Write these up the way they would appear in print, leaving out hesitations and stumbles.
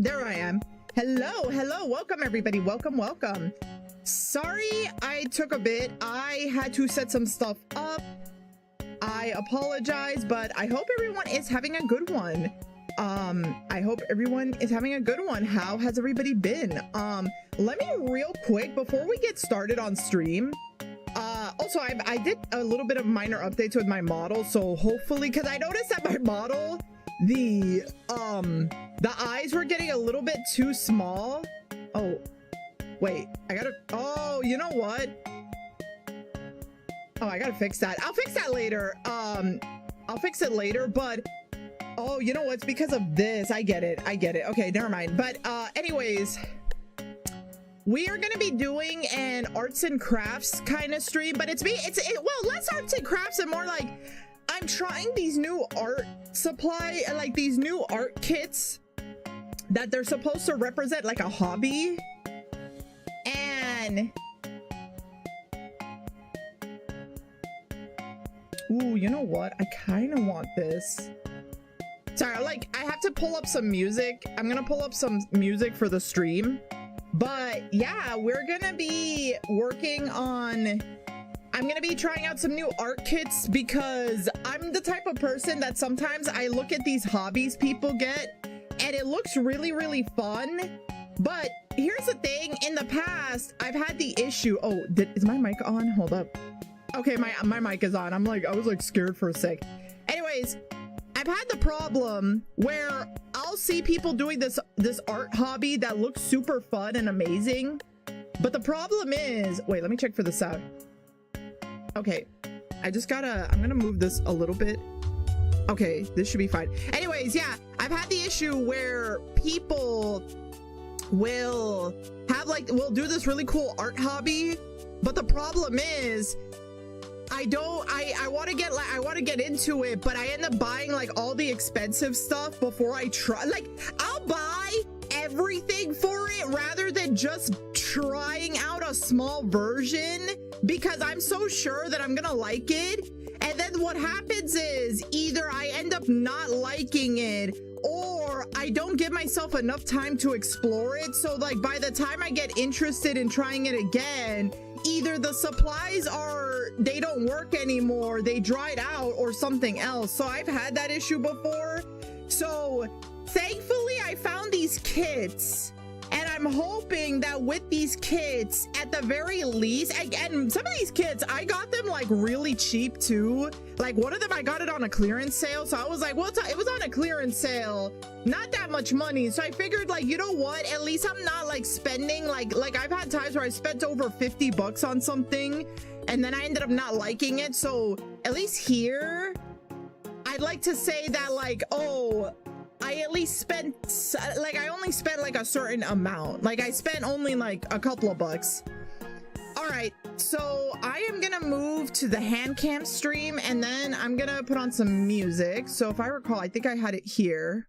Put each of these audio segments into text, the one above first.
There I am. Hello, welcome everybody. Welcome. Sorry I took a bit. I had to set some stuff up. I apologize, but I hope everyone is having a good one. I hope everyone is having a good one. How has everybody been? Let me real quick before we get started on stream. Also I did a little bit of minor updates with my model, so hopefully, because I noticed that my model, the eyes were getting a little bit too small. Oh wait, oh, you know what, oh, I gotta fix that. I'll fix that later. I'll fix it later, but oh, you know what, it's because of this. I get it. Okay, never mind. But anyways, we are going to be doing an arts and crafts kind of stream, but well, less arts and crafts and more like I'm trying these new art supply, like these new art kits that they're supposed to represent like a hobby. And ooh, you know what, I kind of want this. Sorry, I have to pull up some music. I'm gonna pull up some music for the stream. But yeah, we're gonna be working on, I'm gonna be trying out some new art kits because I'm the type of person that sometimes I look at these hobbies people get and it looks really, really fun. But here's the thing, in the past, I've had the issue. Oh, is my mic on? Hold up. Okay, my mic is on. I was like scared for a sec. Anyways, I've had the problem where I'll see people doing this art hobby that looks super fun and amazing, but the problem is, wait, let me check for the sound. Okay, I'm gonna move this a little bit. Okay, this should be fine. Anyways, yeah, I've had the issue where people will do this really cool art hobby, but the problem is I want to get into it, but I end up buying like all the expensive stuff before I try. Like, I'll buy everything for it rather than just trying out a small version because I'm so sure that I'm gonna like it. And then what happens is either I end up not liking it or I don't give myself enough time to explore it. So like by the time I get interested in trying it again, either the supplies they don't work anymore, they dried out, or something else. So I've had that issue before. So thankfully I found these kits, and I'm hoping that with these kits, at the very least, and some of these kits, I got them like really cheap too. Like one of them, I got it on a clearance sale. So I was like, well, it was on a clearance sale, not that much money. So I figured like, you know what, at least I'm not like spending like I've had times where I spent over 50 bucks on something and then I ended up not liking it. So at least here, I'd like to say that like, oh, I at least spent, like, I only spent like a certain amount. Like I spent only like a couple of bucks. All right, so I am gonna move to the hand cam stream and then I'm gonna put on some music. So if I recall, I think I had it here.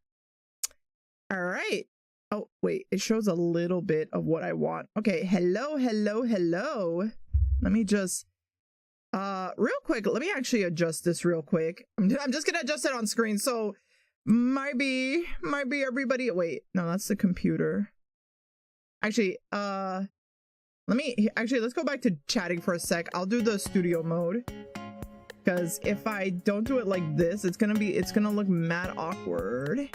All right. Oh, wait, it shows a little bit of what I want. Okay, hello. Let me just, real quick, let me actually adjust this real quick. I'm just gonna adjust it on screen. So might be everybody, wait, no, that's the computer. Actually, let's go back to chatting for a sec. I'll do the studio mode because if I don't do it like this, it's gonna look mad awkward.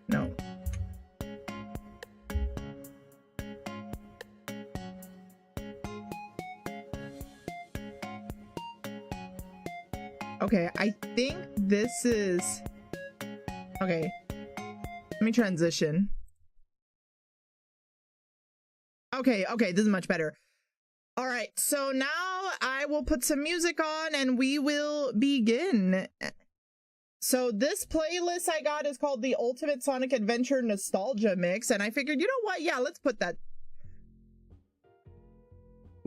No. Okay, I think this is okay. Let me transition. Okay, this is much better. All right, so now I will put some music on and we will begin. So this playlist I got is called the Ultimate Sonic Adventure Nostalgia Mix, and I figured, you know what? Yeah, let's put that.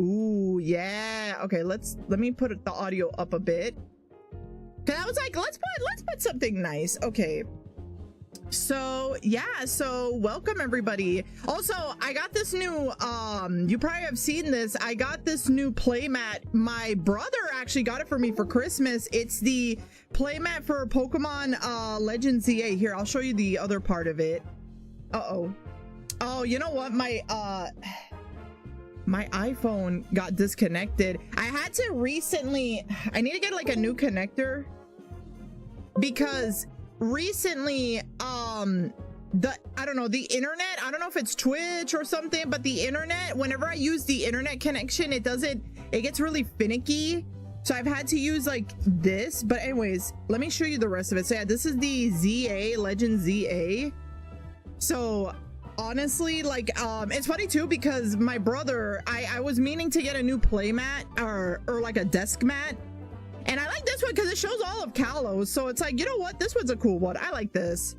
Ooh, yeah. Okay, let me put the audio up a bit. Cause I was like, let's put something nice. Okay. So yeah, so welcome everybody. Also, I got this new you probably have seen this. I got this new playmat. My brother actually got it for me for Christmas. It's the playmat for Pokemon Legends ZA. Here, I'll show you the other part of it. Uh-oh. Oh, you know what? My iPhone got disconnected. I had to recently, I need to get like a new connector because recently I don't know, the internet, I don't know if it's Twitch or something, but the internet, whenever I use the internet connection, it gets really finicky. So I've had to use like this, but anyways, let me show you the rest of it. So yeah, this is the ZA, Legend ZA. So honestly, like it's funny too because my brother, I was meaning to get a new playmat or like a desk mat. And I like this one because it shows all of Kalos. So it's like, you know what? This one's a cool one. I like this.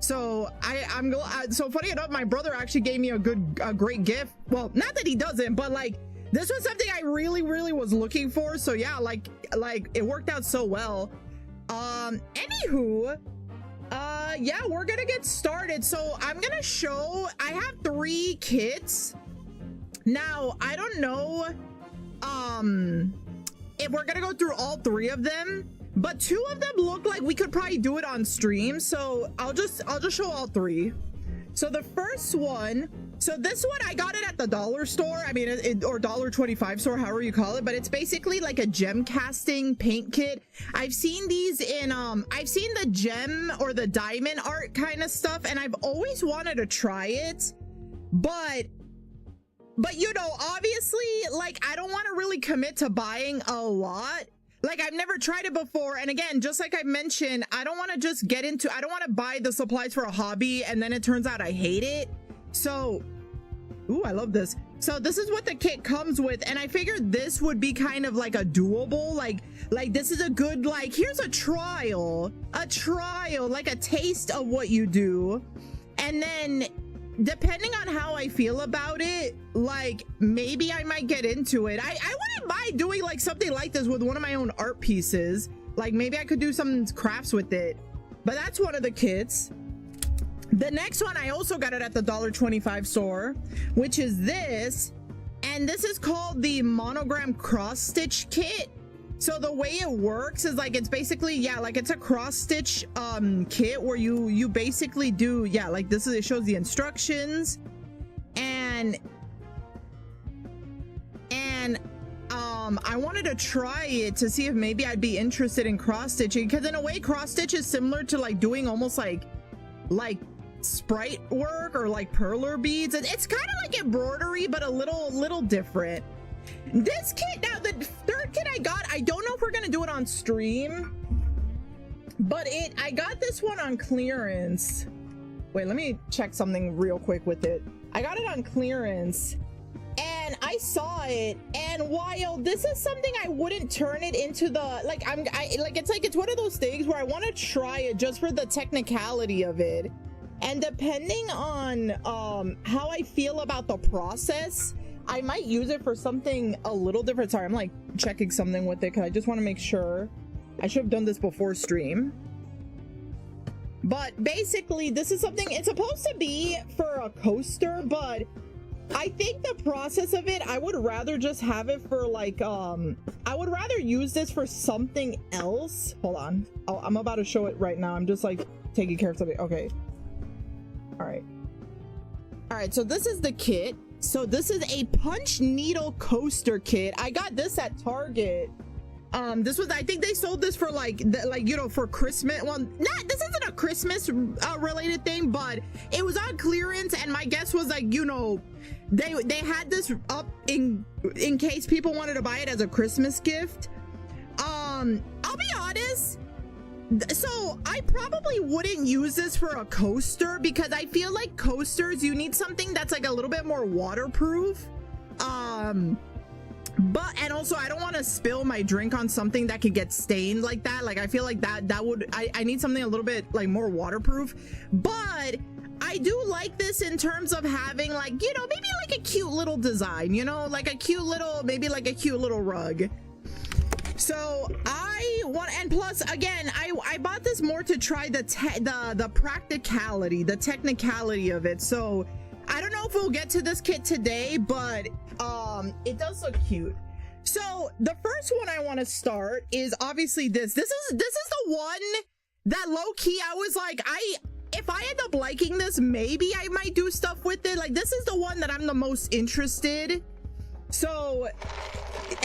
So I'm glad. So funny enough, my brother actually gave me a great gift. Well, not that he doesn't, but like this was something I really was looking for. So yeah, like it worked out so well. Anywho, yeah, we're gonna get started. So I'm gonna show. I have 3 kits. Now I don't know. If we're gonna go through all 3 of them, but 2 of them look like we could probably do it on stream, so I'll just show all 3. So the first one, so this one I got it at the dollar store, I mean or $1.25 store, however you call it, but it's basically like a gem casting paint kit. I've seen these in I've seen the gem or the diamond art kind of stuff, and I've always wanted to try it, but you know, obviously, like, I don't want to really commit to buying a lot. Like, I've never tried it before. And again, just like I mentioned, I don't want to just get into, I don't want to buy the supplies for a hobby and then it turns out I hate it. So, ooh, I love this. So this is what the kit comes with. And I figured this would be kind of like a doable, like this is a good, like, here's a trial, like a taste of what you do. And then depending on how I feel about it, like maybe I might get into it. I wouldn't mind doing like something like this with one of my own art pieces. Like maybe I could do some crafts with it. But that's one of the kits. The next one I also got it at the $1.25 store, which is this, and this is called the Monogram Cross Stitch Kit. So the way it works is like, it's basically, yeah, like it's a cross stitch kit where you basically do, yeah, like this is, it shows the instructions, and I wanted to try it to see if maybe I'd be interested in cross stitching, because in a way cross stitch is similar to like doing almost like sprite work or like perler beads. It's kind of like embroidery, but a little different. This kit, now the 3rd kit I got, I don't know if we're gonna do it on stream, but I got this one on clearance. Wait, let me check something real quick with it. I got it on clearance and I saw it, and while this is something I wouldn't turn it into the, like, it's one of those things where I want to try it just for the technicality of it, and depending on how I feel about the process, I might use it for something a little different. Sorry, I'm like checking something with it because I just want to make sure. I should have done this before stream. But basically, this is something, it's supposed to be for a coaster, but I think the process of it, I would rather just have it for like, I would rather use this for something else. Hold on. Oh, I'm about to show it right now. I'm just like taking care of something. Okay. All right. So this is the kit. So this is a punch needle coaster kit. I got this at Target. This was, I think they sold this for like you know, for Christmas. Well, this isn't a Christmas related thing, but it was on clearance, and my guess was like, you know, they had this up in case people wanted to buy it as a Christmas gift. I'll be honest, so I probably wouldn't use this for a coaster because I feel like coasters, you need something that's like a little bit more waterproof. But, and also I don't want to spill my drink on something that could get stained like that. Like I feel like that would, I need something a little bit like more waterproof. But I do like this in terms of having like, you know, maybe like a cute little design, you know, like a cute little, maybe like a cute little rug. So I want, and plus again, I bought this more to try the practicality, the technicality of it. So I don't know if we'll get to this kit today, but it does look cute. So the first one I want to start is obviously this is the one that low-key I was like, if I end up liking this, maybe I might do stuff with it. Like, this is the one that I'm the most interested. So,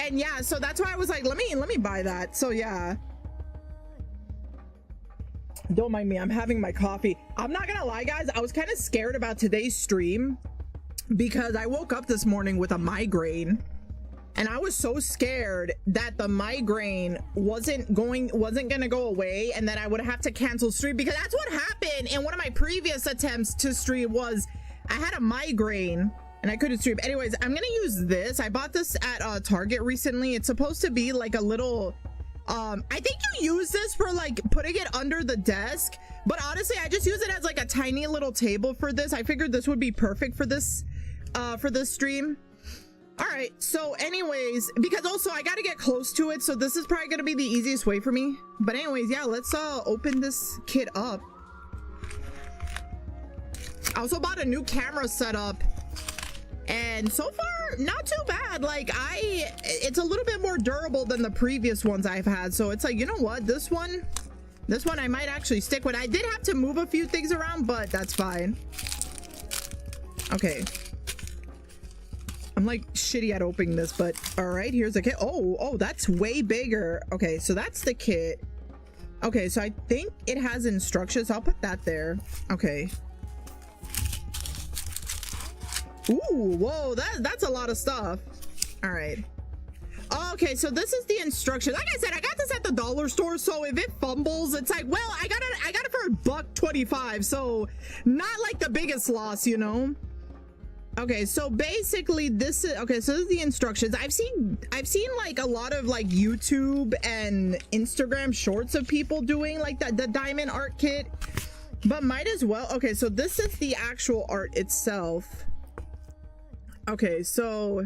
and yeah, so that's why I was like, let me buy that. So yeah, don't mind me, I'm having my coffee. I'm not gonna lie, guys, I was kind of scared about today's stream because I woke up this morning with a migraine. And I was so scared that the migraine wasn't gonna go away and that I would have to cancel stream, because that's what happened in one of my previous attempts to stream. Was I had a migraine and I couldn't stream. Anyways, I'm gonna use this. I bought this at Target recently. It's supposed to be like a little, I think you use this for like putting it under the desk, but honestly, I just use it as like a tiny little table for this. I figured this would be perfect for this stream. All right, so anyways, because also I gotta get close to it, so this is probably gonna be the easiest way for me. But anyways, yeah, let's open this kit up. I also bought a new camera setup, and so far not too bad. Like, it's a little bit more durable than the previous ones I've had, so it's like, you know what, this one I might actually stick with. I did have to move a few things around, but that's fine. Okay, I'm like shitty at opening this, but all right, here's the kit. Oh, that's way bigger. Okay, so that's the kit. Okay, so I think it has instructions. I'll put that there. Okay. Ooh, whoa, that's a lot of stuff. All right. Okay, so this is the instruction. Like I said, I got this at the dollar store, so if it fumbles, it's like, well, I got it for $1.25, so not like the biggest loss, you know. Okay, so basically this is, okay, so this is the instructions. I've seen like a lot of like YouTube and Instagram shorts of people doing like the diamond art kit, but might as well. Okay, so this is the actual art itself. Okay, so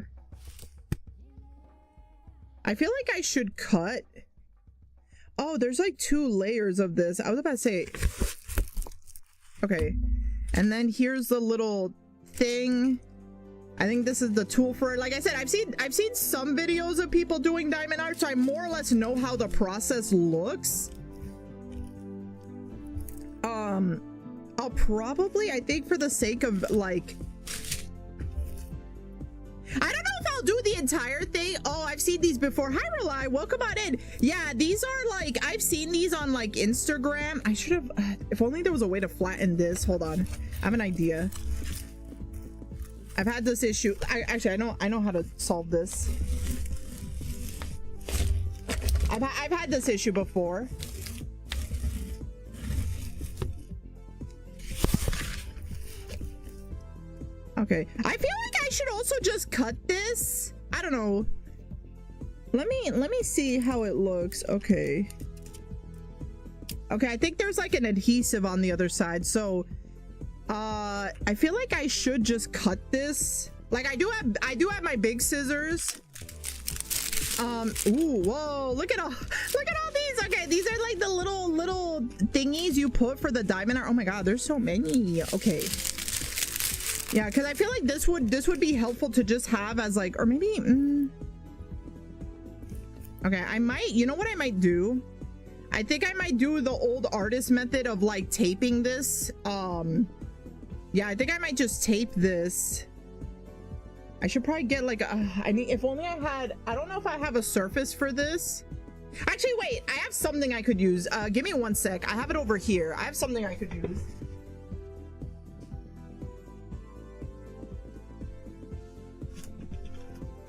I feel like I should cut. Oh, there's like 2 layers of this. I was about to say, okay, and then here's the little thing. I think this is the tool for it. Like I said, I've seen some videos of people doing diamond art, so I more or less know how the process looks. I'll probably, I think for the sake of like, I don't know if I'll do the entire thing. Oh, I've seen these before. Hi Rely, welcome on in. Yeah, these are like, I've seen these on like Instagram. I should have, if only there was a way to flatten this. Hold on, I have an idea. I've had this issue. I know how to solve this. I've had this issue before. Okay, I feel like I should also just cut this. I don't know. Let me see how it looks. Okay, I think there's like an adhesive on the other side, so I feel like I should just cut this. Like, I do have my big scissors. Ooh, whoa, look at all these. Okay, these are like the little thingies you put for the diamond art. Oh my god, there's so many. Okay, yeah, because I feel like this would be helpful to just have as like, or maybe okay, I might, you know what I might do? I think I might do the old artist method of like taping this. Yeah, I think I might just tape this. I should probably get like I need, if only I had, I don't know if I have a surface for this. Actually, wait, I have something I could use. Give me 1 sec. I have it over here. I have something I could use.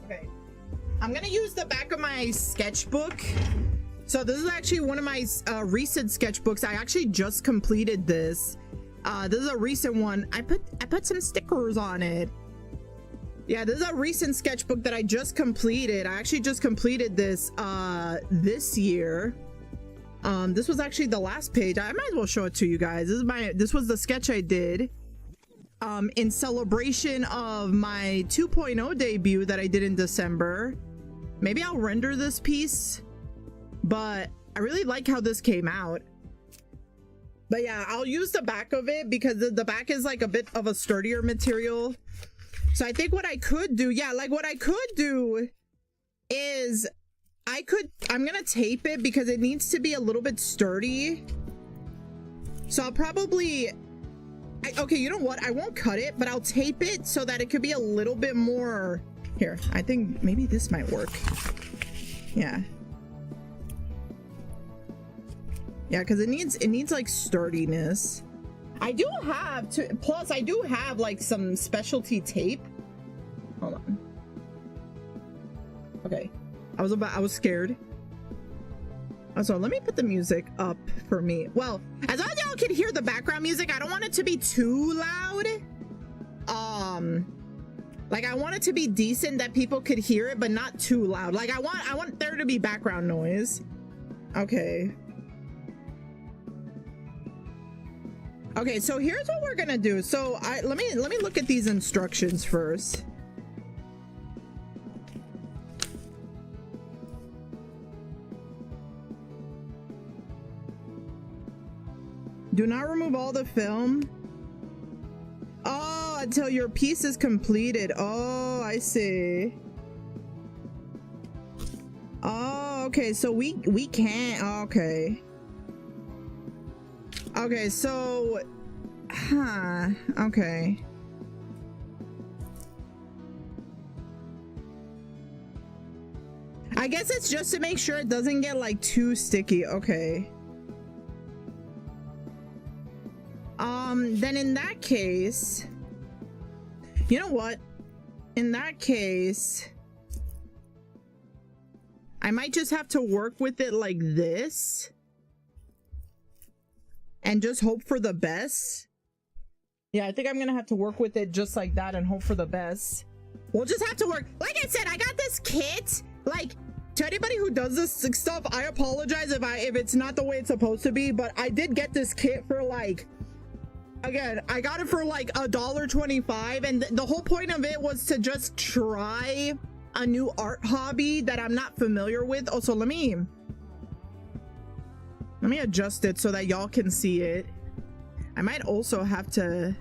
Okay, I'm gonna use the back of my sketchbook. So this is actually one of my recent sketchbooks. I actually just completed this. This is a recent one. I put some stickers on it. Yeah, this is a recent sketchbook that I just completed. I actually just completed this this year. This was actually the last page. I might as well show it to you guys. This was the sketch I did in celebration of my 2.0 debut that I did in December. Maybe I'll render this piece, but I really like how this came out. But yeah, I'll use the back of it because the back is like a bit of a sturdier material. So I think what I could do, yeah, like what I could do is I'm gonna tape it because it needs to be a little bit sturdy. So I'll probably, okay, you know what? I won't cut it, but I'll tape it so that it could be a little bit more. Here, I think maybe this might work. Yeah. Yeah, because it needs like sturdiness. I do have to, plus I do have like some specialty tape. Hold on. Okay. I was scared. So let me put the music up for me. Well, as long as y'all can hear the background music, I don't want it to be too loud. Like I want it to be decent that people could hear it, but not too loud. Like I want there to be background noise. Okay. Okay, so here's what we're gonna do. So let me look at these instructions first. Do not remove all the film. Oh, until your piece is completed. Oh, I see. Oh, okay, so we can't. Okay. Okay, so okay. I guess it's just to make sure it doesn't get like too sticky. Okay. Then in that case, you know what? In that case, I might just have to work with it like this and just hope for the best. Yeah, I think I'm gonna have to work with it just like that and hope for the best. We'll just have to work. Like I said, I got this kit. Like, to anybody who does this stuff, I apologize if it's not the way it's supposed to be, but I did get this kit for like, again, I got it for like $1.25, and the whole point of it was to just try a new art hobby that I'm not familiar with. Also, let me adjust it so that y'all can see it. I might also have to,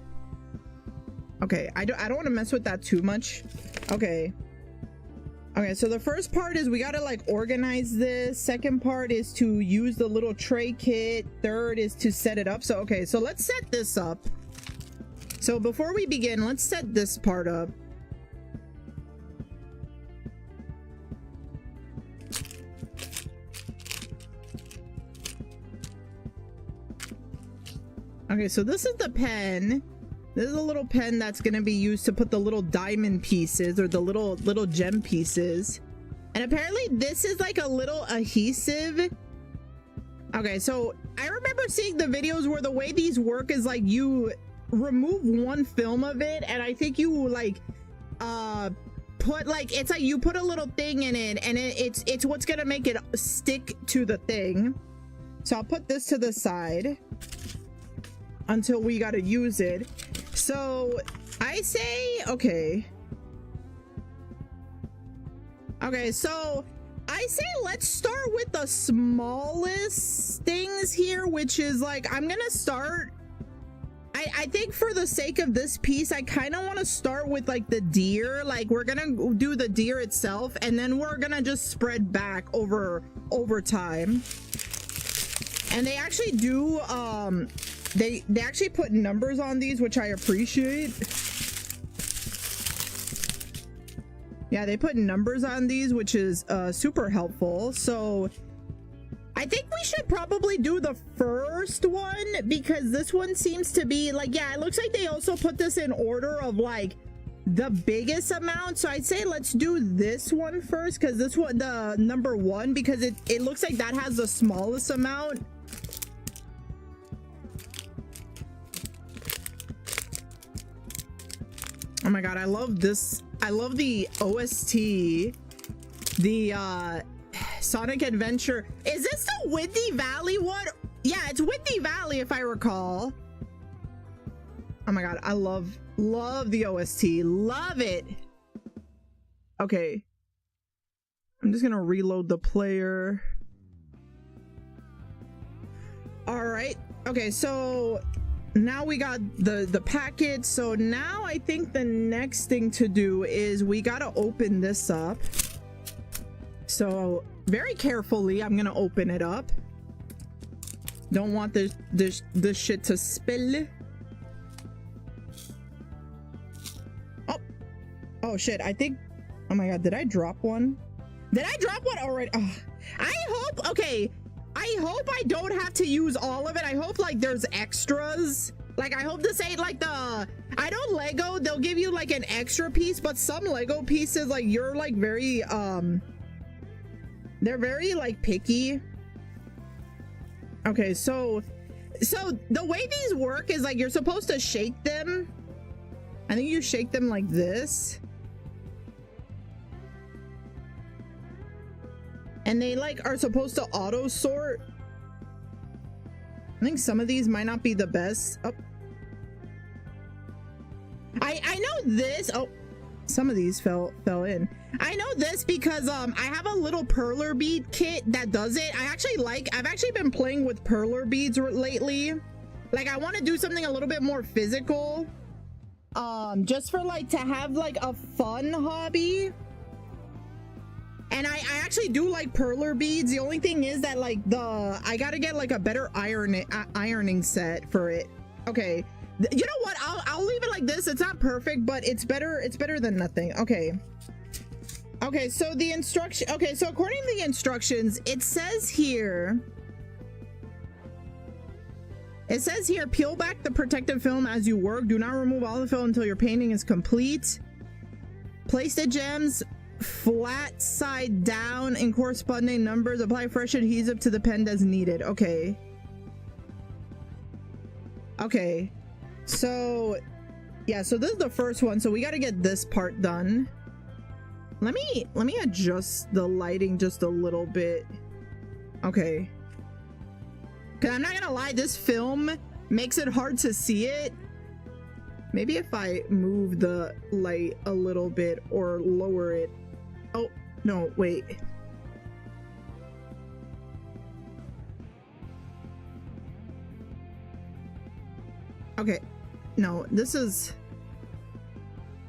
okay, I don't want to mess with that too much. Okay, so the first part is we gotta like organize this. Second part is to use the little tray kit. Third is to set it up. So okay, so let's set this up. So before we begin, let's set this part up. Okay, so this is the pen. This is a little pen that's gonna be used to put the little diamond pieces or the little gem pieces. And apparently this is like a little adhesive. Okay, so I remember seeing the videos where the way these work is like you remove one film of it, and I think you like put like, it's like you put a little thing in it, and it's what's gonna make it stick to the thing. So I'll put this to the side until we gotta use it. So I say, okay, so I say let's start with the smallest things here, which is like, I'm gonna start, I think for the sake of this piece, I kind of want to start with like the deer. Like we're gonna do the deer itself, and then we're gonna just spread back over time. And they actually do they actually put numbers on these, which I appreciate. Yeah, they put numbers on these, which is super helpful. So I think we should probably do the first one, because this one seems to be like, yeah, it looks like they also put this in order of like the biggest amount. So I'd say let's do this one first, because this one, the number 1, because it looks like that has the smallest amount. Oh my god, I love this. I love the OST. The Sonic Adventure. Is this the Windy Valley one? Yeah, it's Windy Valley if I recall. Oh my god, I love the OST. Love it. Okay. I'm just gonna reload the player. All right. Okay, so now we got the packet. So now I think the next thing to do is we gotta open this up. So very carefully, I'm gonna open it up. Don't want this shit to spill. Oh shit, I think, oh my god, did I drop one? Did I drop one already? Oh, I hope, okay, I hope I don't have to use all of it. I hope like there's extras. Like I hope this ain't like the, I know Lego, they'll give you like an extra piece, but some Lego pieces, like you're like very, they're very like picky. Okay, so the way these work is like you're supposed to shake them. I think you shake them like this. And they like are supposed to auto sort. I think some of these might not be the best. Oh. I know this. Oh, some of these fell in. I know this because I have a little perler bead kit that does it. I've actually been playing with perler beads lately. Like I want to do something a little bit more physical. Just for like to have like a fun hobby. And I actually do like perler beads. The only thing is that like I gotta get like a better ironing set for it. Okay, you know what, I'll leave it like this. It's not perfect, but it's better than nothing. Okay, so the instruction, okay, so according to the instructions, it says here, peel back the protective film as you work. Do not remove all the film until your painting is complete. Place the gems flat side down in corresponding numbers. Apply fresh adhesive to the pen as needed. Okay, so yeah, so this is the first one, so we got to get this part done. Let me adjust the lighting just a little bit. Okay, because I'm not gonna lie, this film makes it hard to see it. Maybe if I move the light a little bit or lower it. Oh, no, wait. Okay, no, this is...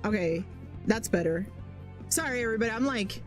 Okay, that's better. Sorry, everybody, I'm like...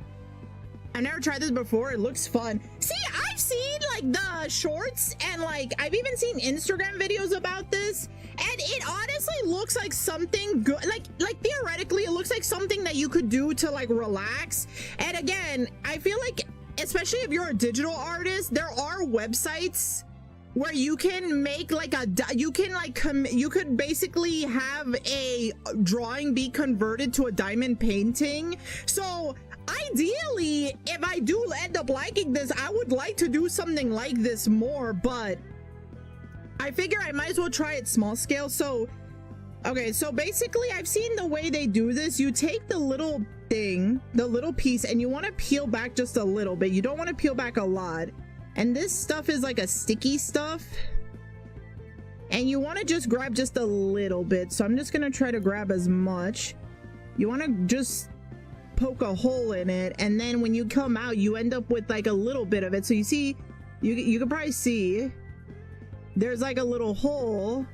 I never tried this before, it looks fun. See, I've seen like the shorts and like I've even seen Instagram videos about this, and it honestly looks like something good. Like theoretically it looks like something that you could do to like relax. And again, I feel like especially if you're a digital artist, there are websites where you can make like you could basically have a drawing be converted to a diamond painting. So ideally, if I do end up liking this, I would like to do something like this more, but I figure I might as well try it small scale. So okay, so basically I've seen the way they do this. You take the little thing, the little piece, and you want to peel back just a little bit. You don't want to peel back a lot. And this stuff is like a sticky stuff, and you want to just grab just a little bit. So I'm just gonna try to grab as much. You want to just poke a hole in it, and then when you come out you end up with like a little bit of it. So you see, you can probably see there's like a little hole,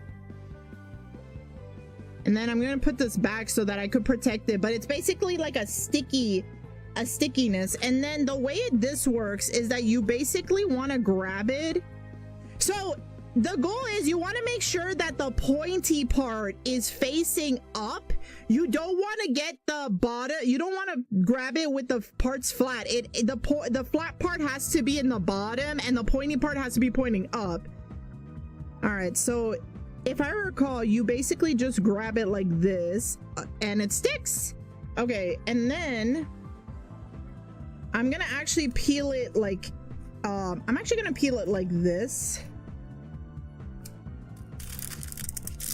and then I'm gonna put this back so that I could protect it, but it's basically like a stickiness. And then the way this works is that you basically want to grab it. So the goal is you want to make sure that the pointy part is facing up. You don't want to get the bottom, you don't want to grab it with the parts flat. The flat part has to be in the bottom and the pointy part has to be pointing up. All right, so if I recall, you basically just grab it like this and it sticks. Okay, and then I'm gonna actually peel it like I'm actually gonna peel it like this.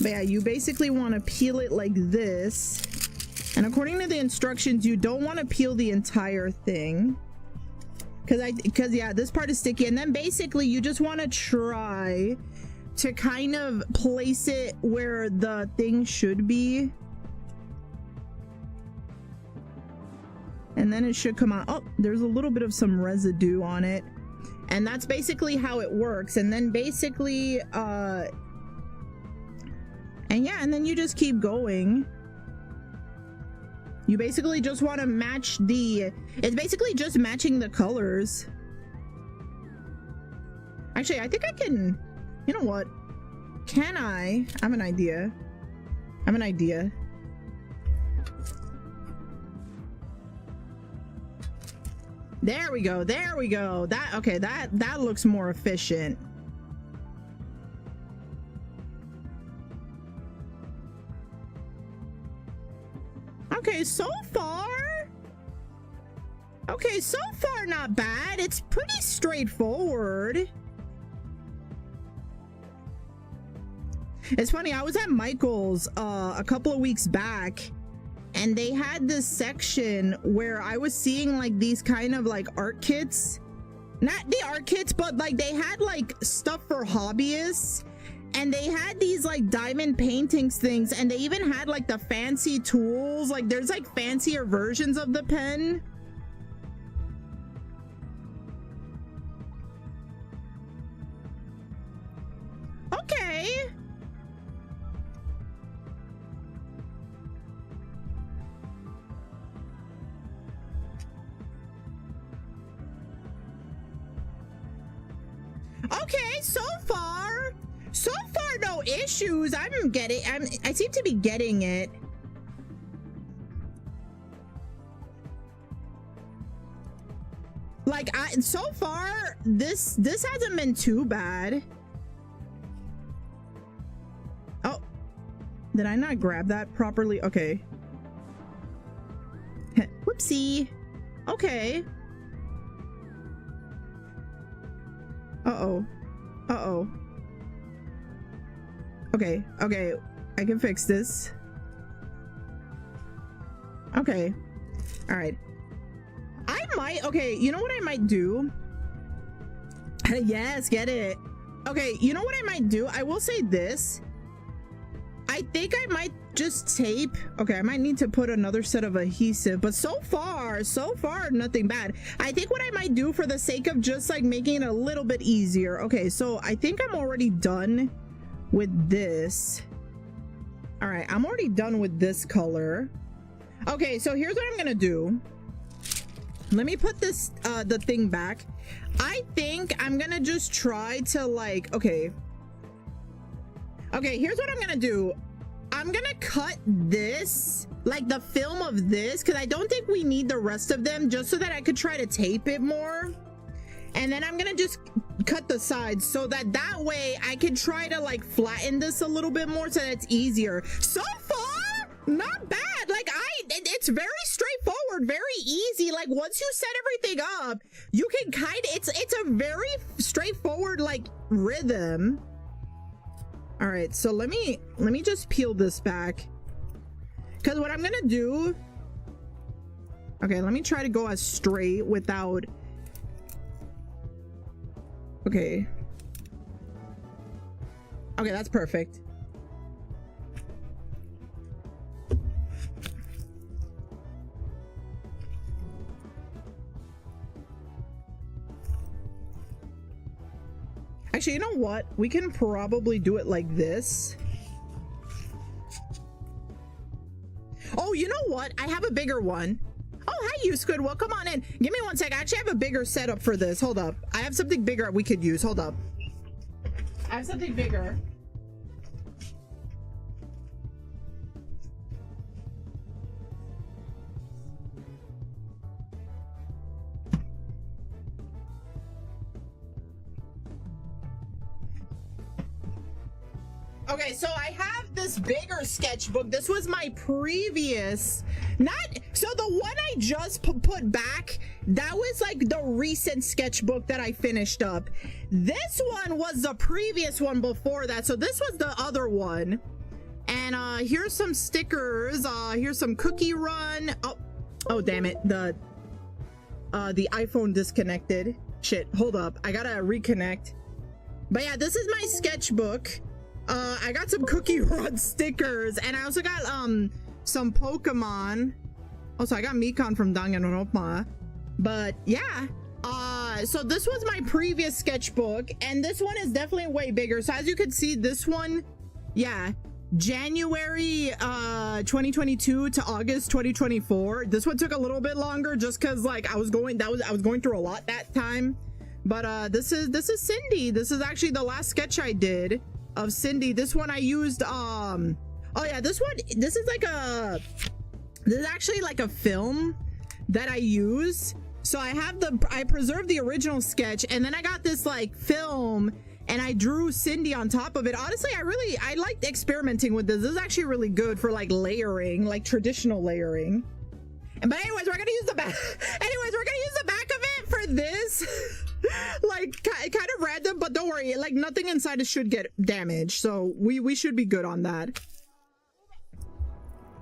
But yeah, you basically want to peel it like this, and according to the instructions you don't want to peel the entire thing because yeah, this part is sticky. And then basically you just want to try to kind of place it where the thing should be, and then it should come out. Oh, there's a little bit of some residue on it. And that's basically how it works. And then basically and yeah, and then you just keep going. You basically just want to match it's basically just matching the colors. Actually, I think I can, you know what? Can I have an idea? I have an idea. There we go. There we go. Okay, that looks more efficient. Okay, so far not bad. It's pretty straightforward. It's funny, I was at Michael's a couple of weeks back, and they had this section where I was seeing like these kind of like art kits. Not the art kits, but like they had like stuff for hobbyists, and they had these like diamond paintings things, and they even had like the fancy tools. Like there's like fancier versions of the pen. Okay. Okay, so far no issues. I seem to be getting it. Like so far this hasn't been too bad. Oh, did I not grab that properly? Okay. Whoopsie. Okay. Uh-oh. Uh-oh. Okay, okay. I can fix this. Okay. All right. Okay, you know what I might do? Yes, get it. Okay, you know what I might do? I will say this. I think I might just tape. Okay, I might need to put another set of adhesive, but so far, nothing bad. I think what I might do for the sake of just like making it a little bit easier. Okay, so I think I'm already done with this. All right, I'm already done with this color. Okay, so here's what I'm gonna do. Let me put this, the thing back. I think I'm gonna just try to like, okay, here's what I'm gonna do. I'm gonna cut this, like the film of this, because I don't think we need the rest of them, just so that I could try to tape it more. And then I'm gonna just cut the sides so that way I can try to like flatten this a little bit more so that it's easier. So far, not bad. Like it's very straightforward, very easy. Like once you set everything up, you can it's a very straightforward like rhythm. All right, so let me just peel this back, because what I'm gonna do, okay, let me try to go as straight without, okay, that's perfect. Actually, you know what? We can probably do it like this. Oh, you know what? I have a bigger one. Oh, hi, you Squid. Well, come on in. Give me 1 sec. I actually have a bigger setup for this. Hold up. I have something bigger we could use. Hold up. I have something bigger. Okay, so I have this bigger sketchbook. This was my previous, so the one I just put back, that was like the recent sketchbook that I finished up. This one was the previous one before that, so this was the other one. And here's some stickers. Here's some Cookie Run. Oh damn it, the iPhone disconnected. Shit, hold up, I gotta reconnect. But yeah, this is my sketchbook. I got some Cookie Run stickers, and I also got some Pokemon. Also, I got Mikan from Danganronpa. But yeah, yeah, so this was my previous sketchbook, and this one is definitely way bigger. So as you can see, this one, yeah, January 2022 to August 2024. This one took a little bit longer just because like I was going through a lot that time. But this is Cindy. This is actually the last sketch I did of Cindy. This one I used oh yeah, this is actually like a film that I use. So I preserved the original sketch, and then I got this like film and I drew Cindy on top of it. Honestly, I liked experimenting with this. This is actually really good for like layering, like traditional layering. But anyways, we're gonna use the back. Anyways, we're gonna use the back of it for this. Like kind of random, but don't worry. Like nothing inside it should get damaged, so we should be good on that.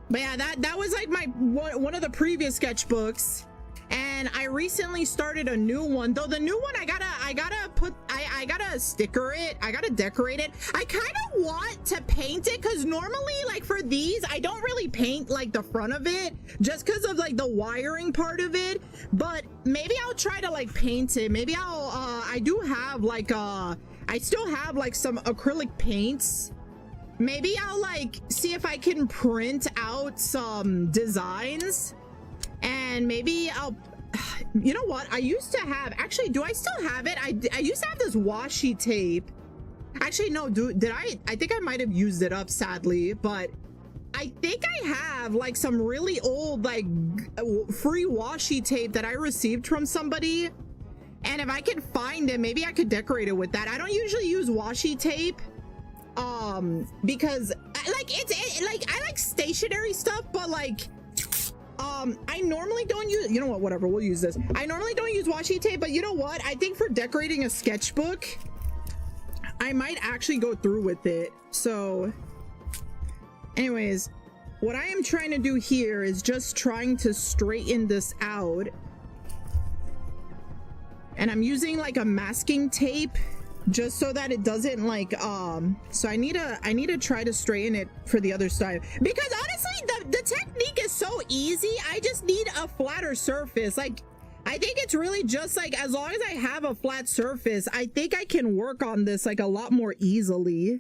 But yeah, that was like my one of the previous sketchbooks. And I recently started a new one, though the new one I gotta sticker it, I gotta decorate it. I kind of want to paint it because normally like for these I don't really paint like the front of it just because of like the wiring part of it, but maybe I'll try to like paint it. Maybe I do have like I still have like some acrylic paints. Maybe I'll like see if I can print out some designs. And maybe I'll, you know what? I used to have, actually, do I still have it? I used to have this washi tape. Actually, no, I think I might have used it up, sadly, but I think I have like some really old, like free washi tape that I received from somebody. And if I could find it, maybe I could decorate it with that. I don't usually use washi tape because I like stationary stuff, but like, I normally don't use, you know what, whatever, we'll use this. I normally don't use washi tape, but you know what? I think for decorating a sketchbook, I might actually go through with it. So anyways, what I am trying to do here is just trying to straighten this out. And I'm using like a masking tape just so that it doesn't like so I need to try to straighten it for the other side, because honestly the technique is so easy. I just need a flatter surface. Like I think it's really just like, as long as I have a flat surface, I think I can work on this like a lot more easily.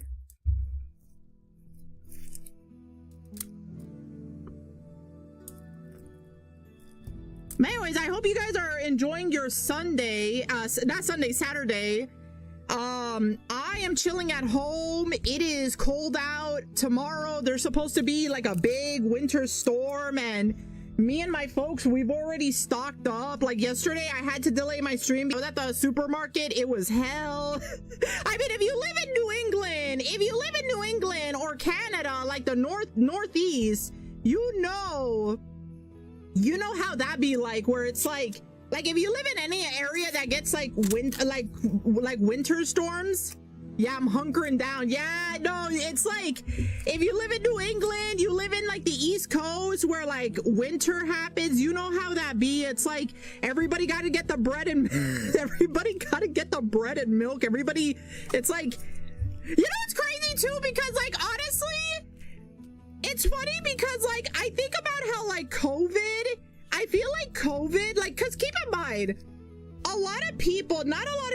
But anyways, I hope you guys are enjoying your Sunday, not Sunday, Saturday. I am chilling at home. It is cold out. Tomorrow there's supposed to be like a big winter storm, and me and my folks, we've already stocked up. Like yesterday I had to delay my stream. I was at the supermarket. It was hell. I mean, if you live in New England or Canada, like the northeast, you know how that be like, where it's like if you live in any area that gets like winter storms, yeah, I'm hunkering down. Yeah, no, it's like if you live in New England, you live in like the East Coast where like winter happens, you know how that be. It's like everybody got to get the bread and milk. Everybody, it's like, you know, it's crazy too, because like honestly, it's funny because like I think about how like I feel like COVID, like, because keep in mind, not a lot of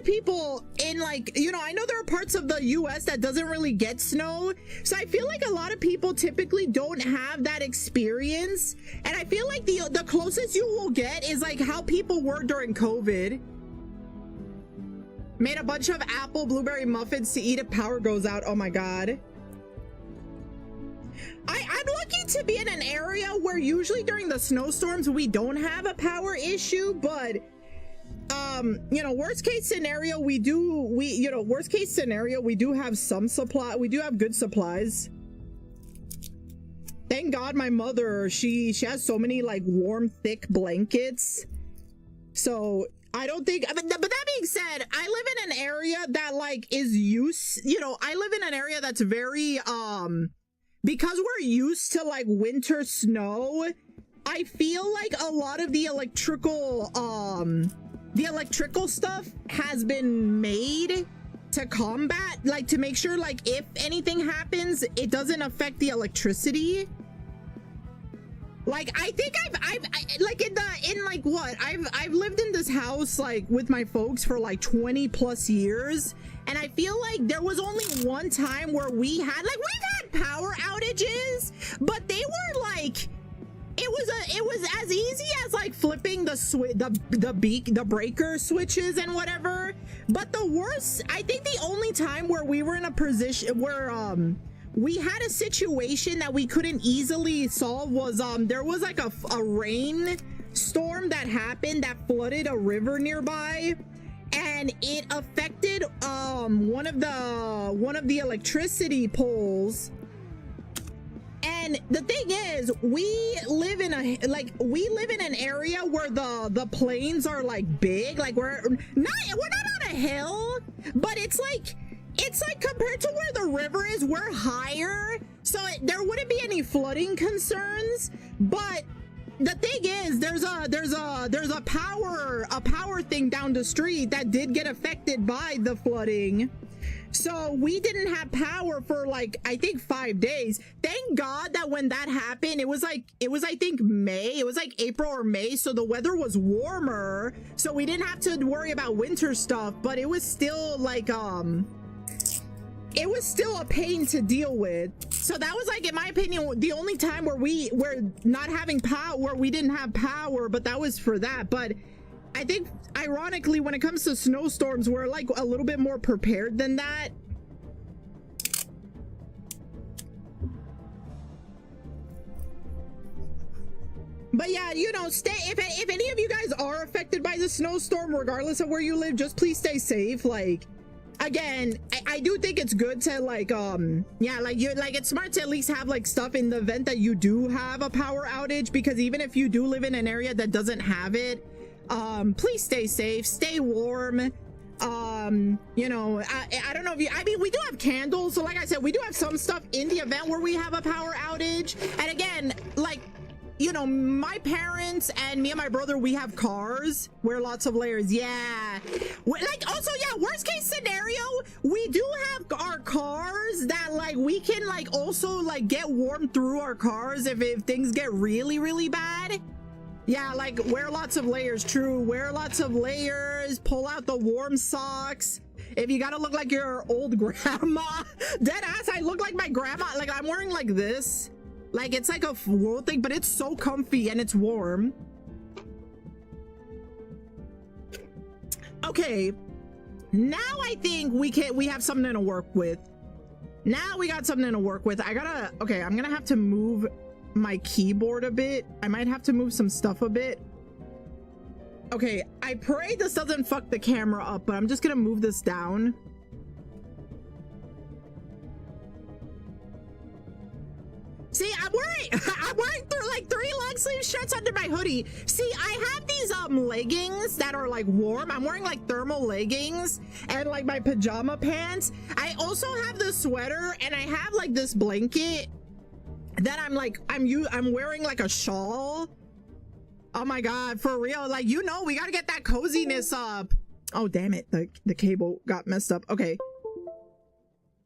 people in like, you know, I know there are parts of the US that doesn't really get snow. So I feel like a lot of people typically don't have that experience. And I feel like the closest you will get is like how people were during COVID. Made a bunch of apple blueberry muffins to eat if power goes out. Oh my God. I'm lucky to be in an area where usually during the snowstorms we don't have a power issue, but you know, worst case scenario we do have some supply. We do have good supplies. Thank God my mother, she has so many like warm thick blankets, so I don't think, but that being said, I live in an area that like is used, you know, I live in an area that's very because we're used to like winter snow, I feel like a lot of the electrical stuff has been made to combat, like to make sure like if anything happens, it doesn't affect the electricity. Like, I think like in like what? I've lived in this house like with my folks for like 20 plus years. And I feel like there was only one time where we've had power outages, but they were like, it was as easy as like flipping the breaker switches and whatever. But the worst, I think the only time where we were in a position where we had a situation that we couldn't easily solve was there was like a rain storm that happened that flooded a river nearby, and it affected one of the electricity poles. And the thing is, we live in an area where the plains are like big. Like we're not on a hill, but it's like compared to where the river is, we're higher, so there wouldn't be any flooding concerns. But the thing is, there's a power thing down the street that did get affected by the flooding. So we didn't have power for like, I think 5 days. Thank God that when that happened, it was I think May, it was like April or May. So the weather was warmer. So we didn't have to worry about winter stuff, but it was still like, it was still a pain to deal with. So that was like, in my opinion, the only time where we were not having power, where we didn't have power, but that was for that. But I think ironically, when it comes to snowstorms, we're like a little bit more prepared than that. But yeah, you know, if any of you guys are affected by the snowstorm, regardless of where you live, just please stay safe. Like, again, I do think it's good to like it's smart to at least have like stuff in the event that you do have a power outage, because even if you do live in an area that doesn't have it, please stay safe, stay warm. You know, I don't know if you, I mean, we do have candles, so like I said, we do have some stuff in the event where we have a power outage. And again, like, you know, my parents and me and my brother, we have cars. We're lots of layers. Yeah. Like, also, yeah, worst case scenario, we do have our cars that like we can like also like get warm through our cars if things get really, really bad. Yeah, like wear lots of layers. True. Wear lots of layers. Pull out the warm socks. If you gotta look like your old grandma. Dead ass, I look like my grandma. Like, I'm wearing like this. Like, it's like a wool thing, but it's so comfy and it's warm. Okay, now I think we have something to work with. Now we got something to work with. Okay, I'm gonna have to move my keyboard a bit. I might have to move some stuff a bit. Okay, I pray this doesn't fuck the camera up, but I'm just gonna move this down. See, I'm wearing like 3 long sleeve shirts under my hoodie. See, I have these leggings that are like warm. I'm wearing like thermal leggings and like my pajama pants. I also have the sweater, and I have like this blanket that I'm wearing like a shawl. Oh my god, for real. Like, you know, we gotta get that coziness up. Oh damn it, the cable got messed up. Okay.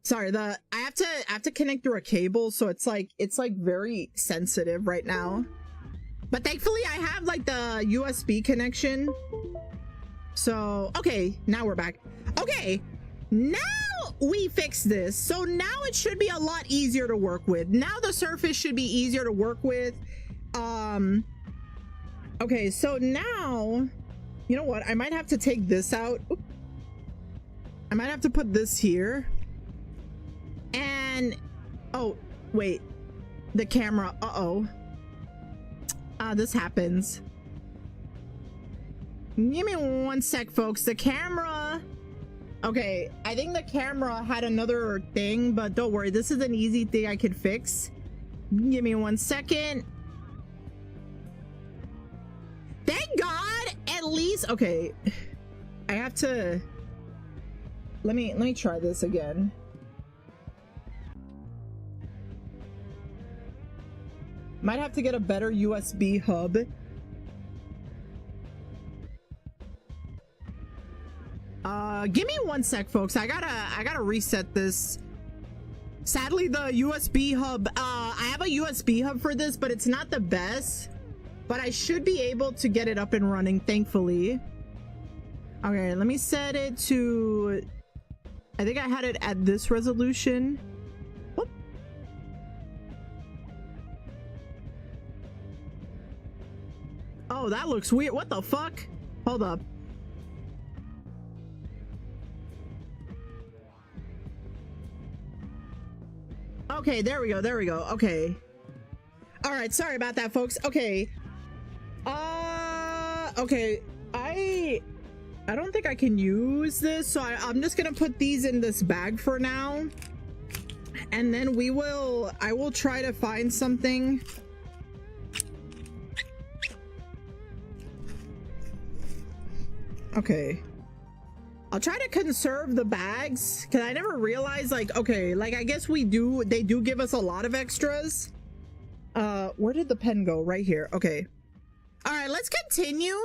Sorry, I have to connect through a cable, so it's like very sensitive right now. But thankfully I have like the USB connection. So, okay, now we're back. Okay, now we fix this. So now it should be a lot easier to work with. Now the surface should be easier to work with. Okay, so now, you know what? I might have to take this out. Oop. I might have to put this here. And oh wait, the camera, this happens. Give me one sec, folks. The camera, okay, I think the camera had another thing, but don't worry, this is an easy thing I could fix. Give me 1 second. Thank God, at least. Okay, I have to, let me try this again. Might have to get a better USB hub. Give me 1 sec, folks. I gotta reset this. Sadly, the USB hub, I have a USB hub for this, but it's not the best. But I should be able to get it up and running, thankfully. Okay, let me set it to... I think I had it at this resolution. Whoop. Oh, that looks weird. What the fuck? Hold up. Okay, there we go. There we go. Okay. All right. Sorry about that, folks. Okay. Okay. I don't think I can use this, so I'm just gonna put these in this bag for now, and then I will try to find something. Okay. I'll try to conserve the bags because I never realized, like, okay, like, I guess they do give us a lot of extras. Where did the pen go? Right here. Okay. All right, let's continue.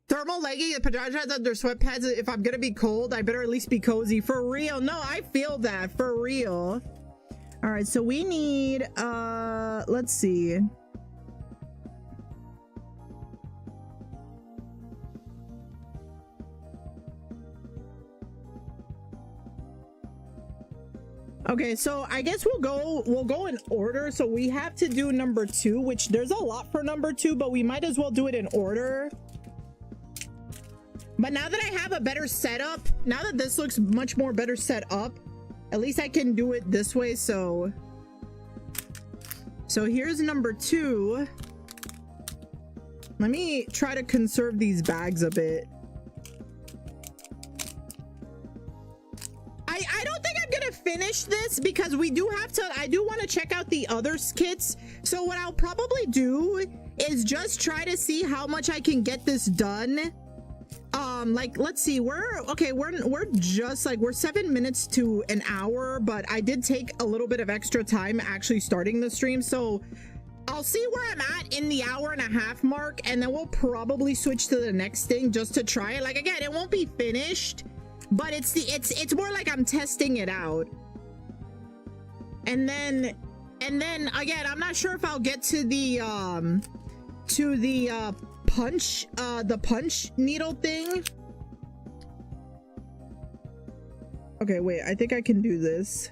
Thermal legging and pajamas under sweatpants. If I'm gonna be cold, I better at least be cozy. For real. No, I feel that. For real. All right, so we need, let's see. Okay, so I guess we'll go in order. So we have to do number 2, which there's a lot for number 2, but we might as well do it in order. But now that I have a better setup, now that this looks much more better set up, at least I can do it this way. So here's number 2. Let me try to conserve these bags a bit. I don't think I'm gonna finish this because I do want to check out the other kits. So what I'll probably do is just try to see how much I can get this done. Like, let's see, we're just like, we're 7 minutes to an hour, but I did take a little bit of extra time actually starting the stream. So I'll see where I'm at in the 1.5 hour mark, and then we'll probably switch to the next thing just to try it. Like, again, it won't be finished, but it's more like I'm testing it out. And then again, I'm not sure if I'll get to the punch needle thing. Okay, wait, I think I can do this.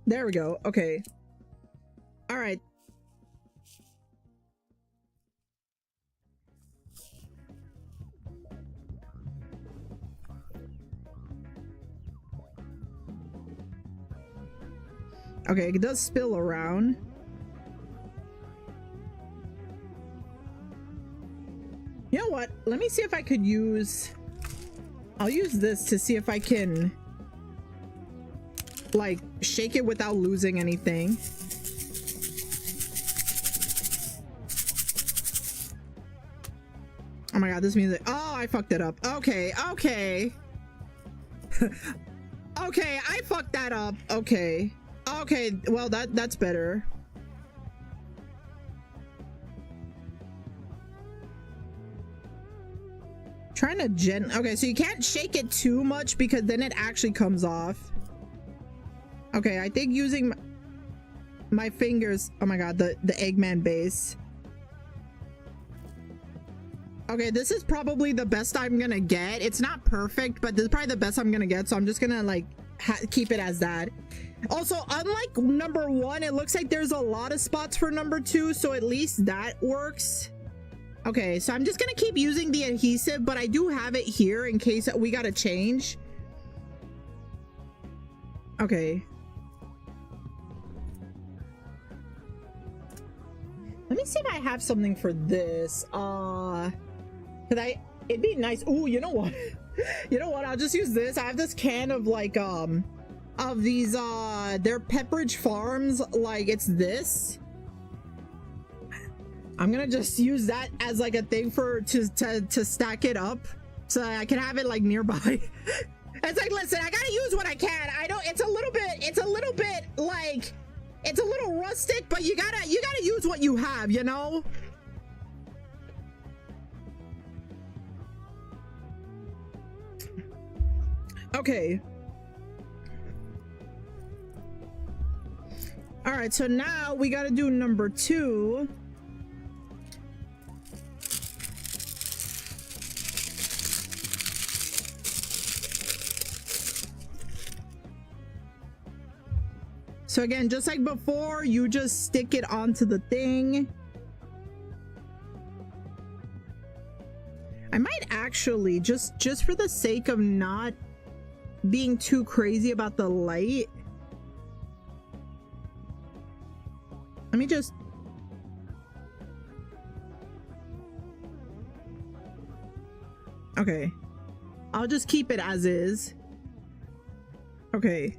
There we go. Okay. All right. Okay, it does spill around. You know what? Let me see if I could I'll use this to see if I can, like, shake it without losing anything. Oh my god, this music. Oh, I fucked it up. Okay, okay. Okay, I fucked that up. Okay. Okay, well, that's better. Trying to okay, so you can't shake it too much because then it actually comes off. Okay, I think using my fingers. Oh my god, the Eggman base. Okay, this is probably the best I'm gonna get. It's not perfect, but this is probably the best I'm gonna get, so I'm just gonna, like, keep it as that. Also, unlike number 1, it looks like there's a lot of spots for number 2, so at least that works. Okay, so I'm just gonna keep using the adhesive, but I do have it here in case we gotta change. Okay. Let me see if I have something for this. It'd be nice. Oh, you know what? You know what? I'll just use this. I have this can of, like, of these, they're Pepperidge Farms. Like, it's this. I'm gonna just use that as, like, a thing to stack it up so I can have it, like, nearby. It's like, listen, I gotta use what I can. It's a little bit like, it's a little rustic, but you gotta use what you have, you know? Okay. right, so now we got to do number 2. So again, just like before, you just stick it onto the thing. I might actually, just for the sake of not being too crazy about the light, let me just... Okay. I'll just keep it as is. Okay.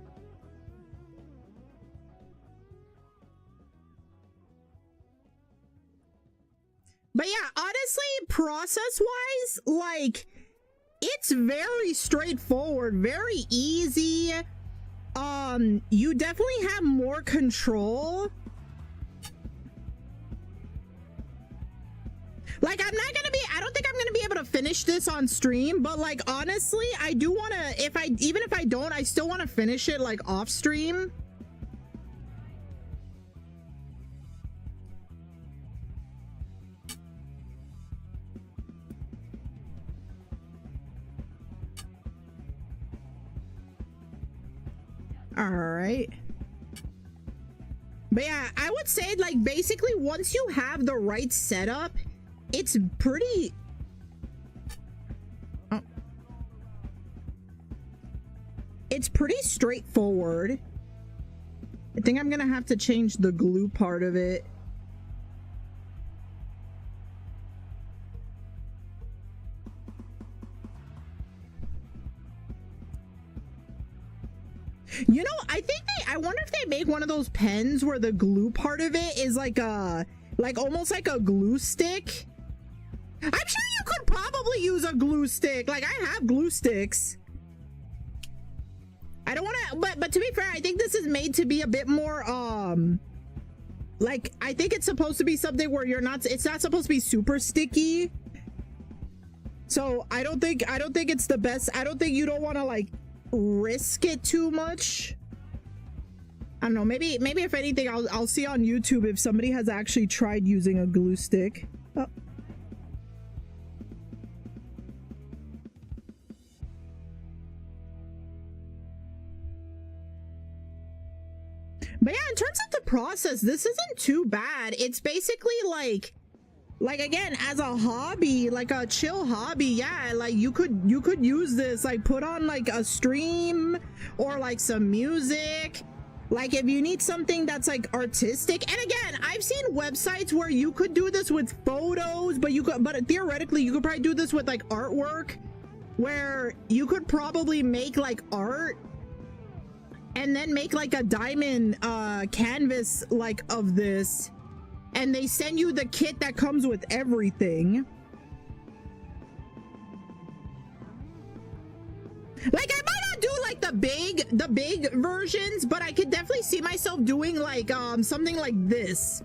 But yeah, honestly, process-wise, like, it's very straightforward, very easy. You definitely have more control. Like, I don't think I'm gonna be able to finish this on stream, but like, honestly, I do want to, even if I don't, I still want to finish it like off stream. All right. But yeah, I would say, like, basically once you have the right setup, it's pretty... Oh. It's pretty straightforward. I think I'm gonna have to change the glue part of it. You know, I wonder if they make one of those pens where the glue part of it is like almost like a glue stick. I'm sure you could probably use a glue stick. Like, I have glue sticks. I don't want to, but to be fair, I think this is made to be a bit more, like, I think it's supposed to be something where it's not supposed to be super sticky. So I don't think it's the best. I don't think you don't want to like risk it too much. I don't know, maybe if anything, I'll see on YouTube if somebody has actually tried using a glue stick. Oh. But yeah, in terms of the process, this isn't too bad. It's basically like again, as a hobby, like a chill hobby, yeah, like you could use this, like put on like a stream or like some music. Like if you need something that's like artistic, and again, I've seen websites where you could do this with photos, but theoretically you could probably do this with like artwork, where you could probably make like art and then make like a diamond canvas like of this, and they send you the kit that comes with everything. Like, I might not do like the big versions, but I could definitely see myself doing like something like this.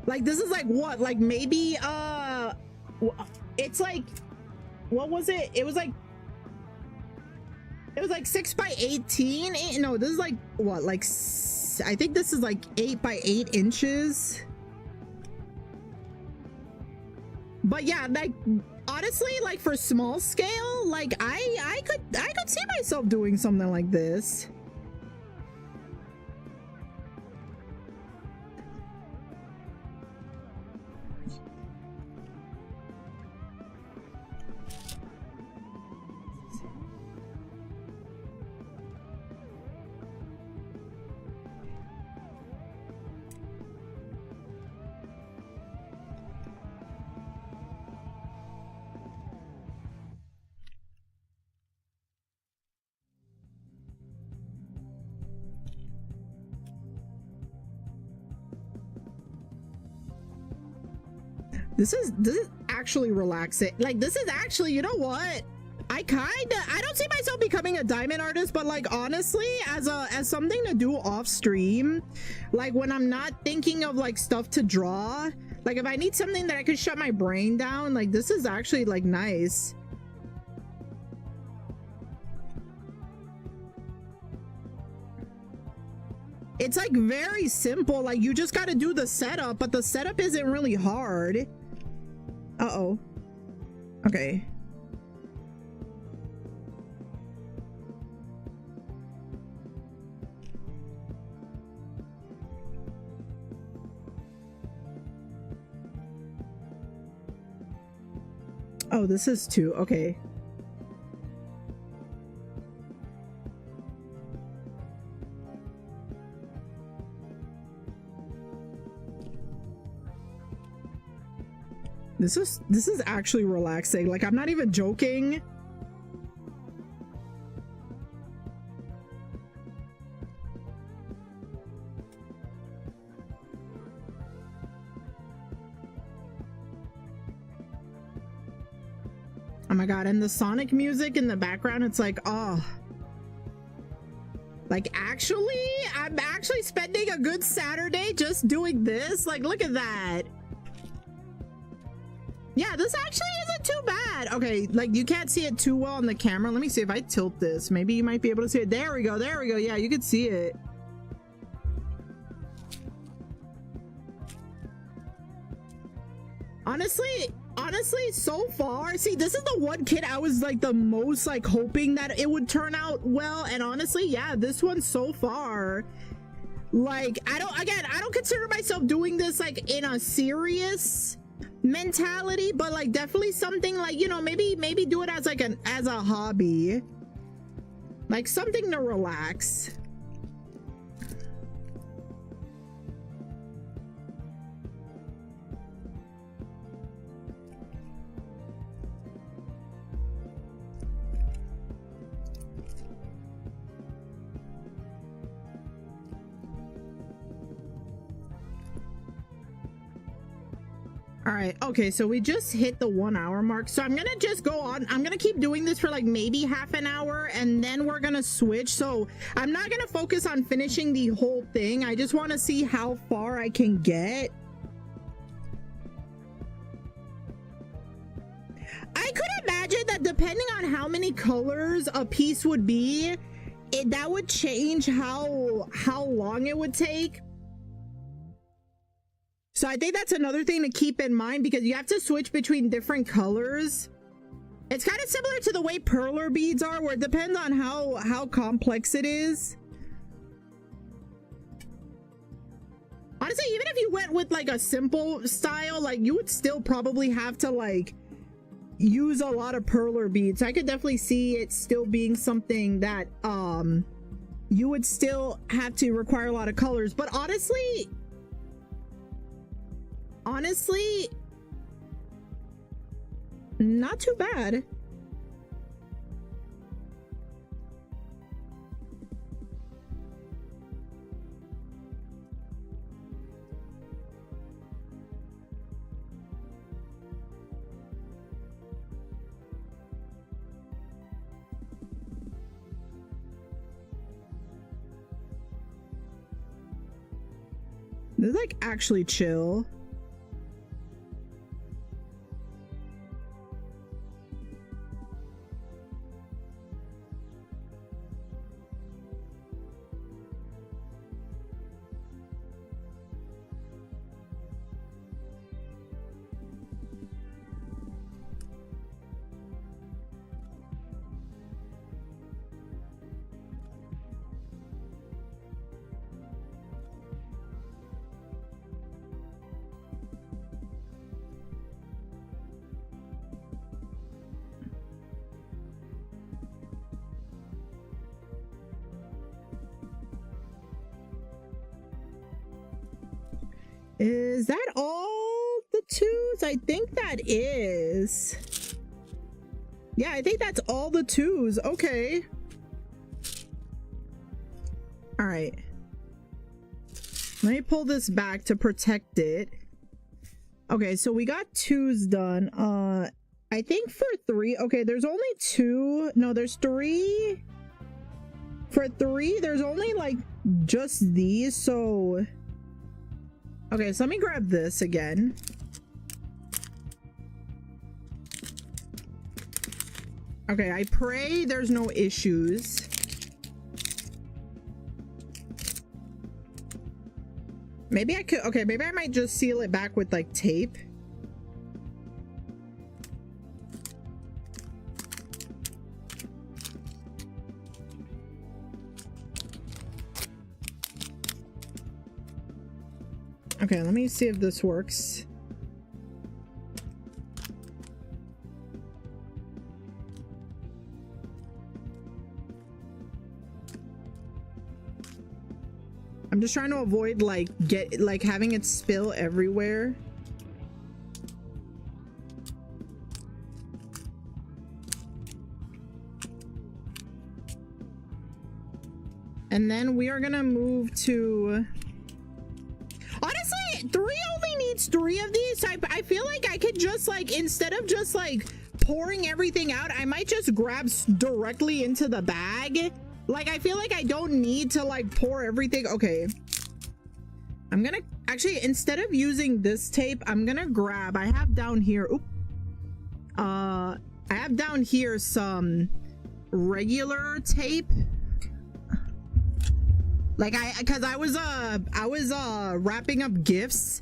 Like, this is like what, like maybe it's like, what was it? It was like 6 by 18. No, this is like what, like I think this is like 8 by 8 inches. But yeah, like honestly, like for small scale, like I could see myself doing something like this. This is actually relaxing. Like, this is actually, you know what? I don't see myself becoming a diamond artist, but like honestly, as something to do off stream, like when I'm not thinking of like stuff to draw, like if I need something that I could shut my brain down, like this is actually like nice. It's like very simple. Like you just got to do the setup, but the setup isn't really hard. Uh-oh. Okay. Oh, this is 2. Okay. This is actually relaxing. Like, I'm not even joking. Oh my god, and the Sonic music in the background, it's like, oh. Like, actually, I'm actually spending a good Saturday just doing this. Like, look at that. Yeah, this actually isn't too bad. Okay, like you can't see it too well on the camera. Let me see if I tilt this. Maybe you might be able to see it. There we go. There we go. Yeah, you can see it. Honestly, so far, see, this is the one kit I was like the most like hoping that it would turn out well. And honestly, yeah, this one so far, like, I don't consider myself doing this like in a serious mentality, but like definitely something like, you know, maybe do it as like as a hobby, like something to relax. All right, okay, so we just hit the 1 hour mark, so I'm gonna just go on. I'm gonna keep doing this for like maybe half an hour, and then we're gonna switch. So I'm not gonna focus on finishing the whole thing. I just want to see how far I can get. I could imagine that depending on how many colors a piece would be, that would change how long it would take. So I think that's another thing to keep in mind, because you have to switch between different colors. It's kind of similar to the way perler beads are, where it depends on how complex it is. Honestly, even if you went with like a simple style, like you would still probably have to like use a lot of perler beads. I could definitely see it still being something that you would still have to require a lot of colors. But honestly, not too bad. This is like actually chill. Is that all the twos? I think that is. Yeah, I think that's all the twos. Okay. All right. Let me pull this back to protect it. Okay, so we got twos done. I think for 3, okay, there's only 2. No, there's 3. For 3, there's only like just these, so okay, so let me grab this again. Okay, I pray there's no issues. maybe I could, okay, maybe I might just seal it back with like tape. Okay, let me see if this works. I'm just trying to avoid like having it spill everywhere. And then we are gonna move to, honestly, 3 only needs 3 of these. I feel like I could just like, instead of just like pouring everything out, I might just grab directly into the bag. Like, I feel like I don't need to like pour everything. Okay, I'm gonna actually, instead of using this tape, I'm gonna grab, I have down here, I have down here some regular tape. Like because I was wrapping up gifts,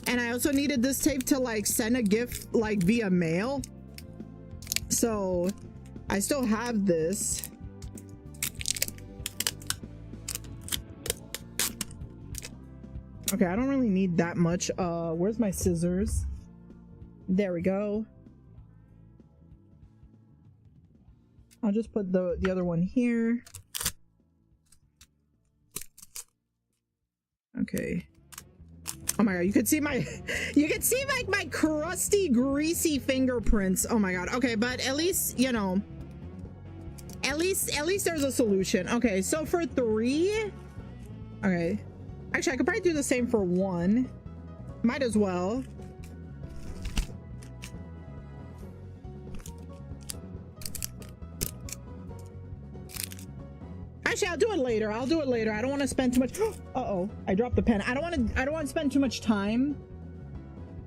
and I also needed this tape to like send a gift like via mail. So I still have this. Okay, I don't really need that much. Where's my scissors? There we go. I'll just put the other one here. Okay. Oh my god, you could see my you could see like my crusty, greasy fingerprints. Oh my god. Okay, but at least, you know, at least there's a solution. Okay, so for 3, okay. Actually, I could probably do the same for 1. Might as well. Actually, I'll do it later. I'll do it later. I don't want to spend too much. Uh-oh, I dropped the pen. I don't want to spend too much time.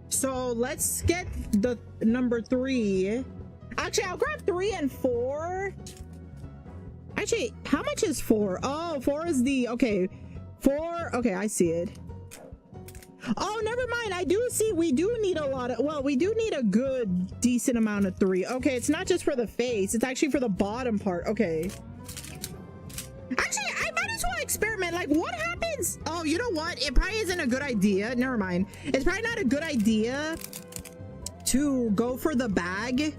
So let's get the number 3. Actually, I'll grab 3 and 4. Actually, how much is 4? Oh, 4 is the, okay. 4, okay, I see it. Oh, never mind. I do see we do need a lot of, well, we do need a good decent amount of 3. Okay, it's not just for the face, it's actually for the bottom part. Okay. Actually, I might as well experiment. Like, what happens? Oh, you know what? It probably isn't a good idea. Never mind. It's probably not a good idea to go for the bag,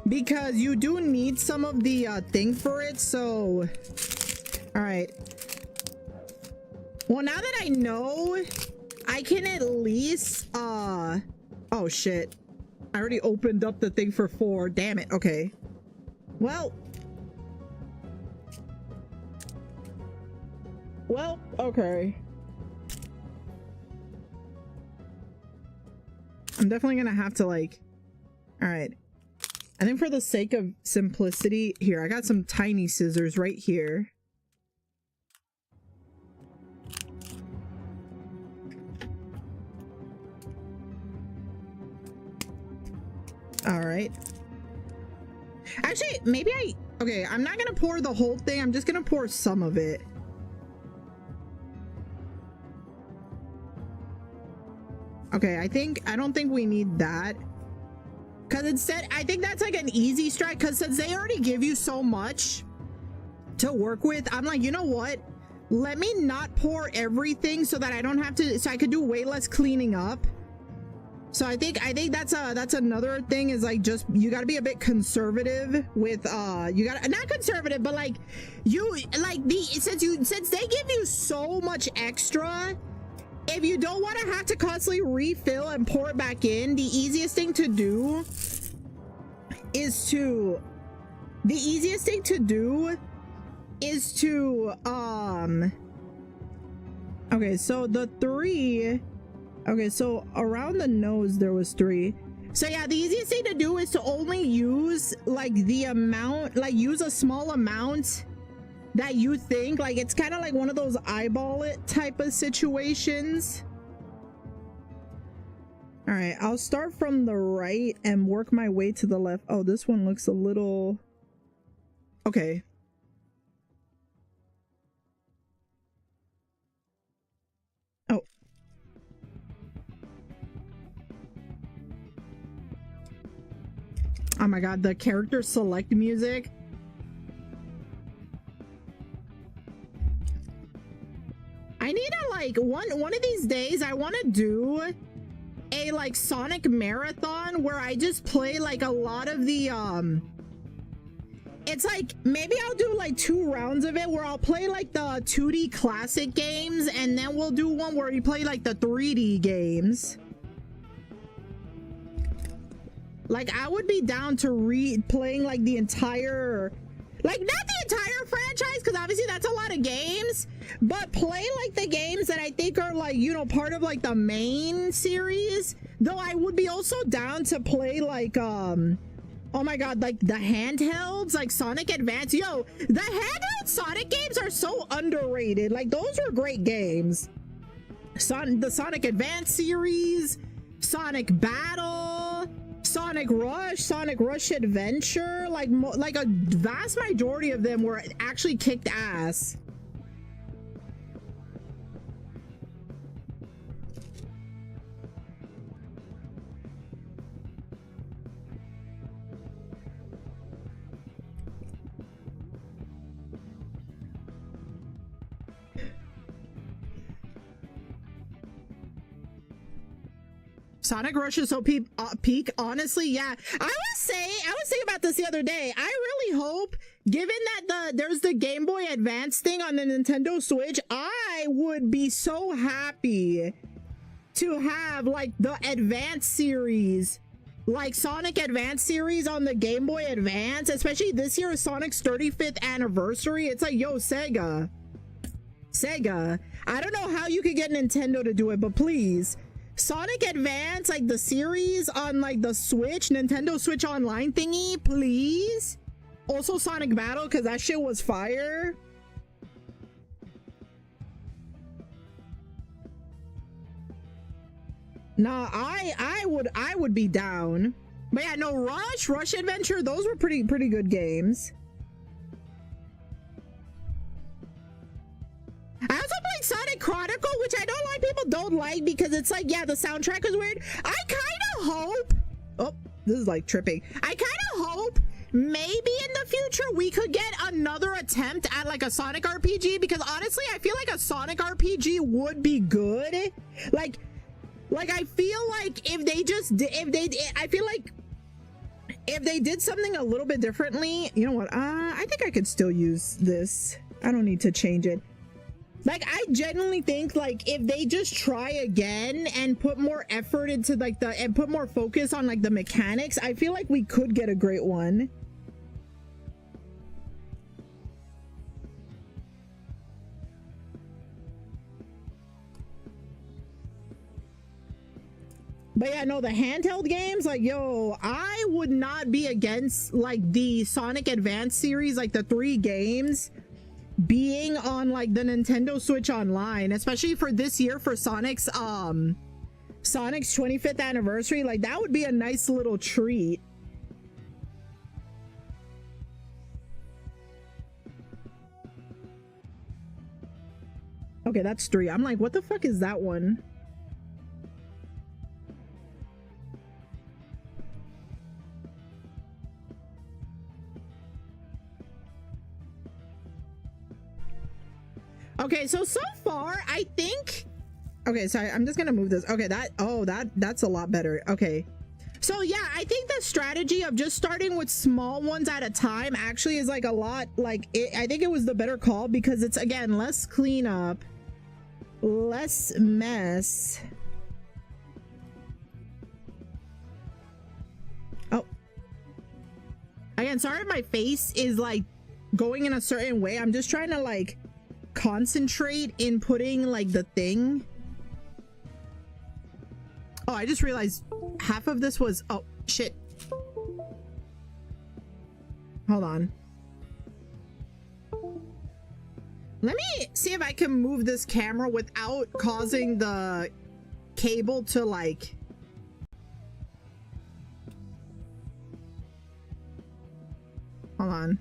because you do need some of the thing for it. So, all right. Well, now that I know, I can at least, oh shit. I already opened up the thing for 4. Damn it. Okay. Well, okay. I'm definitely gonna have to like, all right. I think for the sake of simplicity, here, I got some tiny scissors right here. All right. Actually, maybe okay, I'm not gonna pour the whole thing. I'm just gonna pour some of it. Okay, I don't think we need that. Because instead, I think that's like an easy strike, because since they already give you so much to work with, I'm like, you know what? Let me not pour everything so that I don't have to, so I could do way less cleaning up. So I think that's another thing, is like, just, you got to be a bit conservative with you got to, not conservative, but like you like since they give you so much extra, if you don't want to have to constantly refill and pour it back in, the easiest thing to do is to okay, so the 3, okay, so around the nose there was 3. So yeah, the easiest thing to do is to only use like the amount, like use a small amount that you think, like it's kind of like one of those eyeball it type of situations. All right, I'll start from the right and work my way to the left. Oh, this one looks a little, okay. Oh, Oh my god, the character select music. I need to like one of these days I want to do a like Sonic marathon where I just play like a lot of the it's like maybe I'll do like 2 rounds of it where I'll play like the 2D classic games, and then we'll do one where you play like the 3D games. Like I would be down to playing like the entire, like not the entire franchise, because obviously that's a lot of games, but play like the games that I think are like, you know, part of like the main series. Though I would be also down to play like oh my god, like the handhelds, like Sonic Advance. Yo, the handheld Sonic games are so underrated. Like those were great games. The Sonic Advance series, Sonic Battle, Sonic Rush Adventure, like a vast majority of them were actually kicked ass. Sonic Rush is so peak. Honestly, yeah. I was saying about this the other day. I really hope, given that there's the Game Boy Advance thing on the Nintendo Switch, I would be so happy to have like the Advance series, like Sonic Advance series on the Game Boy Advance, especially this year is Sonic's 35th anniversary. It's like, yo, Sega, I don't know how you could get Nintendo to do it, but please, Sonic Advance, like the series on like the Switch, Nintendo Switch Online thingy, please. Also Sonic Battle, because that shit was fire. Nah, I would be down. But yeah, no, Rush Adventure, those were pretty good games. I also played Sonic Chronicle, which I know a lot of people don't like because it's like, yeah, the soundtrack is weird. I kind of hope, oh, this is like tripping. I kind of hope maybe in the future we could get another attempt at like a Sonic RPG, because honestly, I feel like a Sonic RPG would be good. Like I feel like if they did something a little bit differently, you know what? I think I could still use this. I don't need to change it. Like, I genuinely think, like, if they just try again and put more effort into, like, and put more focus on, like, the mechanics, I feel like we could get a great one. But yeah, no, the handheld games, like, yo, I would not be against, like, the Sonic Advance series, like, the 3 games being on like the Nintendo Switch Online, especially for this year for Sonic's 25th anniversary. Like that would be a nice little treat. Okay, that's 3. I'm like, what the fuck is that one? Okay, so far I think, okay, sorry, I'm just gonna move this. Okay, that's a lot better. Okay, so yeah, I think the strategy of just starting with small ones at a time actually is like a lot, like I think it was the better call, because it's, again, less cleanup, less mess. Oh, again, sorry my face is like going in a certain way. I'm just trying to like concentrate in putting like the thing. Oh, I just realized half of this was, oh shit, hold on, let me see if I can move this camera without causing the cable to like, hold on.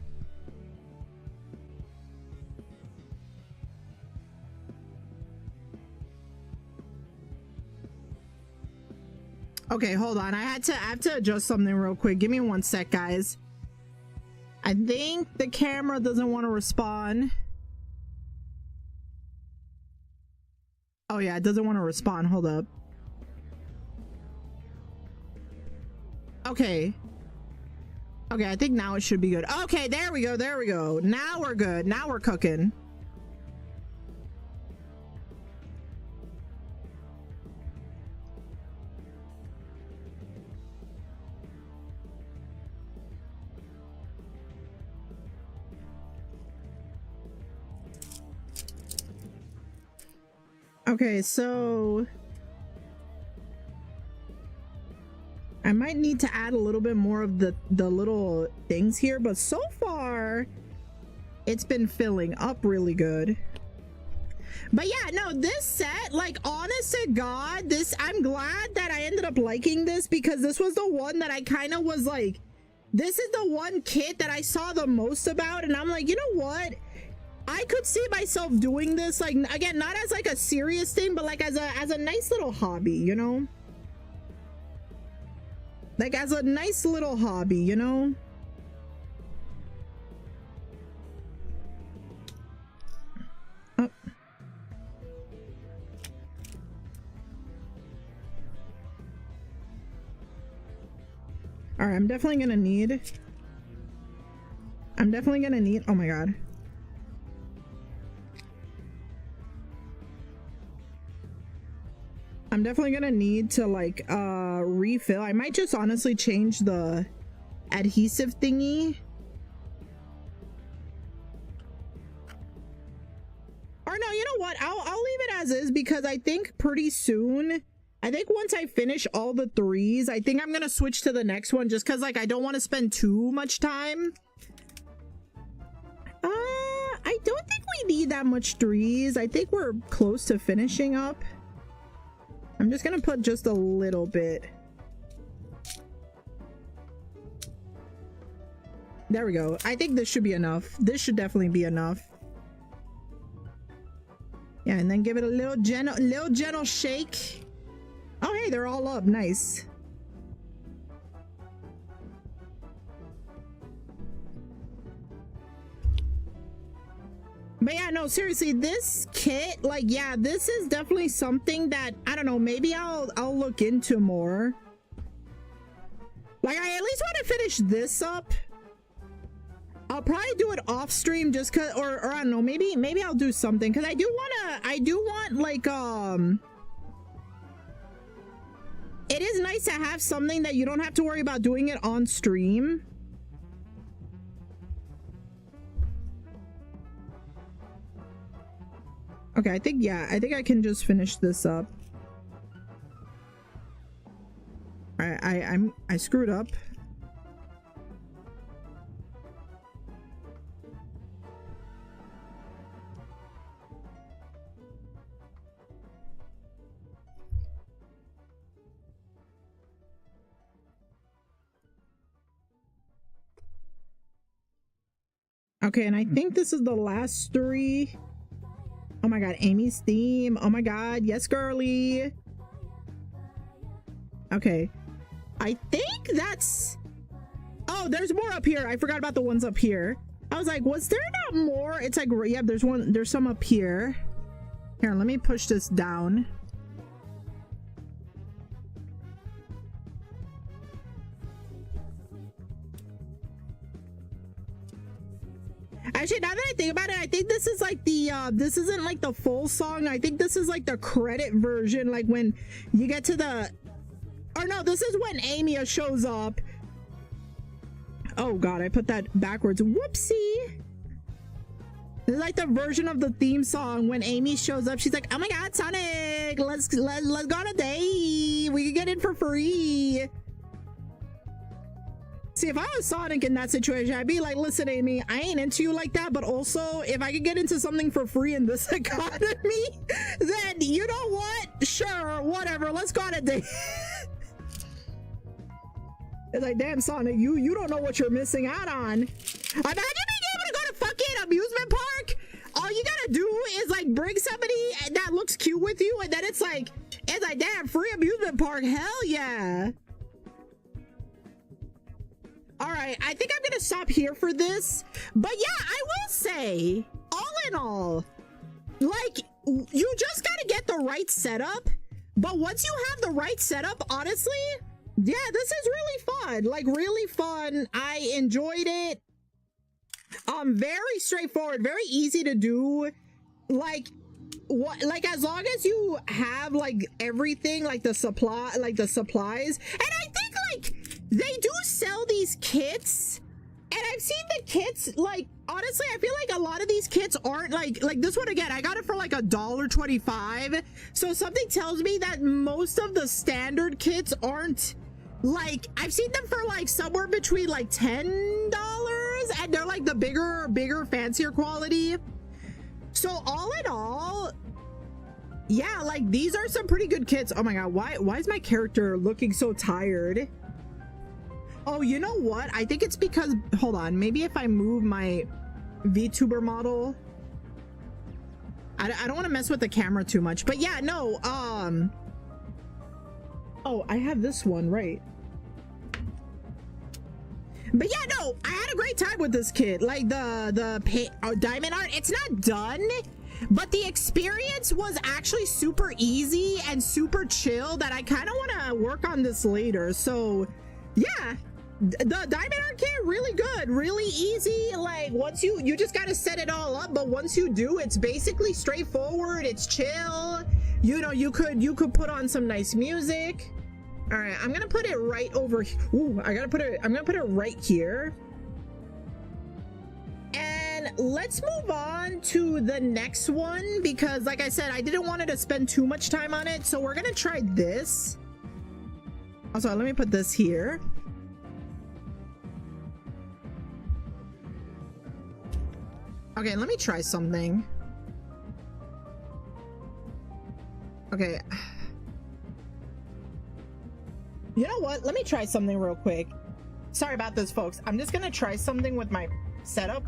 Okay, hold on. I have to adjust something real quick. Give me 1 sec, guys. I think the camera doesn't want to respond. Oh yeah, it doesn't want to respond. Hold up. Okay. Okay, I think now it should be good. Okay, there we go. There we go. Now we're good. Now we're cooking. Okay, so I might need to add a little bit more of the little things here, but so far it's been filling up really good. But yeah, no, this set, like, honest to God, this, I'm glad that I ended up liking this, because this was the one that I kind of was like, this is the one kit that I saw the most about, and I'm like, you know what? I could see myself doing this, like, again, not as like a serious thing, but like as a nice little hobby, you know? Like as a nice little hobby, you know? Oh. All right, I'm definitely gonna need, oh my God. I'm definitely gonna need to like refill. I might just honestly change the adhesive thingy. Or no, you know what? I'll leave it as is, because I think pretty soon, I think once I finish all the 3s, I think I'm gonna switch to the next one, just because like I don't want to spend too much time. I don't think we need that much 3s. I think we're close to finishing up. I'm just gonna put just a little bit. There we go. I think this should be enough. This should definitely be enough. Yeah, and then give it a little gentle shake. Oh, hey, they're all up. Nice. But yeah, no, seriously, this kit, like, yeah, this is definitely something that, I don't know, maybe I'll look into more. Like, I at least want to finish this up. I'll probably do it off stream just cause, or I don't know, maybe I'll do something, because I do want like, it is nice to have something that you don't have to worry about doing it on stream. Okay, I think I can just finish this up. I screwed up. Okay, and I think this is the last 3. Oh my God, Amy's theme. Oh my God, yes, girly. Okay, I think that's, oh, there's more up here. I forgot about the ones up here. I was like, was there not more? It's like, yeah, there's some up here. Here, let me push this down. Actually, now that I think about it, I think this is like the this isn't like the full song. I think this is like the credit version, like when you get to the, or no, this is when Amy shows up. Oh God, I put that backwards. Whoopsie. This is like the version of the theme song when Amy shows up. She's like, oh my God, Sonic, let's go on a date. We can get in for free. See, if I was Sonic in that situation, I'd be like, listen, Amy, I ain't into you like that, but also, if I could get into something for free in this economy, then you know what? Sure, whatever, let's go on a date. It's like, damn, Sonic, you don't know what you're missing out on. Imagine being able to go to fucking amusement park. All you gotta do is like bring somebody that looks cute with you, and then it's like It's like, damn, free amusement park. Hell yeah. All right, I think I'm gonna stop here for this. But yeah, I will say, all in all, like, you just gotta get the right setup. But once you have the right setup, honestly, yeah, this is really fun. Like, really fun. I enjoyed it. Very straightforward, very easy to do. Like, what, like, as long as you have like everything, like the supplies, and I think like they do sell these kits, and I've seen the kits, like, honestly, I feel like a lot of these kits aren't like this one. Again, I got it for like $1.25, so something tells me that most of the standard kits aren't, like, I've seen them for like somewhere between like $10, and they're like the bigger, fancier quality. So all in all, yeah, like, these are some pretty good kits. Oh my god, why is my character looking so tired? Oh, you know what? I think it's because, hold on, maybe if I move my VTuber model. I don't want to mess with the camera too much, but yeah, no, oh, I have this one, right? But yeah, no, I had a great time with this kid. Like, the diamond art, it's not done, but the experience was actually super easy and super chill that I kind of want to work on this later. So yeah, the diamond art kit, really good, really easy. Like, once you just got to set it all up, but once you do, it's basically straightforward, it's chill. You know, you could put on some nice music. All right, I'm gonna put it right over. Ooh, I'm gonna put it right here. And let's move on to the next one, because like I said, I didn't want to spend too much time on it. So we're gonna try this. Also, let me put this here. Okay, let me try something. Okay. You know what? Let me try something real quick. Sorry about this, folks. I'm just gonna try something with my setup.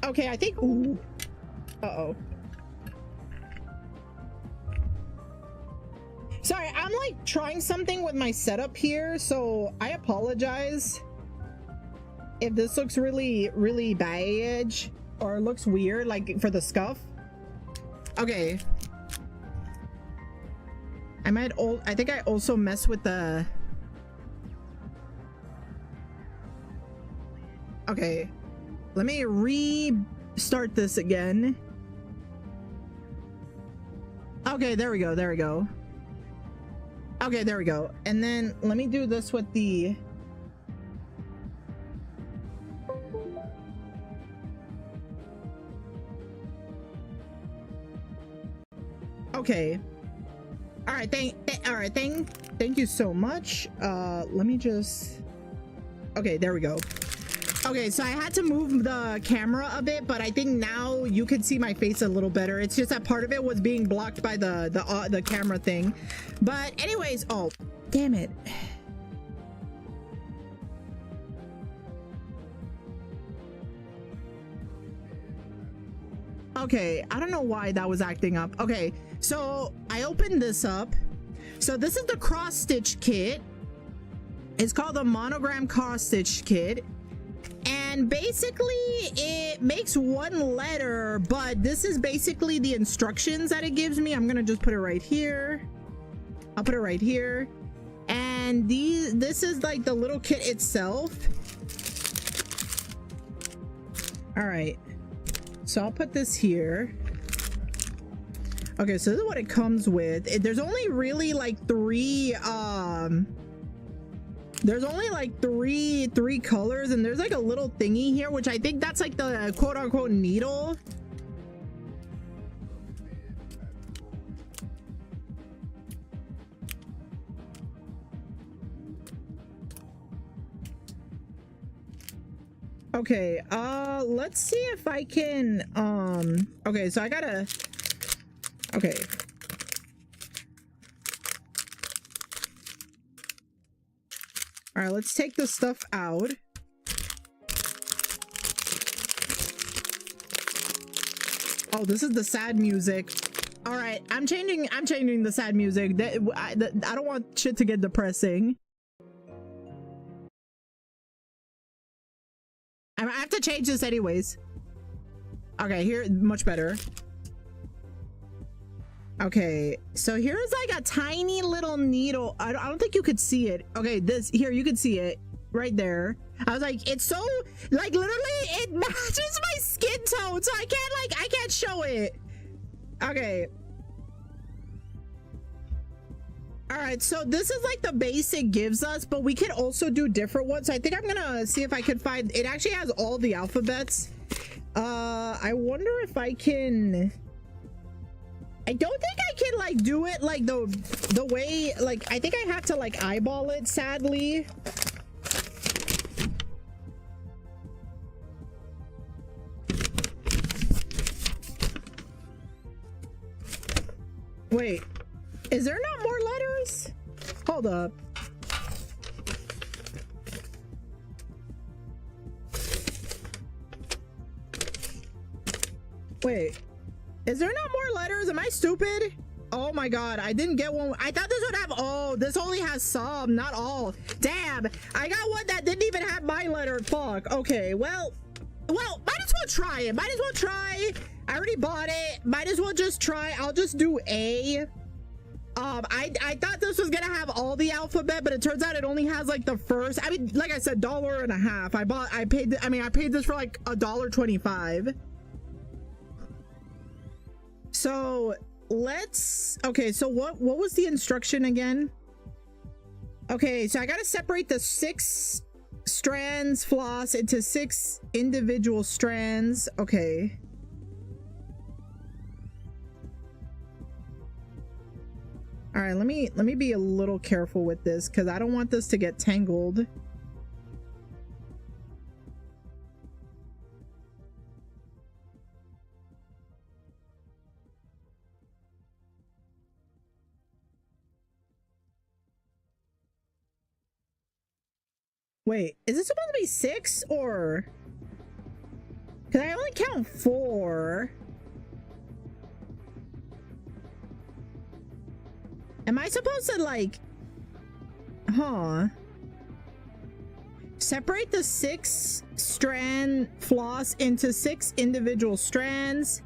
Okay, I think. Ooh. Uh-oh. Sorry, I'm like trying something with my setup here, so I apologize if this looks really bad or looks weird, like for the scuff. Okay. I think I also messed with the. Okay. Let me restart this again. Okay, there we go. There we go. Okay, there we go. And then let me do this with the. Okay. All right. Thank you so much. Let me just. Okay, there we go. Okay, so I had to move the camera a bit, but I think now you can see my face a little better. It's just that part of it was being blocked by the camera thing. But anyways, oh, damn it. Okay, I don't know why that was acting up. Okay, so I opened this up. So this is the cross stitch kit. It's called the monogram cross stitch kit. And basically it makes one letter, but this is basically the instructions that it gives me. I'm gonna just put it right here. I'll put it right here. And this is like the little kit itself. All right, so I'll put this here. Okay, so this is what it comes with. There's only really like three colors, and there's like a little thingy here, which I think that's like the quote-unquote needle. Okay, let's see if I can okay, so I gotta. Okay, all right, let's take this stuff out. Oh, this is the sad music. All right, I'm changing the sad music. I don't want shit to get depressing. I have to change this anyways. Okay, here, much better. Okay, so here's like a tiny little needle. I don't think you could see it. Okay, this here, you can see it right there. I was like, it's so, like, literally it matches my skin tone, so I can't show it. Okay. All right, so this is like the base it gives us, but we can also do different ones. So I think I'm gonna see if I can find, it actually has all the alphabets. I wonder if I can, I don't think I can like do it like the way, like, I think I have to like eyeball it, sadly. Wait, is there not more letters? Hold up. Wait, is there not more letters? Am I stupid? Oh my god, I didn't get one. I thought this would have, oh, this only has some, not all. Damn, I got one that didn't even have my letter. Fuck. Okay, well, might as well try it. Might as well try. I already bought it. Might as well just try. I'll just do A. I thought this was gonna have all the alphabet, but it turns out it only has like the first. I mean, like I said, $1.50. I paid this for like $1.25. So let's, okay, so what was the instruction again? Okay, so I gotta separate the 6 strands floss into 6 individual strands. Okay. All right, let me be a little careful with this because I don't want this to get tangled. Wait, is it supposed to be 6 or? Because I only count 4. Am I supposed to like, separate the 6 strand floss into 6 individual strands.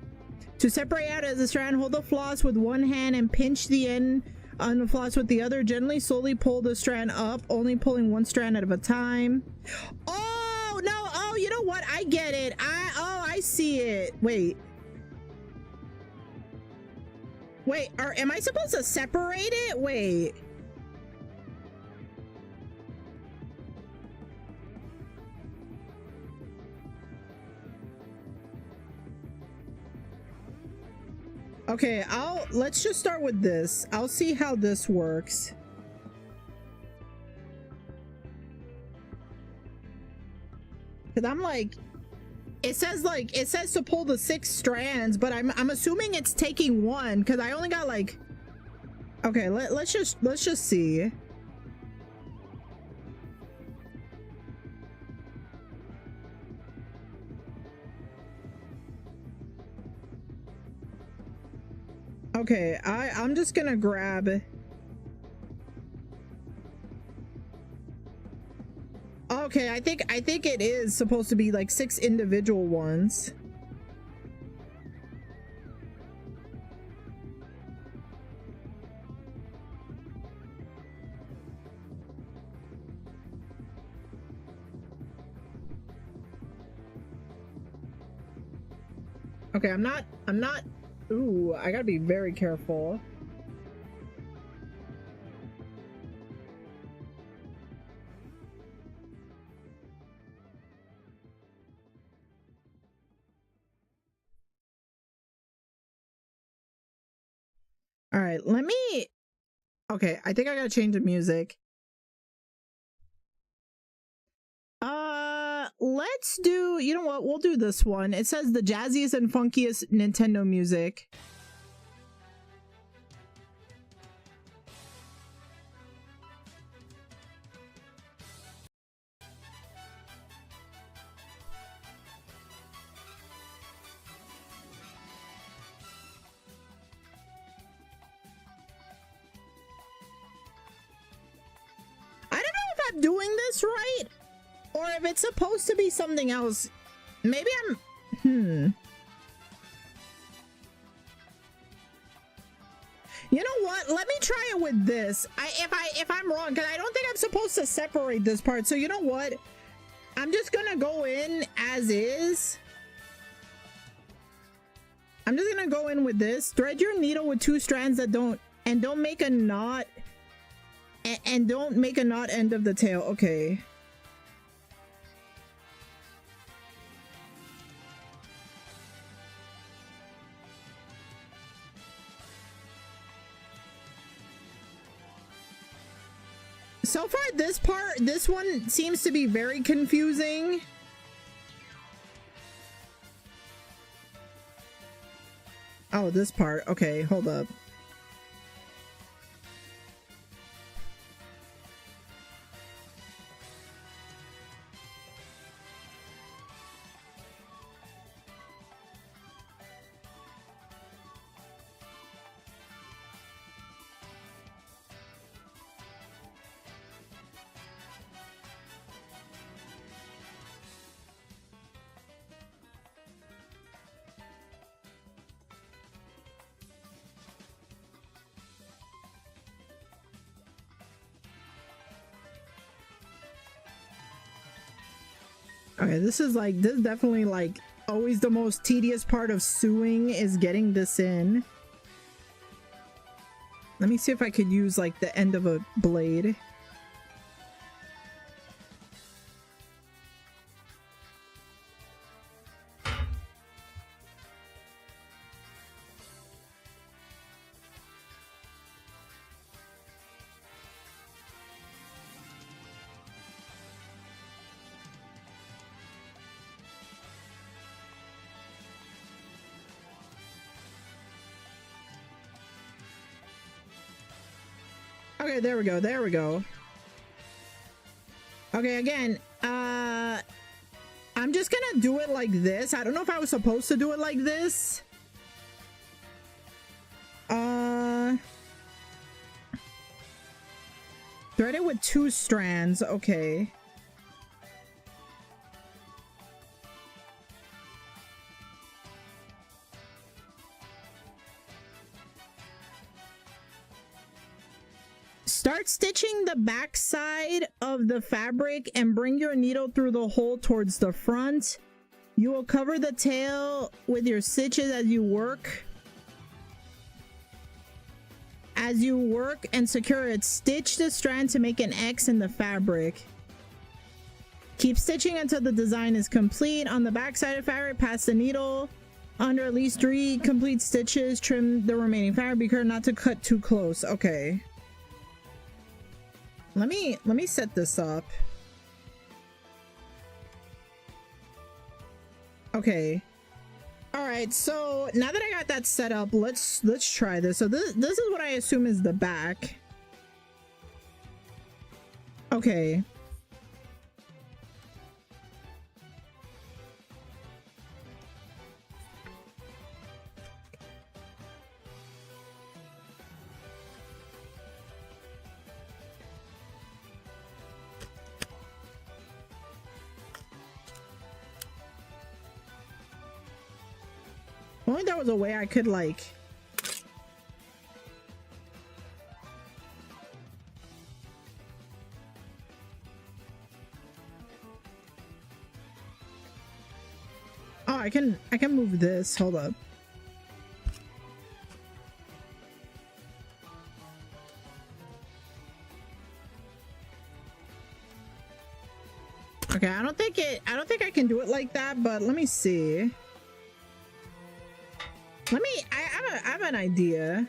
To separate out as a strand, hold the floss with one hand and pinch the end on the floss with the other. Gently, slowly pull the strand up, only pulling one strand at a time. Oh no! Oh, you know what? I get it. I see it. Wait, am I supposed to separate it? Wait. Okay, let's just start with this. I'll see how this works. Cause I'm like, it says to pull the 6 strands, but I'm assuming it's taking one because I only got like, okay, let's just see. Okay, I'm just gonna grab. Okay, I think it is supposed to be like 6 individual ones. Okay, I'm not, ooh, I gotta be very careful. All right, okay, I think I gotta change the music. Let's do, you know what, we'll do this one. It says the jazziest and funkiest Nintendo music. not doing this right, or if it's supposed to be something else. Maybe I'm You know what? Let me try it with this. If I'm wrong, because I don't think I'm supposed to separate this part. So you know what? I'm just gonna go in as is. I'm just gonna go in with this. Thread your needle with 2 strands that don't make a knot. And don't make a knot end of the tail. Okay. So far, this one seems to be very confusing. Oh, this part. Okay, hold up. Okay, this is definitely like always the most tedious part of sewing is getting this in. Let me see if I could use like the end of a blade. Okay, there we go. There we go. Okay, again, I'm just gonna do it like this. I don't know if I was supposed to do it like this. Thread it with 2 strands. Okay. Start stitching the back side of the fabric and bring your needle through the hole towards the front. You will cover the tail with your stitches as you work. As you work and secure it, stitch the strand to make an X in the fabric. Keep stitching until the design is complete. On the back side of fabric, pass the needle under at least 3 complete stitches. Trim the remaining fabric. Be careful not to cut too close. Okay. Let me set this up. Okay. All right, so now that I got that set up, let's try this. So this is what I assume is the back. Okay. Only there was a way I could like oh, I can move this. Hold up. Okay, I don't think I can do it like that, but let me see. I have an idea.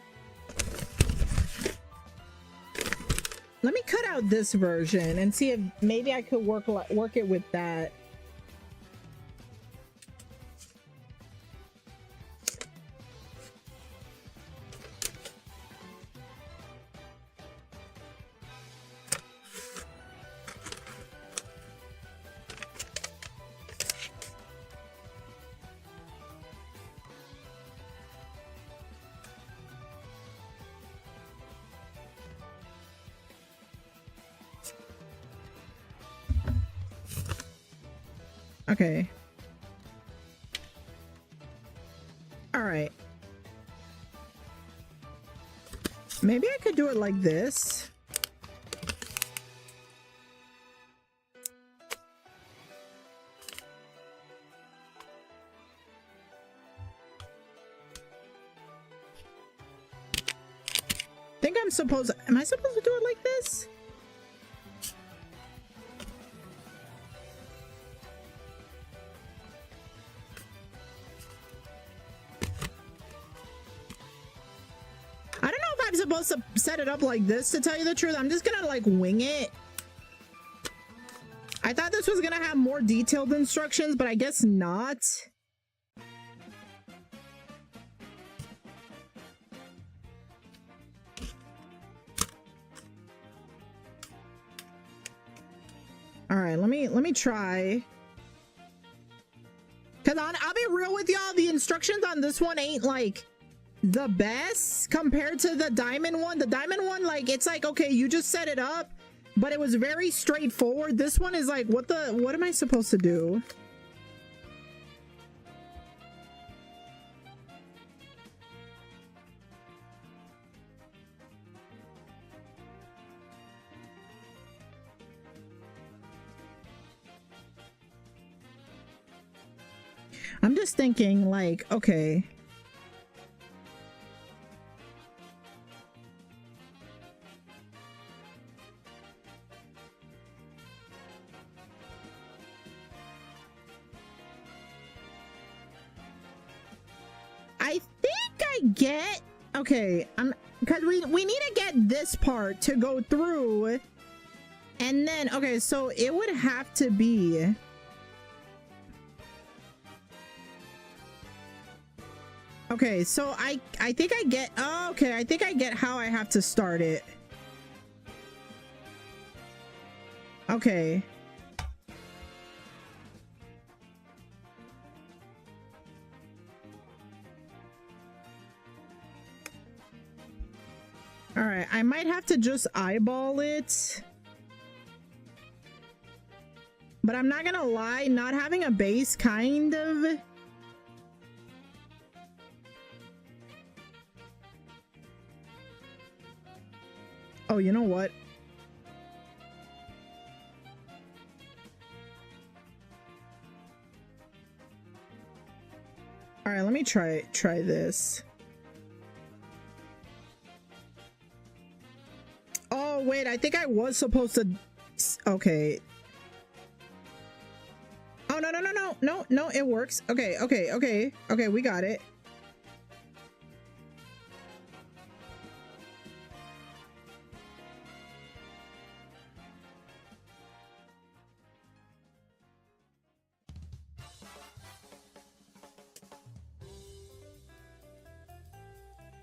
Let me cut out this version and see if maybe I could work it with that. Okay. All right. Maybe I could do it like this. Think I'm supposed to, am I supposed to do it like this? I don't know if I'm supposed to set it up like this, to tell you the truth. I'm just gonna like wing it. I thought this was gonna have more detailed instructions, but I guess not. All right, let me try. Cause I'll be real with y'all, the instructions on this one ain't like the best compared to the diamond one. The diamond one, like, it's like, okay, you just set it up, but it was very straightforward. This one is like, what am I supposed to do? I'm just thinking like, okay. I think I get, okay, because we need to get this part to go through. And then, okay, so it would have to be, okay, so I think I get, oh, okay, I think I get how I have to start it. Okay. All right, I might have to just eyeball it. But I'm not gonna lie, not having a base kind of... Oh, you know what? All right, let me try this. Oh, wait, I think I was supposed to... Okay. Oh, no, it works. Okay, we got it.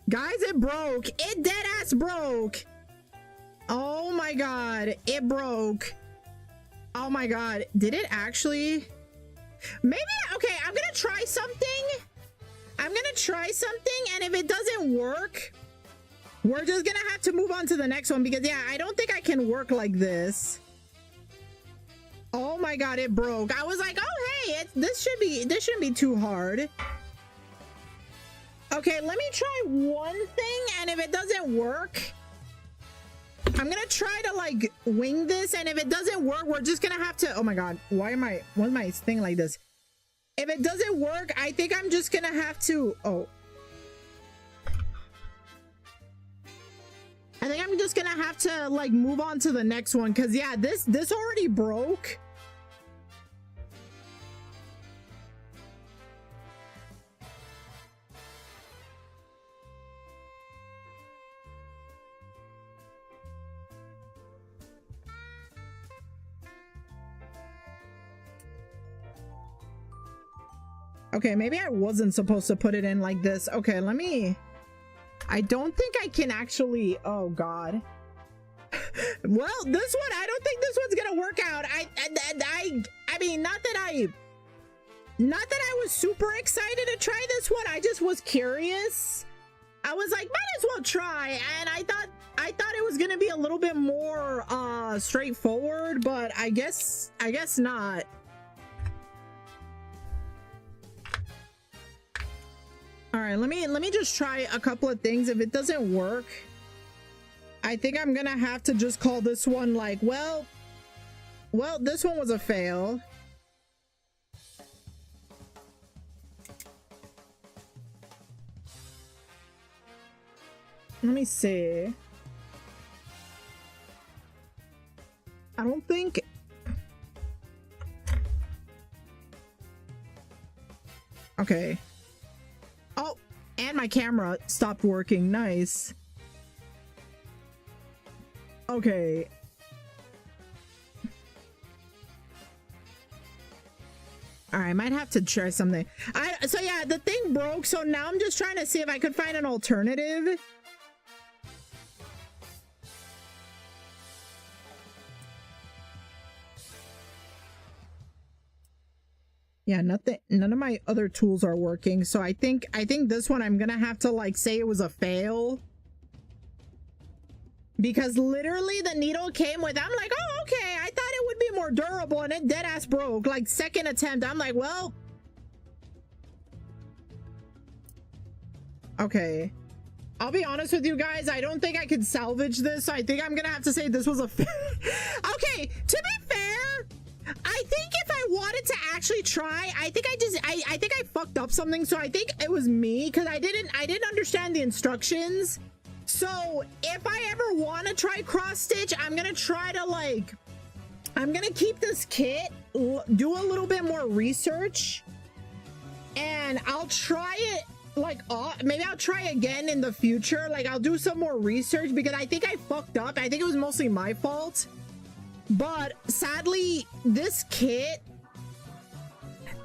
Guys, it broke. It dead ass broke. Oh my god, it broke. Oh my god, did it actually? Maybe, okay, I'm gonna try something. And if it doesn't work, we're just gonna have to move on to the next one, because yeah, I don't think I can work like this. Oh my god, it broke. I was like, oh hey, this shouldn't be too hard. Okay, let me try one thing, and if it doesn't work, I'm gonna try to like wing this, and if it doesn't work, we're just gonna have to, oh my god, what's my thing like this? If it doesn't work, I think I'm just gonna have to, I think I'm just gonna have to like move on to the next one, because yeah, this already broke. Okay, maybe I wasn't supposed to put it in like this. Okay, I don't think I can actually, oh god. Well, this one, I don't think this one's gonna work out. I mean, not that I was super excited to try this one. I just was curious. I was like, might as well try, and I thought it was gonna be a little bit more straightforward, but I guess not. All right, let me just try a couple of things. If it doesn't work, I think I'm gonna have to just call this one like, well, this one was a fail. Let me see. I don't think. Okay. Oh, and my camera stopped working. Nice. Okay. All right, I might have to try something. So yeah, the thing broke. So now I'm just trying to see if I could find an alternative. Yeah, none of my other tools are working. So I think this one I'm gonna have to like say it was a fail. Because literally the needle came with, I'm like, oh, okay, I thought it would be more durable, and it dead ass broke. Like second attempt, I'm like, well, okay. I'll be honest with you guys, I don't think I could salvage this. So I think I'm gonna have to say this was a okay, to be fair, I think if I wanted to actually try, I think I think I fucked up something. So I think it was me, because I didn't understand the instructions. So if I ever want to try cross stitch, I'm gonna try to like, I'm gonna keep this kit, do a little bit more research, and I'll try it like, maybe I'll try again in the future. Like I'll do some more research, because I think I fucked up. I think it was mostly my fault. But sadly, this kit,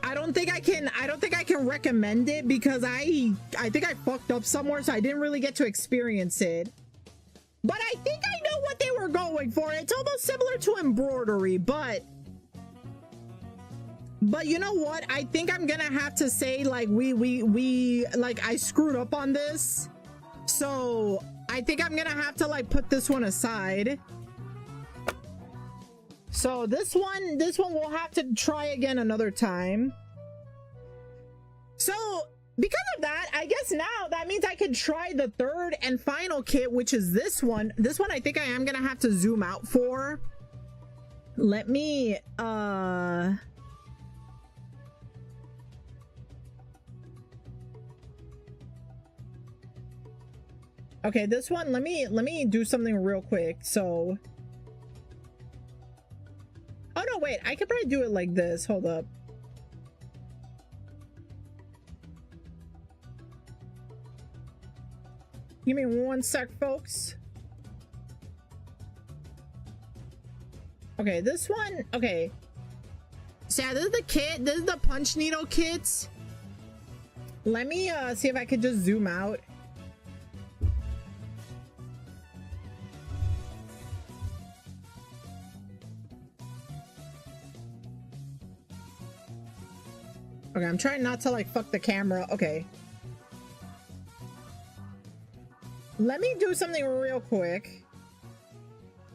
I don't think I can recommend it, because I think I fucked up somewhere, so I didn't really get to experience it. But I think I know what they were going for. It's almost similar to embroidery, but you know what? I think I'm gonna have to say like we like I screwed up on this. So I think I'm gonna have to like put this one aside. So this one we'll have to try again another time. So because of that, I guess now that means I can try the third and final kit, which is this one. This one I think I am gonna have to zoom out for. Let me okay, this one, let me do something real quick. So oh no, wait, I could probably do it like this. Hold up. Give me one sec, folks. Okay, this one, okay. So yeah, this is the kit. This is the punch needle kit. Let me see if I could just zoom out. Okay, I'm trying not to like fuck the camera. Okay. Let me do something real quick.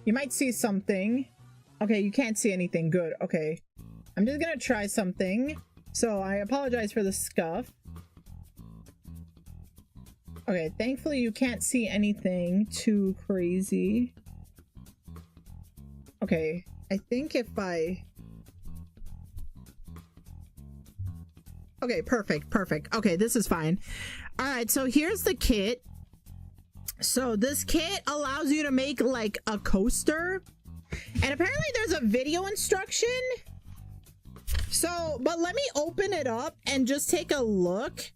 You might see something. Okay, you can't see anything. Good. Okay. I'm just gonna try something. So I apologize for the scuff. Okay, thankfully you can't see anything too crazy. Okay, I think if I... Okay, perfect. Okay, this is fine. All right, so here's the kit. So this kit allows you to make like a coaster, and apparently there's a video instruction. So, but let me open it up and just take a look.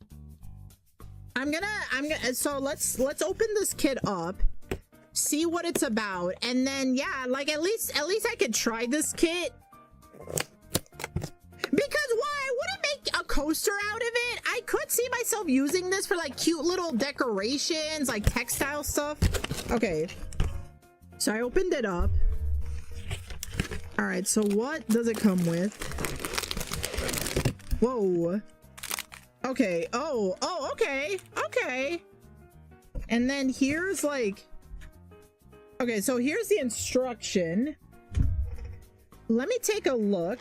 I'm gonna so let's open this kit up, see what it's about, and then yeah, like at least I could try this kit. Because why? I wouldn't make a coaster out of it. I could see myself using this for like cute little decorations, like textile stuff. Okay, so I opened it up. All right, so what does it come with? Whoa. Okay. Oh, okay. And then here's like, okay, so here's the instruction. Let me take a look.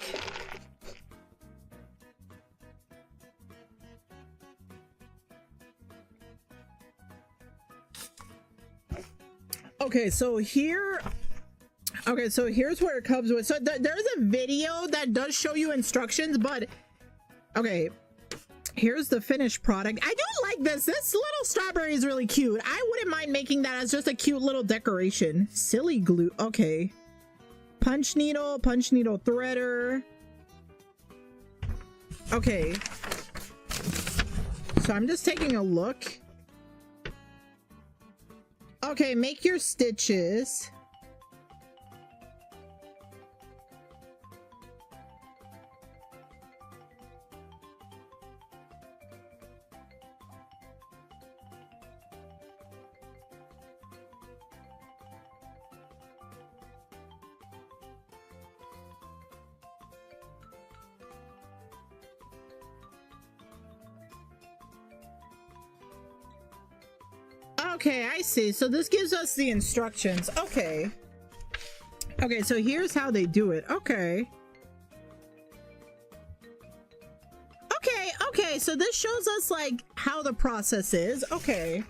Okay, so here, okay, so here's where it comes with. So there's a video that does show you instructions, but okay, here's the finished product. I do like this. This little strawberry is really cute. I wouldn't mind making that as just a cute little decoration. Silly glue. Okay. Punch needle threader. Okay. So I'm just taking a look. Okay, make your stitches. Okay, I see. So this gives us the instructions. Okay. Okay, so here's how they do it. Okay. Okay, so this shows us like how the process is. Okay.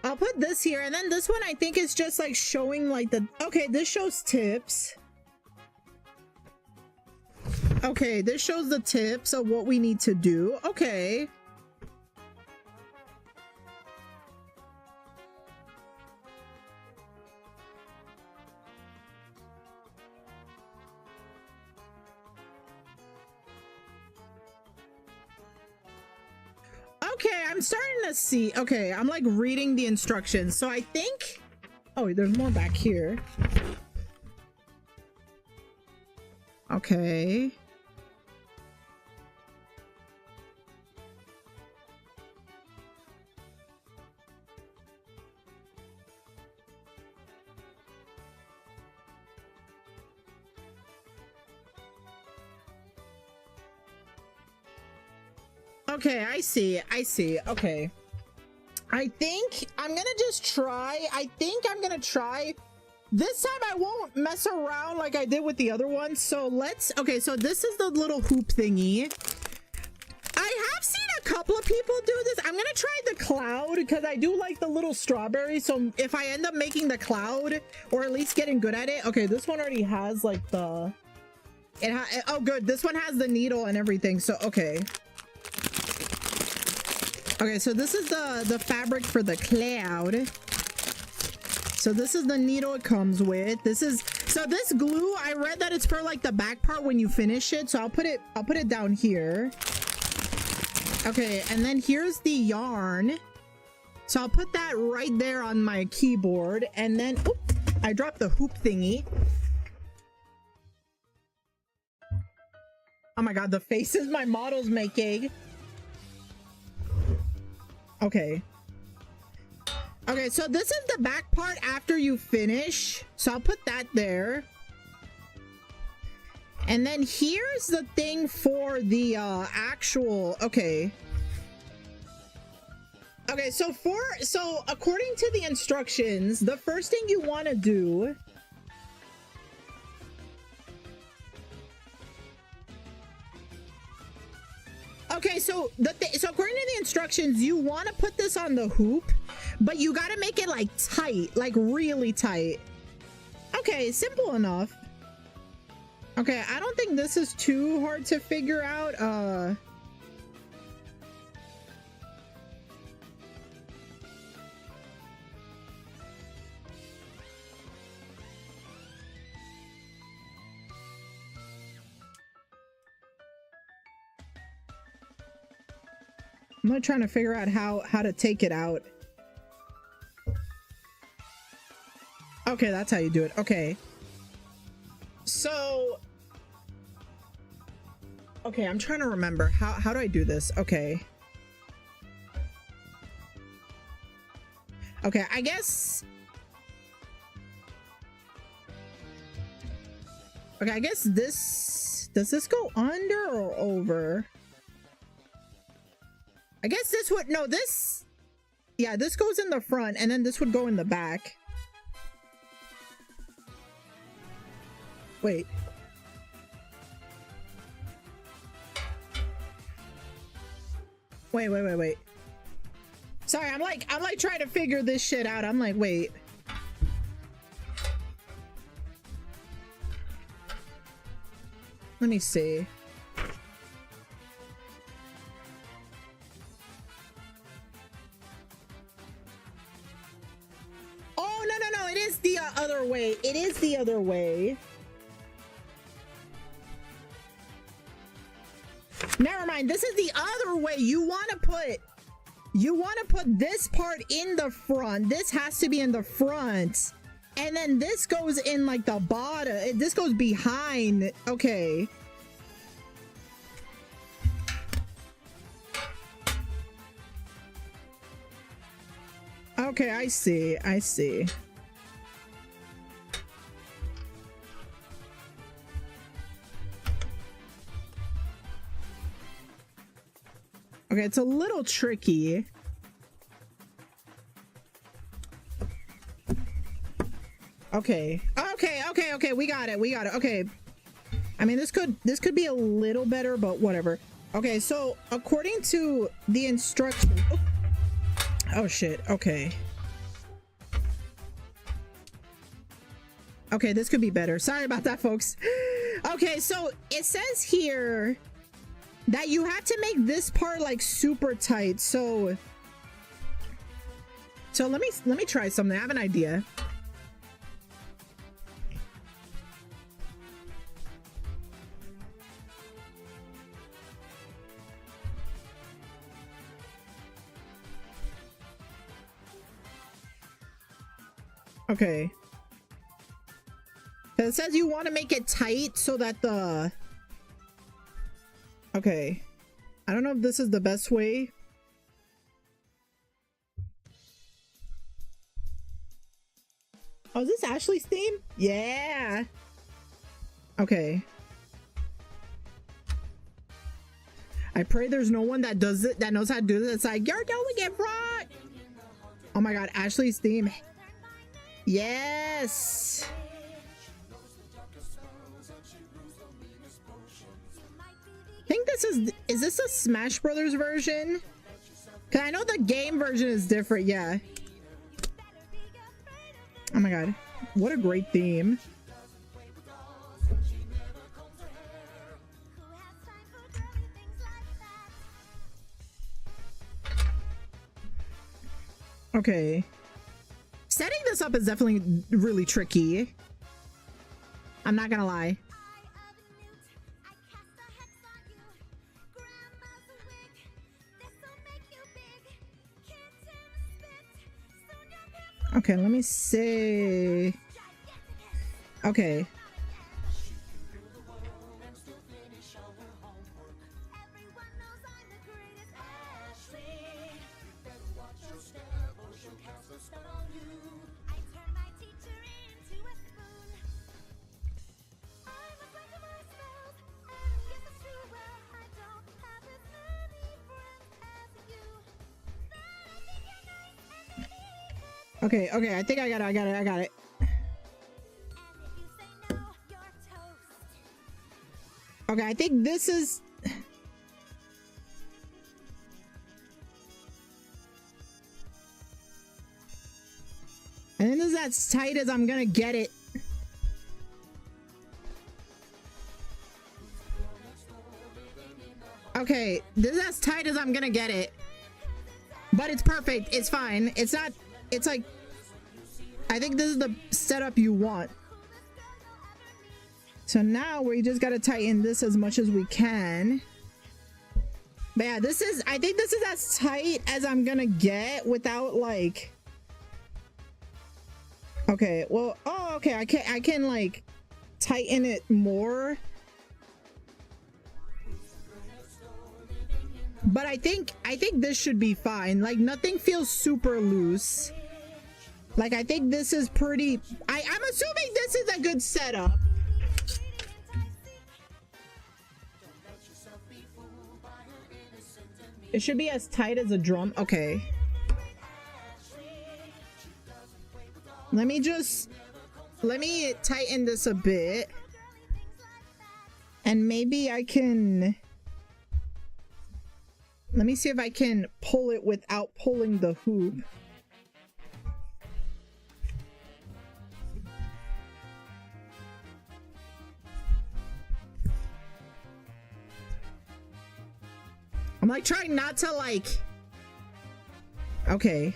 I'll put this here, and then this one I think is just like showing like the, okay, this shows tips. Okay, this shows the tips of what we need to do. Okay. Okay, I'm starting to see. Okay, I'm like reading the instructions. So I think, oh, there's more back here. Okay. Okay, I see. Okay. I think I'm gonna just try. This time I won't mess around like I did with the other one. So let's, okay, so this is the little hoop thingy. I have seen a couple of people do this. I'm gonna try the cloud because I do like the little strawberry. So if I end up making the cloud or at least getting good at it. Okay, this one already has like the, oh good, this one has the needle and everything. So okay. Okay, so this is the fabric for the cloud. So this is the needle it comes with. This is, so this glue, I read that it's for like the back part when you finish it. So I'll put it down here. Okay, and then here's the yarn. So I'll put that right there on my keyboard. And then, oop, I dropped the hoop thingy. Oh my God, the faces my model's making. Okay. Okay, so this is the back part after you finish. So I'll put that there. And then here's the thing for the actual, okay. Okay, so according to the instructions, the first thing you want to do okay, so according to the instructions, you want to put this on the hoop, but you got to make it like tight, like really tight. Okay, simple enough. Okay, I don't think this is too hard to figure out. I'm not trying to figure out how to take it out. Okay, that's how you do it. Okay. So, okay, I'm trying to remember how do I do this? Okay. Okay, I guess. Okay, I guess this, does this go under or over? I guess this would, no, this, yeah, this goes in the front and then this would go in the back. Wait. Wait. Sorry, I'm like trying to figure this shit out. I'm like, wait. Let me see. Oh, no. It is the other way. It is the other way. Never mind. This is the other way. You want to put this part in the front. This has to be in the front. And then this goes in like the bottom. This goes behind. Okay. Okay, I see. Okay, it's a little tricky. Okay, we got it. Okay. I mean, this could be a little better, but whatever. Okay, so according to the instructions... Oh shit, okay. Okay, this could be better. Sorry about that, folks. Okay, so it says here that you have to make this part like super tight. So let me try something. I have an idea. Okay. It says you want to make it tight so that the... Okay. I don't know if this is the best way. Oh, is this Ashley's theme? Yeah. Okay. I pray there's no one that does it, that knows how to do this. It's like, you're doing it wrong. Oh my god, Ashley's theme. Yes. I think this is this a Smash Brothers version? Cause I know the game version is different. Yeah. Oh my god, what a great theme. Okay. Setting this up is definitely really tricky. I'm not gonna lie. Okay, let me see. Okay. Okay, I think I got it. Okay, I think this is... And then this is as tight as I'm gonna get it. Okay, this is as tight as I'm gonna get it. But it's perfect, it's fine. It's not... It's like, I think this is the setup you want. So now we just gotta tighten this as much as we can. But yeah, this is, I think this is as tight as I'm gonna get without like... Okay, well, oh, okay, I can like tighten it more. But I think this should be fine. Like nothing feels super loose. Like I think this is pretty... I'm assuming this is a good setup. It should be as tight as a drum. Okay. Let me tighten this a bit. And maybe I can... Let me see if I can pull it without pulling the hoop. like trying not to like... Okay.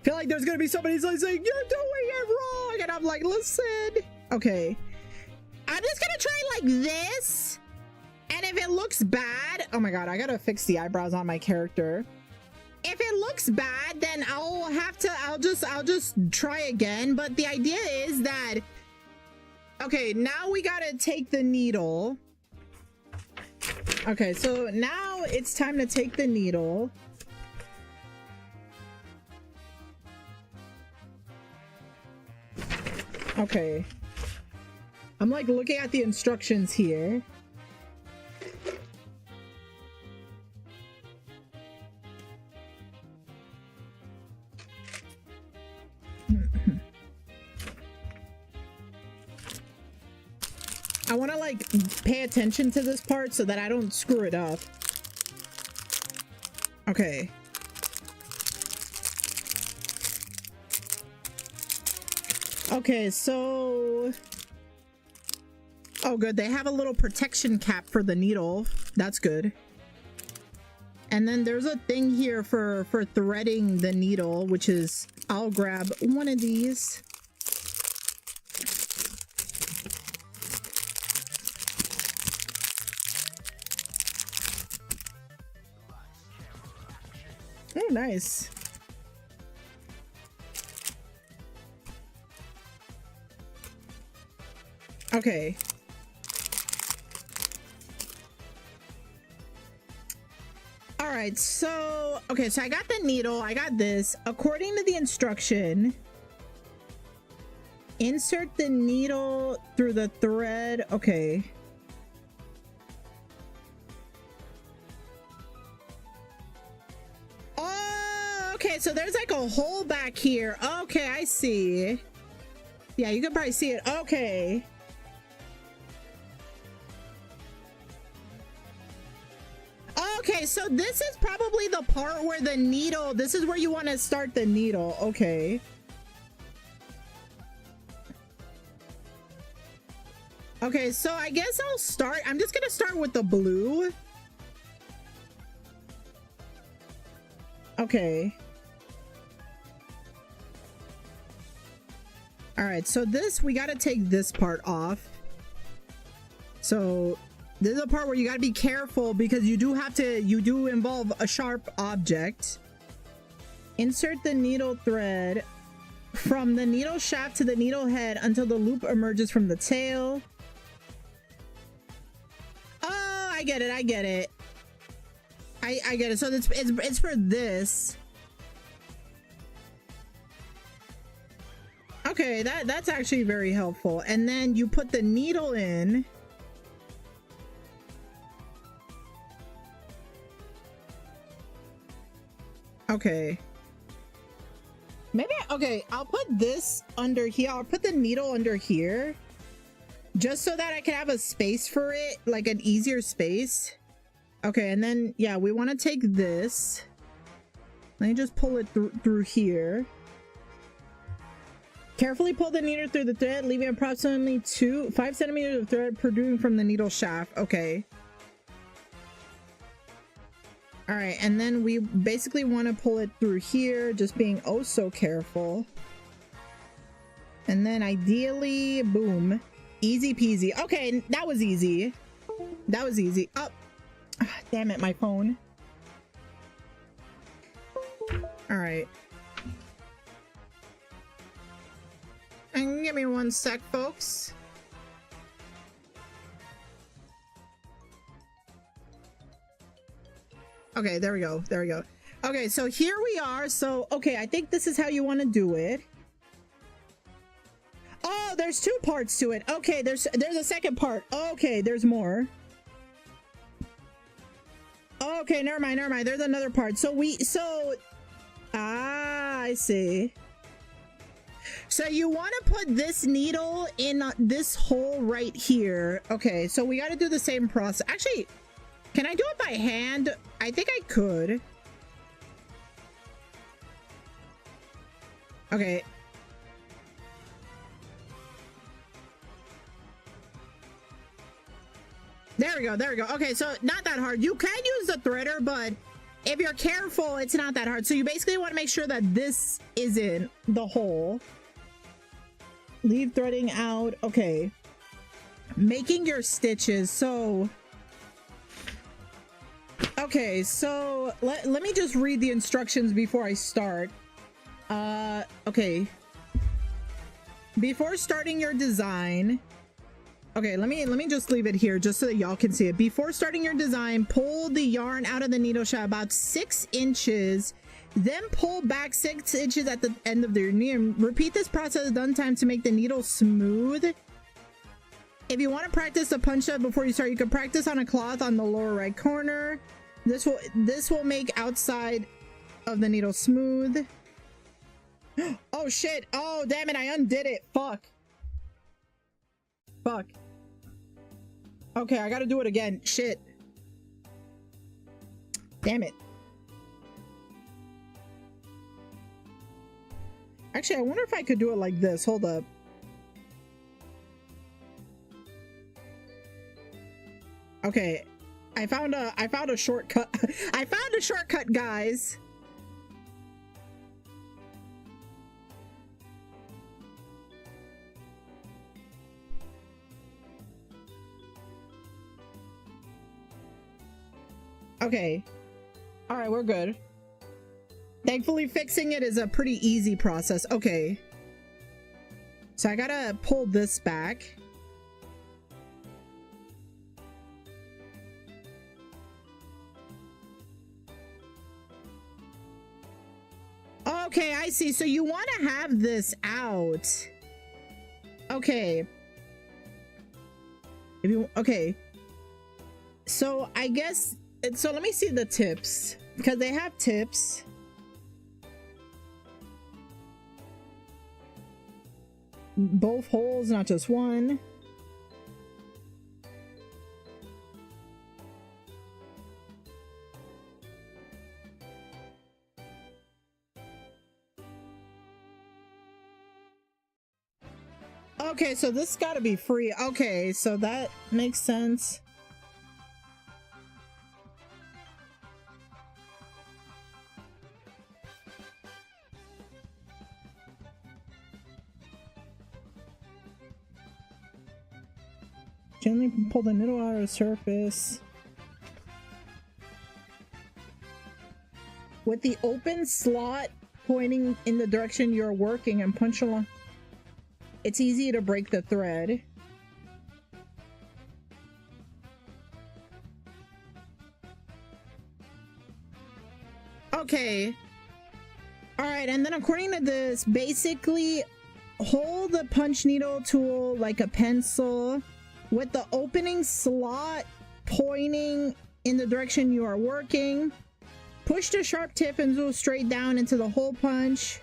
Feel like there's gonna be somebody who's like saying, you're doing it wrong, and I'm like, listen. Okay. I'm just gonna try like this. And if it looks bad, oh my god, I gotta fix the eyebrows on my character. If it looks bad, then I'll just try again. But the idea is that, okay, now we gotta take the needle. Okay, so now it's time to take the needle. Okay. I'm like looking at the instructions here. I want to like pay attention to this part so that I don't screw it up. Okay. Okay, so... Oh, good. They have a little protection cap for the needle. That's good. And then there's a thing here for threading the needle, which is... I'll grab one of these. Oh, nice. Okay. All right, so, okay, so I got the needle, I got this. According to the instruction, insert the needle through the thread. Okay. Oh, okay, so there's like a hole back here. Okay, I see. Yeah, you can probably see it. Okay. Okay, so this is probably the part where the needle, this is where you want to start the needle. Okay. Okay, so I guess I'm just gonna start with the blue. Okay. All right, so we gotta take this part off. So this is a part where you gotta be careful because you do involve a sharp object. Insert the needle thread from the needle shaft to the needle head until the loop emerges from the tail. Oh, I get it. I get it. I get it. So it's for this. Okay, that's actually very helpful. And then you put the needle in. Okay. Maybe, okay, I'll put this under here. I'll put the needle under here. Just so that I can have a space for it, like an easier space. Okay, and then, yeah, we want to take this. Let me just pull it through here. Carefully pull the needle through the thread, leaving approximately 5 centimeters of thread protruding from the needle shaft. Okay. All right, and then we basically want to pull it through here, just being oh so careful. And then ideally, boom. Easy peasy. Okay, that was easy. That was easy. Oh, damn it, my phone. All right. And give me one sec, folks. Okay, there we go. There we go. Okay, so here we are. So, okay, I think this is how you want to do it. Oh, there's 2 parts to it. Okay, there's a second part. Okay, there's more. Okay, never mind, never mind. There's another part. I see. So you want to put this needle in this hole right here. Okay, so we got to do the same process. Actually, can I do it by hand? I think I could. Okay. There we go. There we go. Okay, so not that hard. You can use the threader, but if you're careful, it's not that hard. So you basically want to make sure that this isn't the hole. Leave threading out. Okay. Making your stitches. So, okay, so let me just read the instructions before I start. Okay. Before starting your design, okay, let me just leave it here just so that y'all can see it. Before starting your design, pull the yarn out of the needle shaft about 6 inches, then pull back 6 inches at the end of the needle. Repeat this process done time to make the needle smooth. If you want to practice the punch up before you start, you can practice on a cloth on the lower right corner. This will make outside of the needle smooth. Oh shit. Oh damn it, I undid it. Fuck. Okay, I gotta do it again. Shit. Damn it. Actually, I wonder if I could do it like this. Hold up. Okay, I found a shortcut. I found a shortcut, guys. Okay. All right, we're good. Thankfully, fixing it is a pretty easy process. Okay. So I gotta pull this back. Okay, I see. So you want to have this out. Okay. Okay. So I guess, so let me see the tips, because they have tips. Both holes, not just one. Okay, so this gotta be free. Okay, so that makes sense. Gently pull the needle out of the surface. With the open slot pointing in the direction you're working and punch along. It's easy to break the thread. Okay. All right, and then according to this, basically hold the punch needle tool like a pencil with the opening slot pointing in the direction you are working. Push the sharp tip and go straight down into the hole punch.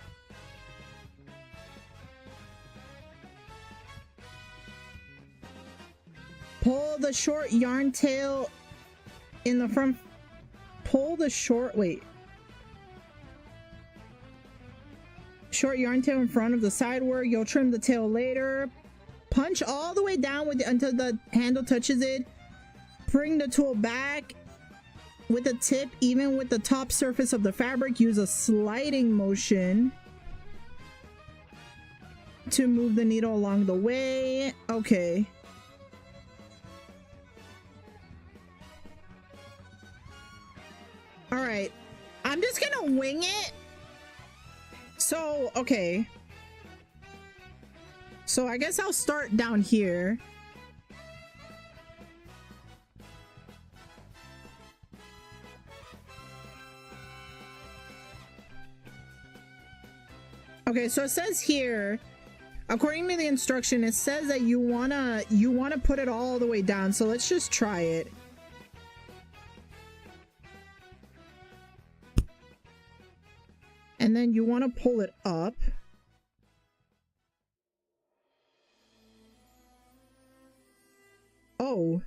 Pull the short yarn tail in the front. Pull the short, short yarn tail in front of the side work. You'll trim the tail later. Punch all the way down with until the handle touches it. Bring the tool back with the tip even with the top surface of the fabric. Use a sliding motion to move the needle along the way. Okay. All right, I'm just gonna wing it. So, okay. So I guess I'll start down here. Okay, so it says here, according to the instruction, it says that you wanna put it all the way down. So let's just try it. And then you want to pull it up. Oh.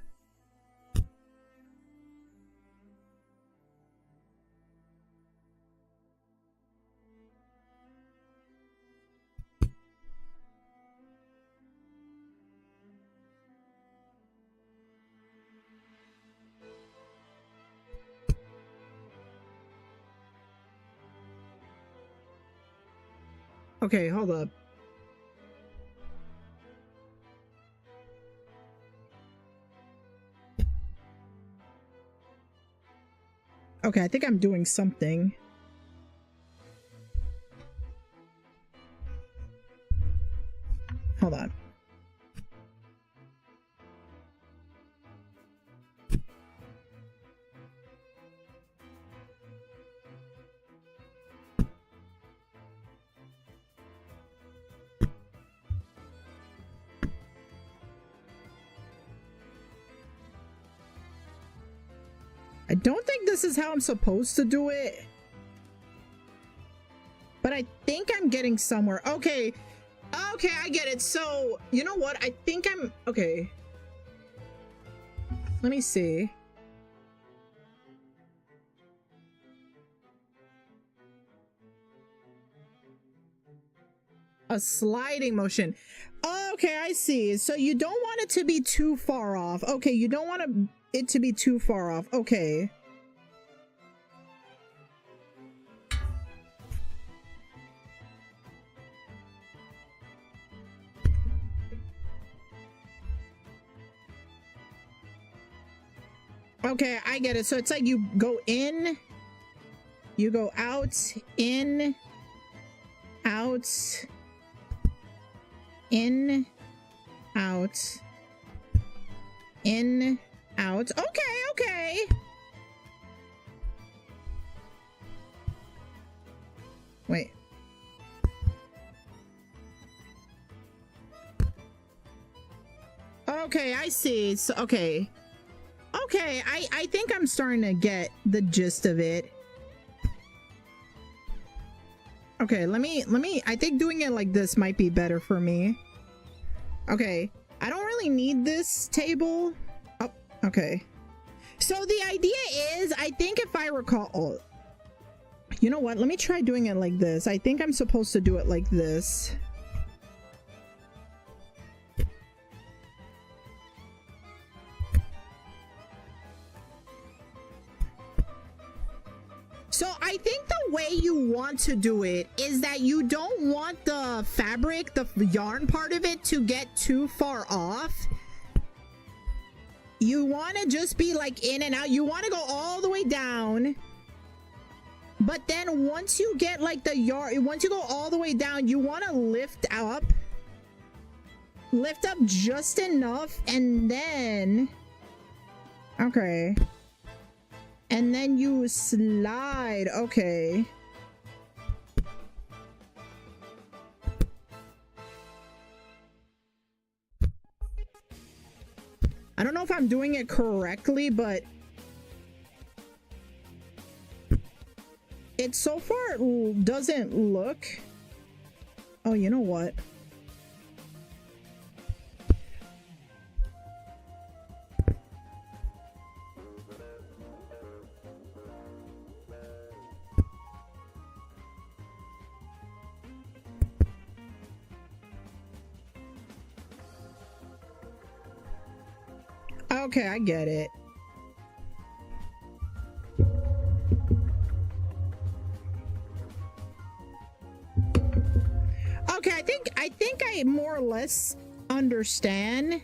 Okay, hold up. Okay, I think I'm doing something. Hold on. I don't think this is how I'm supposed to do it, but I think I'm getting somewhere. Okay, okay, I get it. So, you know what? I think I'm, okay. Let me see. A sliding motion. Okay, I see. So you don't want it to be too far off. Okay, you don't want it to be too far off. Okay. Okay, I get it. So it's like you go in, you go out, in, out, in, out, in, out. Okay, okay. Wait. Okay, I see. So, okay. Okay, I think I'm starting to get the gist of it. Okay, let me, I think doing it like this might be better for me. Okay, I don't really need this table. Oh, okay. So the idea is, I think if I recall, oh, you know what? Let me try doing it like this. I think I'm supposed to do it like this. So I think the way you want to do it is that you don't want the fabric, the yarn part of it, to get too far off. You want to just be like in and out. You want to go all the way down. But then once you get like the yarn, once you go all the way down, you want to lift up. Lift up just enough and then... Okay. And then you slide. Okay. I don't know if I'm doing it correctly, but it so far doesn't look... Oh, you know what? Okay, I get it. Okay, I think I more or less understand.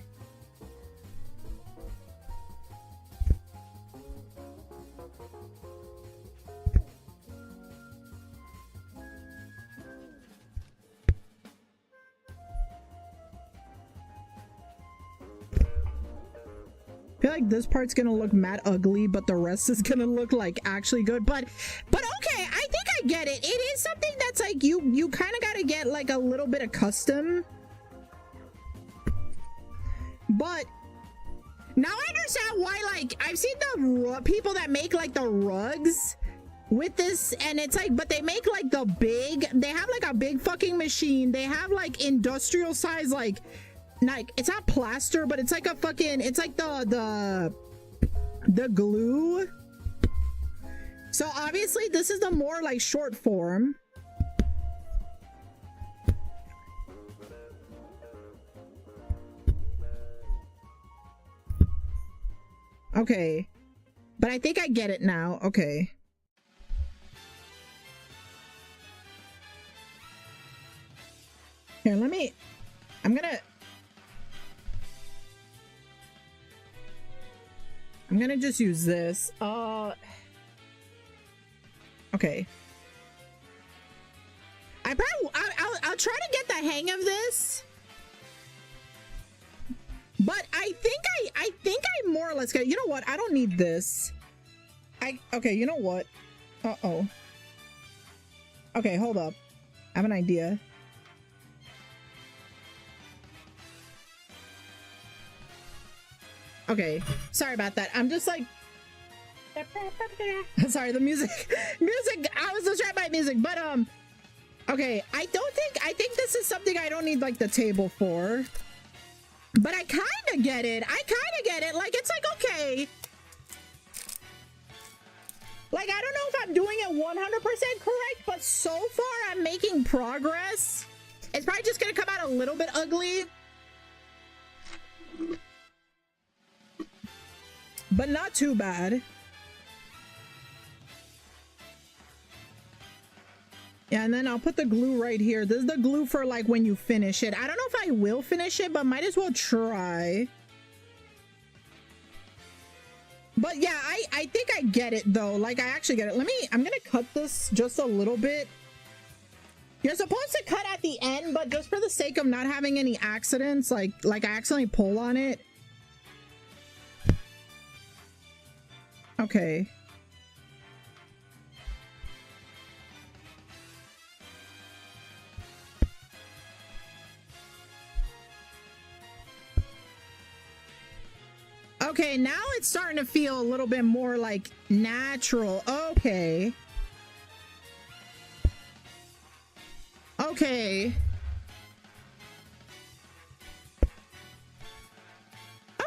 I feel like this part's gonna look mad ugly, but the rest is gonna look like actually good. But okay, I think I get it. It is something that's like you kind of gotta get like a little bit of custom. But now I understand why, like, I've seen the people that make like the rugs with this, and it's like, but they make like the big, they have like a big fucking machine. They have like industrial size, like it's not plaster, but it's like a fucking, it's like the glue. So obviously this is the more like short form. Okay, but I think I get it now. Okay. Here, I'm gonna just use this. Okay. I'll try to get the hang of this. But I think I more or less get, you know what? I don't need this. Okay, you know what? Uh-oh. Okay, hold up. I have an idea. Okay, sorry about that. I'm just like, sorry, the music, I was distracted by music, but okay, I think this is something I don't need like the table for, but I kind of get it. Like, it's like, okay, like, I don't know if I'm doing it 100% correct, but so far I'm making progress. It's probably just gonna come out a little bit ugly, but not too bad. Yeah, and then I'll put the glue right here. This is the glue for like when you finish it. I don't know if I will finish it, but might as well try. But yeah, I think I get it though. Like, I actually get it. I'm gonna cut this just a little bit. You're supposed to cut at the end, but just for the sake of not having any accidents, like I accidentally pull on it. Okay. Okay, now it's starting to feel a little bit more like natural. Okay. Okay.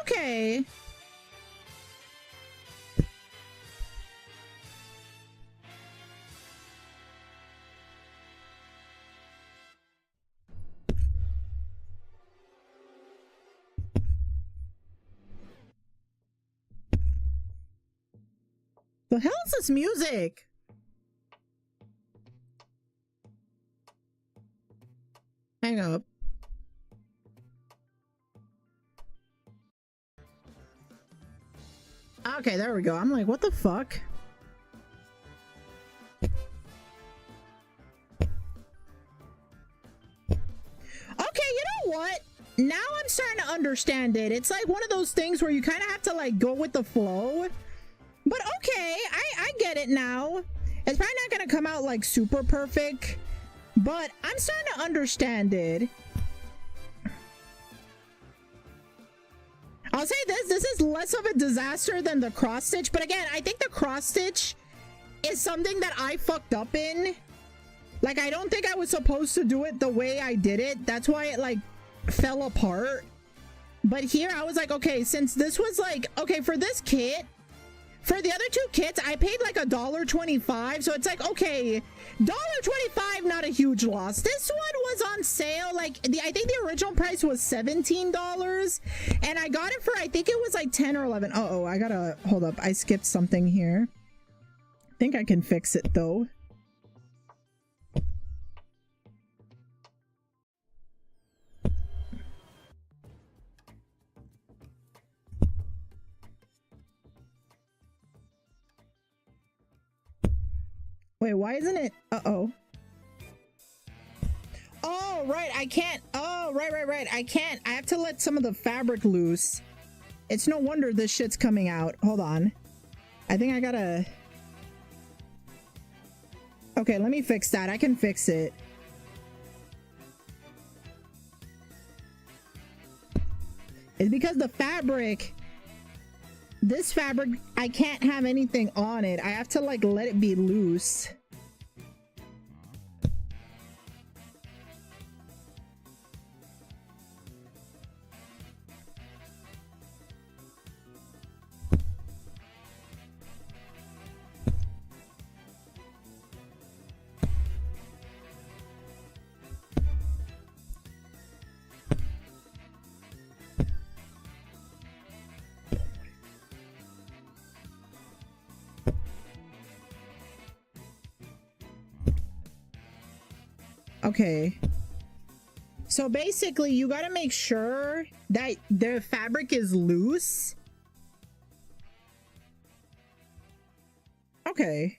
Okay. The hell is this music? Hang up. Okay, there we go. I'm like, what the fuck? Okay, you know what? Now I'm starting to understand it. It's like one of those things where you kind of have to like go with the flow. But okay, I get it now. It's probably not gonna come out like super perfect, but I'm starting to understand it. I'll say this is less of a disaster than the cross stitch, but again, I think the cross stitch is something that I fucked up in. Like, I don't think I was supposed to do it the way I did it. That's why it like fell apart. But here I was like, okay, since this was like, okay, for this kit, for the other two kits, I paid like $1.25. So it's like, okay, $1.25, not a huge loss. This one was on sale. Like, I think the original price was $17. And I got it for, I think it was like 10 or 11. Uh-oh, I gotta, hold up. I skipped something here. I think I can fix it though. Wait, why isn't it? Uh-oh. Oh, right. I can't. Oh, right. I can't. I have to let some of the fabric loose. It's no wonder this shit's coming out. Hold on. I think I gotta... Okay, let me fix that. I can fix it. It's because the fabric... This fabric, I can't have anything on it. I have to like let it be loose. Okay. So basically, you got to make sure that the fabric is loose. Okay.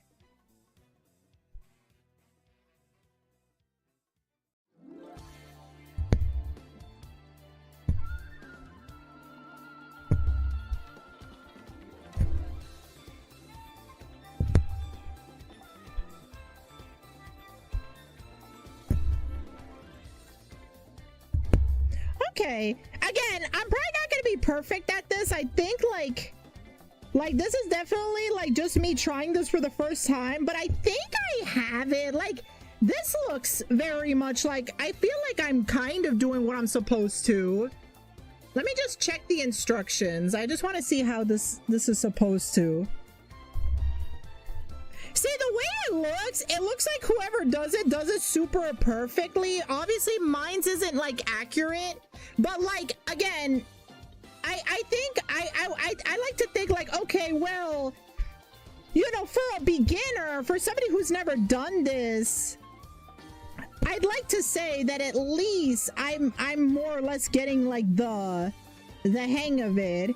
Okay, again, I'm probably not gonna be perfect at this. I think like this is definitely like just me trying this for the first time, but I think I have it. Like, this looks very much like, I feel like I'm kind of doing what I'm supposed to. Let me just check the instructions. I just want to see how this is supposed to. See, the way it looks like whoever does it super perfectly. Obviously, mine's isn't like accurate, but like, again, I think I like to think like, okay, well, you know, for a beginner, for somebody who's never done this, I'd like to say that at least I'm more or less getting like the hang of it.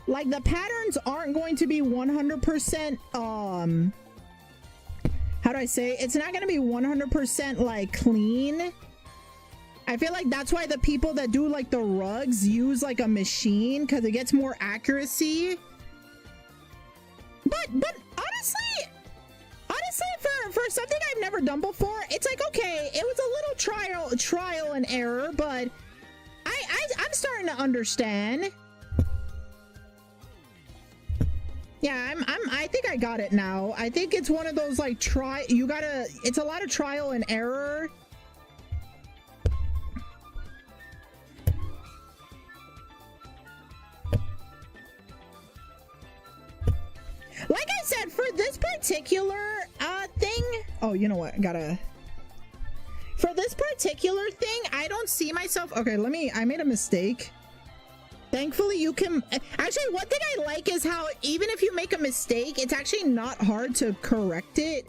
Like, the patterns aren't going to be 100% how do I say, it's not going to be 100% like clean. I feel like that's why the people that do like the rugs use like a machine, because it gets more accuracy. But honestly for something I've never done before, it's like, okay, it was a little trial and error, but I'm starting to understand. Yeah, I think I got it now. I think it's one of those like it's a lot of trial and error. Like I said, for this particular thing, oh, you know what? For this particular thing, I don't see myself. Okay, I made a mistake. Thankfully, you can actually, one thing I like is how even if you make a mistake, it's actually not hard to correct it.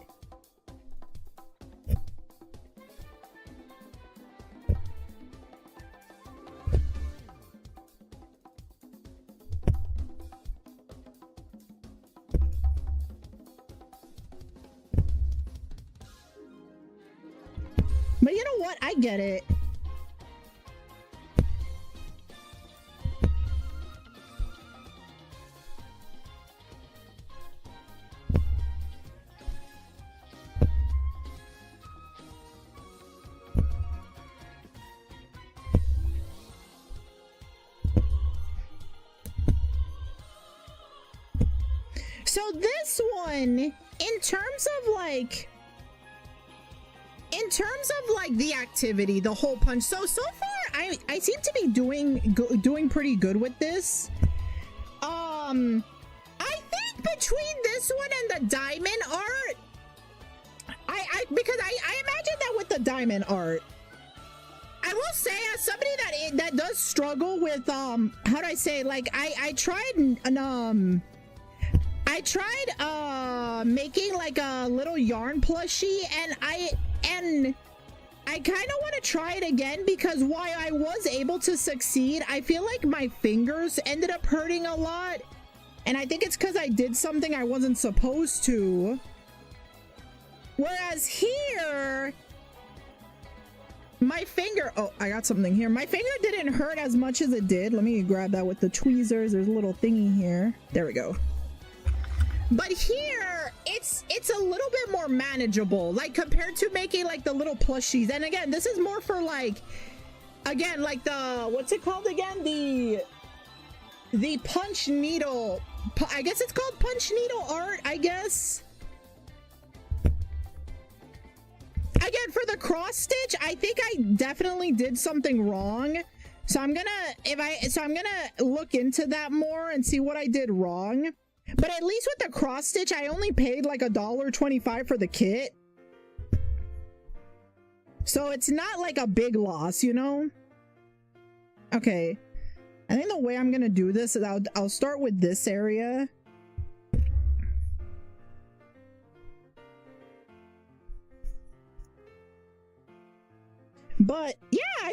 But you know what? I get it. So this one, in terms of like the activity, the hole punch, so far I seem to be doing pretty good with this. I think between this one and the diamond art, because I imagine that with the diamond art, I will say, as somebody that does struggle with how do I say, like I tried making like a little yarn plushie, and I kind of want to try it again, because while I was able to succeed, I feel like my fingers ended up hurting a lot, and I think it's because I did something I wasn't supposed to. Whereas here, my finger, oh, I got something here. My finger didn't hurt as much as it did. Let me grab that with the tweezers. There's a little thingy here. There we go. But here, it's a little bit more manageable, like compared to making like the little plushies. And again, this is more for like, again, like the, what's it called again? The punch needle, I guess it's called punch needle art, I guess. Again, for the cross stitch, I think I definitely did something wrong. So I'm gonna look into that more and see what I did wrong. But at least with the cross stitch, I only paid like $1.25 for the kit. So it's not like a big loss, you know? Okay. I think the way I'm gonna do this is I'll start with this area. But yeah, I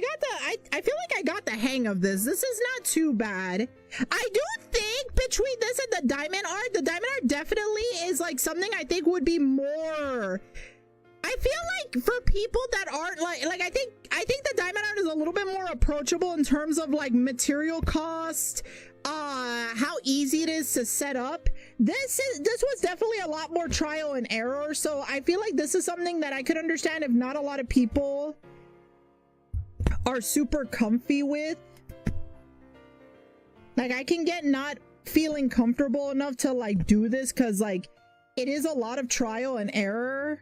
feel like I got the hang of this. This is not too bad. I do think between this and the diamond art definitely is like something I think would be more. I feel like for people that aren't like I think the diamond art is a little bit more approachable in terms of like material cost, how easy it is to set up. This was definitely a lot more trial and error, so I feel like this is something that I could understand if not a lot of people are super comfy with. Like I can get not feeling comfortable enough to like do this because like it is a lot of trial and error.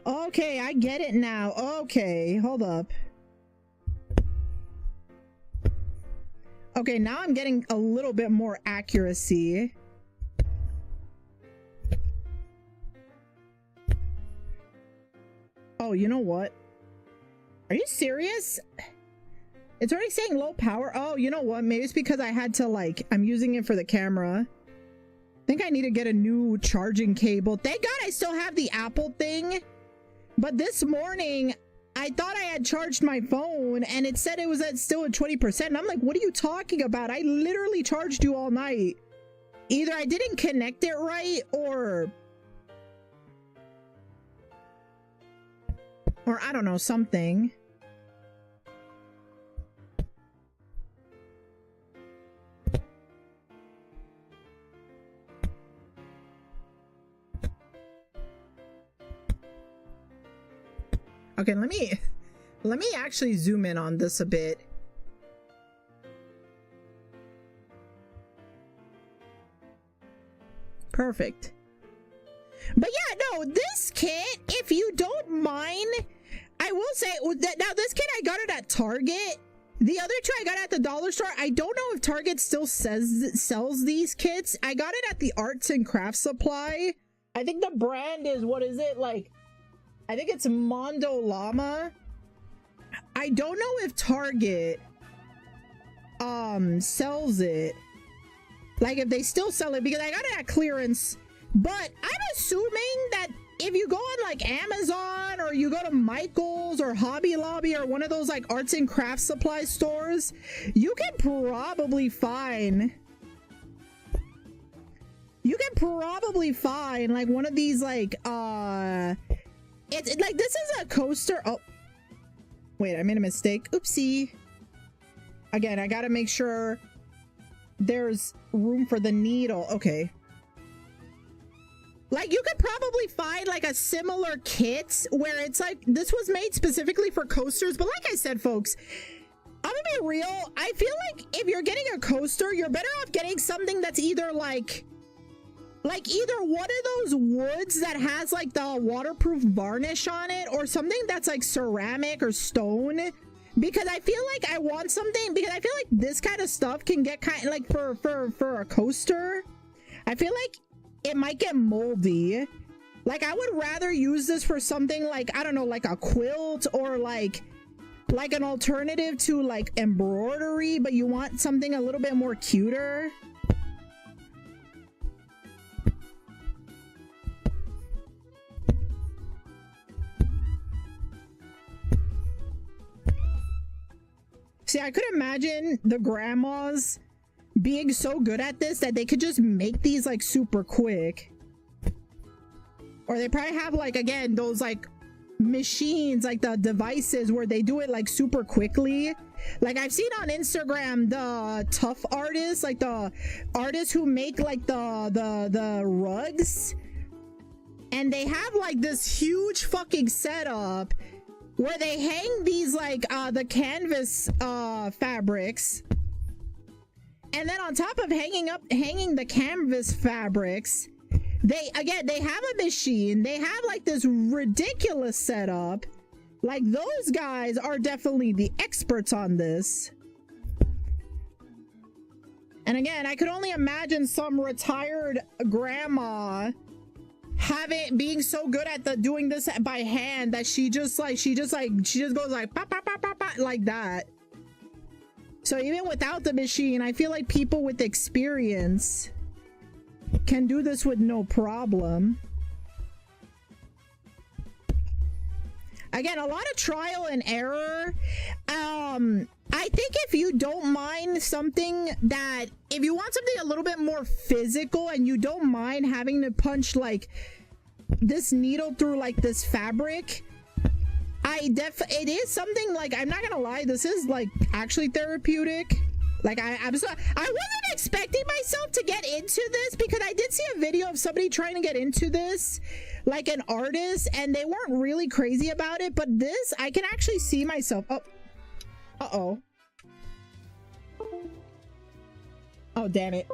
Okay, I get it now. Okay, hold up. Okay, now I'm getting a little bit more accuracy. Oh, you know what? Are you serious? It's already saying low power. Oh, you know what? Maybe it's because I had to like, I'm using it for the camera. I think I need to get a new charging cable. Thank God I still have the Apple thing. But this morning, I thought I had charged my phone and it said it was still at 20%. And I'm like, what are you talking about? I literally charged you all night. Either I didn't connect it right or I don't know, something. Okay, let me actually zoom in on this a bit. Perfect. But yeah, no, this kit, if you don't mind, I will say that now this kit I got it at Target. The other two I got at the dollar store. I don't know if Target still sells these kits. I got it at the Arts and Crafts Supply. I think the brand is, what is it, like, I think it's Mondo Llama. I don't know if Target sells it. Like if they still sell it, because I got it at clearance. But I'm assuming that if you go on like Amazon or you go to Michael's or Hobby Lobby or one of those like arts and crafts supply stores, you can probably find like one of these like it's like, this is a coaster. Oh wait, I made a mistake. Oopsie. Again, I gotta make sure there's room for the needle. Okay. Like you could probably find like a similar kit where it's like this was made specifically for coasters, but like I said, folks, I'm gonna be real. I feel like if you're getting a coaster, you're better off getting something that's either like either one of those woods that has like the waterproof varnish on it or something that's like ceramic or stone, because I feel like I want something, because I feel like this kind of stuff can get kind of like for a coaster, I feel like it might get moldy. Like I would rather use this for something like, I don't know, like a quilt or like an alternative to like embroidery, but you want something a little bit more cuter. See, I could imagine the grandmas being so good at this that they could just make these like super quick. Or they probably have like, again, those like machines, like the devices where they do it like super quickly. Like I've seen on Instagram the tough artists, like the artists who make like the rugs, and they have like this huge fucking setup where they hang these like the canvas fabrics, and then on top of hanging the canvas fabrics, they have a machine, they have like this ridiculous setup. Like those guys are definitely the experts on this. And again, I could only imagine some retired grandma being so good at doing this by hand that she just goes like pop, pop, pop, pop, pop, like that. So even without the machine, I feel like people with experience can do this with no problem. Again, a lot of trial and error. I think if you don't mind something that, if you want something a little bit more physical and you don't mind having to punch like this needle through like this fabric, it is something like, I'm not gonna lie, this is like actually therapeutic. Like I wasn't expecting myself to get into this, because I did see a video of somebody trying to get into this, like an artist, and they weren't really crazy about it. But this, I can actually see myself. Oh, oh damn it!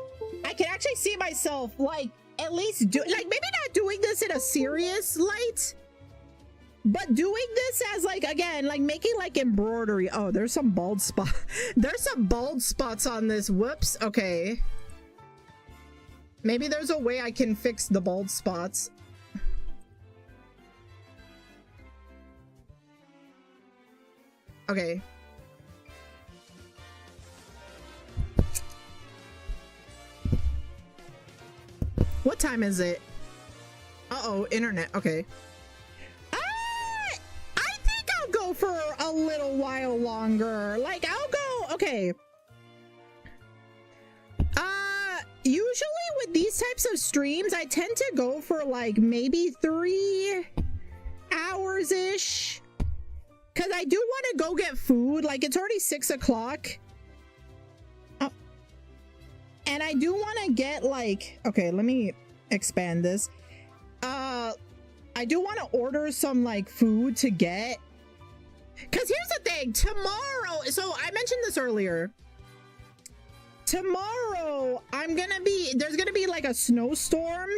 I can actually see myself like at least do, like, maybe not doing this in a serious light, but doing this as like, again, like making like embroidery. Oh, there's some bald spot. There's some bald spots on this. Whoops. Okay. Maybe there's a way I can fix the bald spots. Okay. What time is it? Uh-oh, internet. Okay. I think I'll go for a little while longer. Like, I'll go, okay. Usually with these types of streams, I tend to go for like maybe 3 hours-ish. Because I do want to go get food. Like, it's already 6 o'clock. And I do want to get like, okay, let me expand this. I do want to order some like food to get. Because here's the thing, tomorrow, so I mentioned this earlier. Tomorrow, there's gonna be like a snowstorm,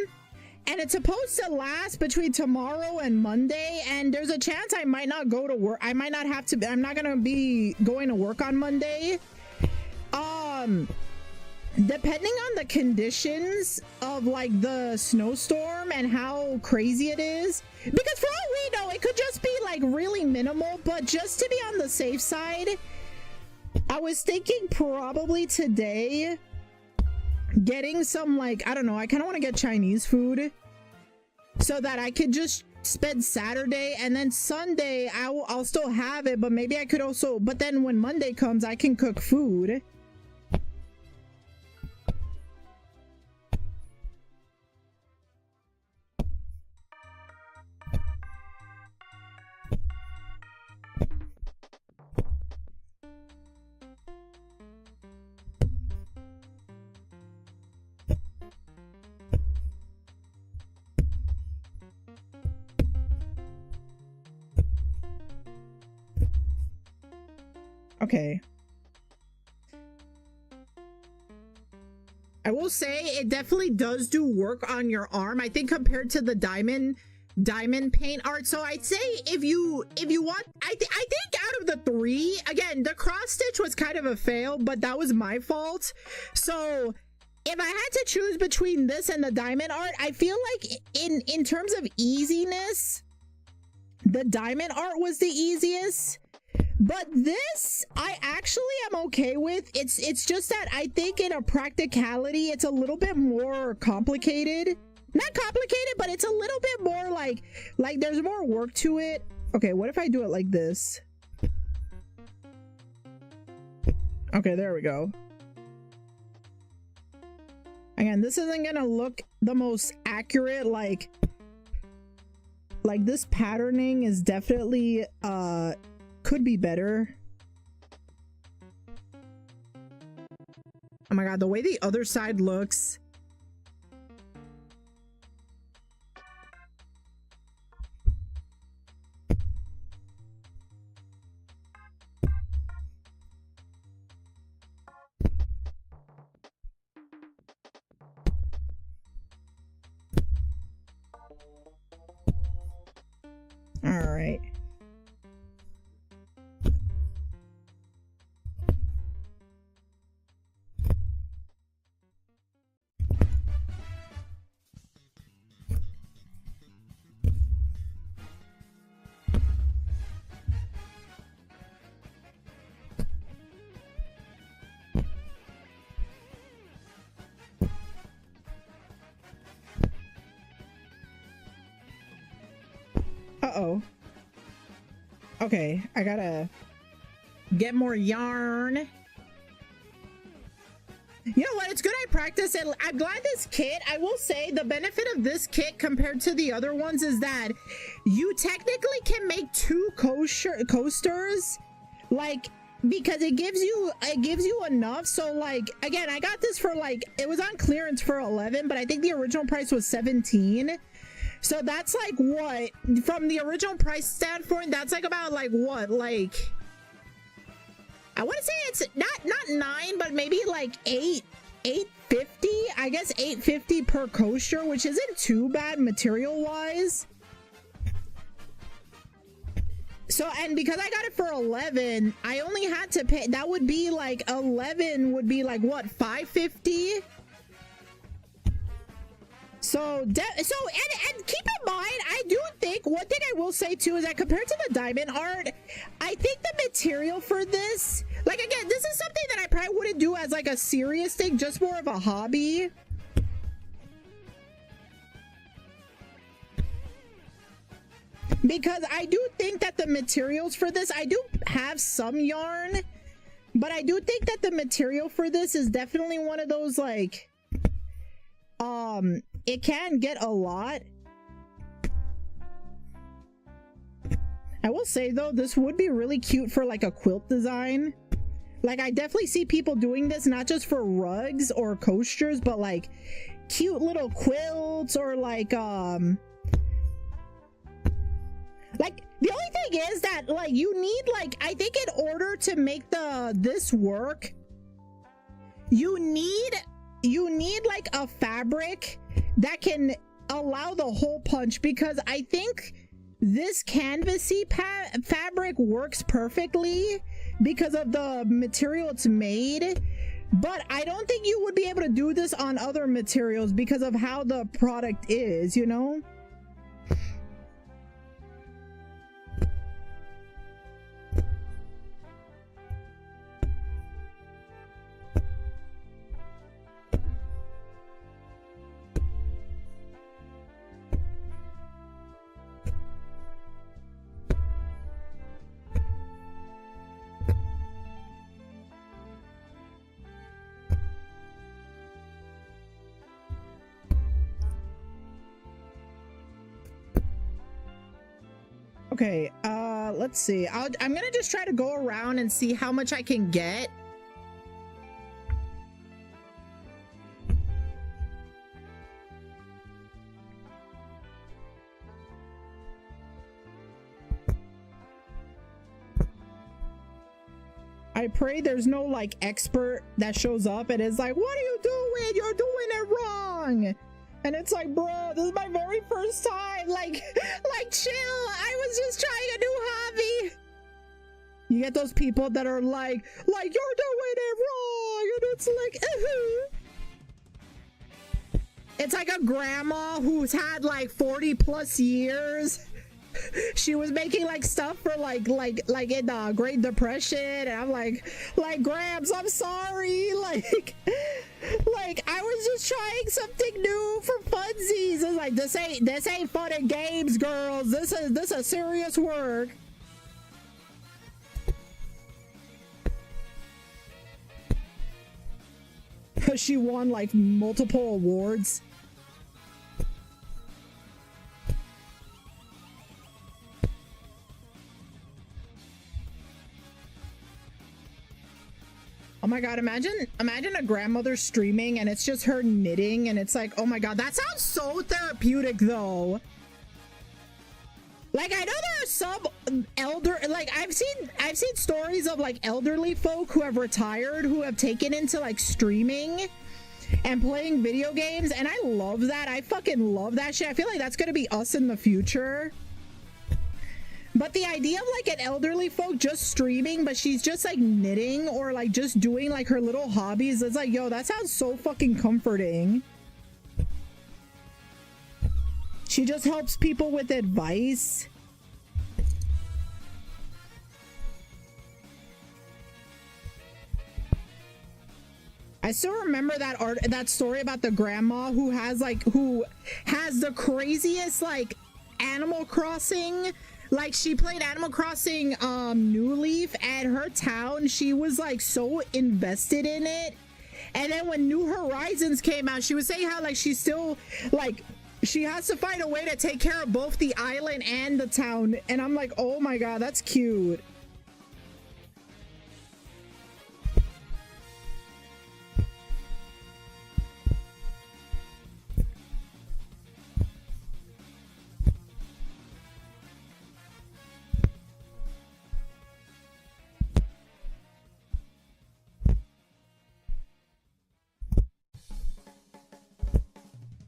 and it's supposed to last between tomorrow and Monday, and there's a chance I might not go to work. I'm not gonna be going to work on Monday. Depending on the conditions of like the snowstorm and how crazy it is, because for all we know, it could just be like really minimal, but just to be on the safe side, I was thinking probably today getting some, like, I don't know, I kind of want to get Chinese food so that I could just spend Saturday, and then Sunday I'll still have it, but maybe I could also, but then when Monday comes, I can cook food. Okay. I will say it definitely does do work on your arm. I think compared to the diamond paint art. So I'd say if you want, I think out of the 3, again, the cross stitch was kind of a fail, but that was my fault. So if I had to choose between this and the diamond art, I feel like in terms of easiness, the diamond art was the easiest. But this, I actually am okay with. It's just that I think in a practicality, it's a little bit more complicated. Not complicated, but it's a little bit more like there's more work to it. Okay, what if I do it like this? Okay, there we go. Again, this isn't gonna look the most accurate, like this patterning is definitely could be better. Oh my god, the way the other side looks. All right. Uh-oh. Okay, I gotta get more yarn. You know what? It's good I practice it. I'm glad this kit, I will say the benefit of this kit compared to the other ones is that you technically can make two coasters, like, because it gives you enough. So like, again, I got this for like, it was on clearance for 11, but I think the original price was 17. So that's like what, from the original price standpoint, that's like about like what, like, I want to say it's not 9, but maybe like 850. I guess 850 per coaster, which isn't too bad material wise. So, and because I got it for 11, I only had to pay, that would be like 11 would be like what, 550. So and keep in mind, I do think, one thing I will say too is that compared to the diamond art, I think the material for this, like, again, this is something that I probably wouldn't do as like a serious thing, just more of a hobby. Because I do think that the materials for this, I do have some yarn, but I do think that the material for this is definitely one of those like, it can get a lot. I will say though, this would be really cute for like a quilt design. Like, I definitely see people doing this, not just for rugs or coasters, but like cute little quilts or like the only thing is that like you need, like, I think in order to make this work, you need like a fabric that can allow the hole punch, because I think this canvasy fabric works perfectly because of the material it's made, but I don't think you would be able to do this on other materials because of how the product is, you know? Okay, let's see. I'm gonna just try to go around and see how much I can get. I pray there's no like expert that shows up and is like, what are you doing? You're doing it wrong. And it's like, bro, this is my very first time. Like chill. I was just trying a new hobby. You get those people that are like you're doing it wrong. And it's like, It's like a grandma who's had like 40 plus years. She was making like stuff for like in the Great Depression, and I'm like Gramps, I'm sorry, like I was just trying something new for funsies. It's like, this ain't fun and games, girls. This is serious work. She won like multiple awards. Oh my god, imagine a grandmother streaming and it's just her knitting, and it's like, oh my god, that sounds so therapeutic though. Like, I know there are some I've seen stories of like elderly folk who have retired, who have taken into like streaming and playing video games, and I love that. I fucking love that shit. I feel like that's gonna be us in the future. But the idea of like an elderly folk just streaming, but she's just like knitting or like just doing like her little hobbies, it's like, yo, that sounds so fucking comforting. She just helps people with advice. I still remember that story about the grandma who has the craziest like Animal Crossing Like, she played Animal Crossing New Leaf, and her town, she was like so invested in it. And then when New Horizons came out, she was saying how like she's still like she has to find a way to take care of both the island and the town. And I'm like, oh my god, that's cute.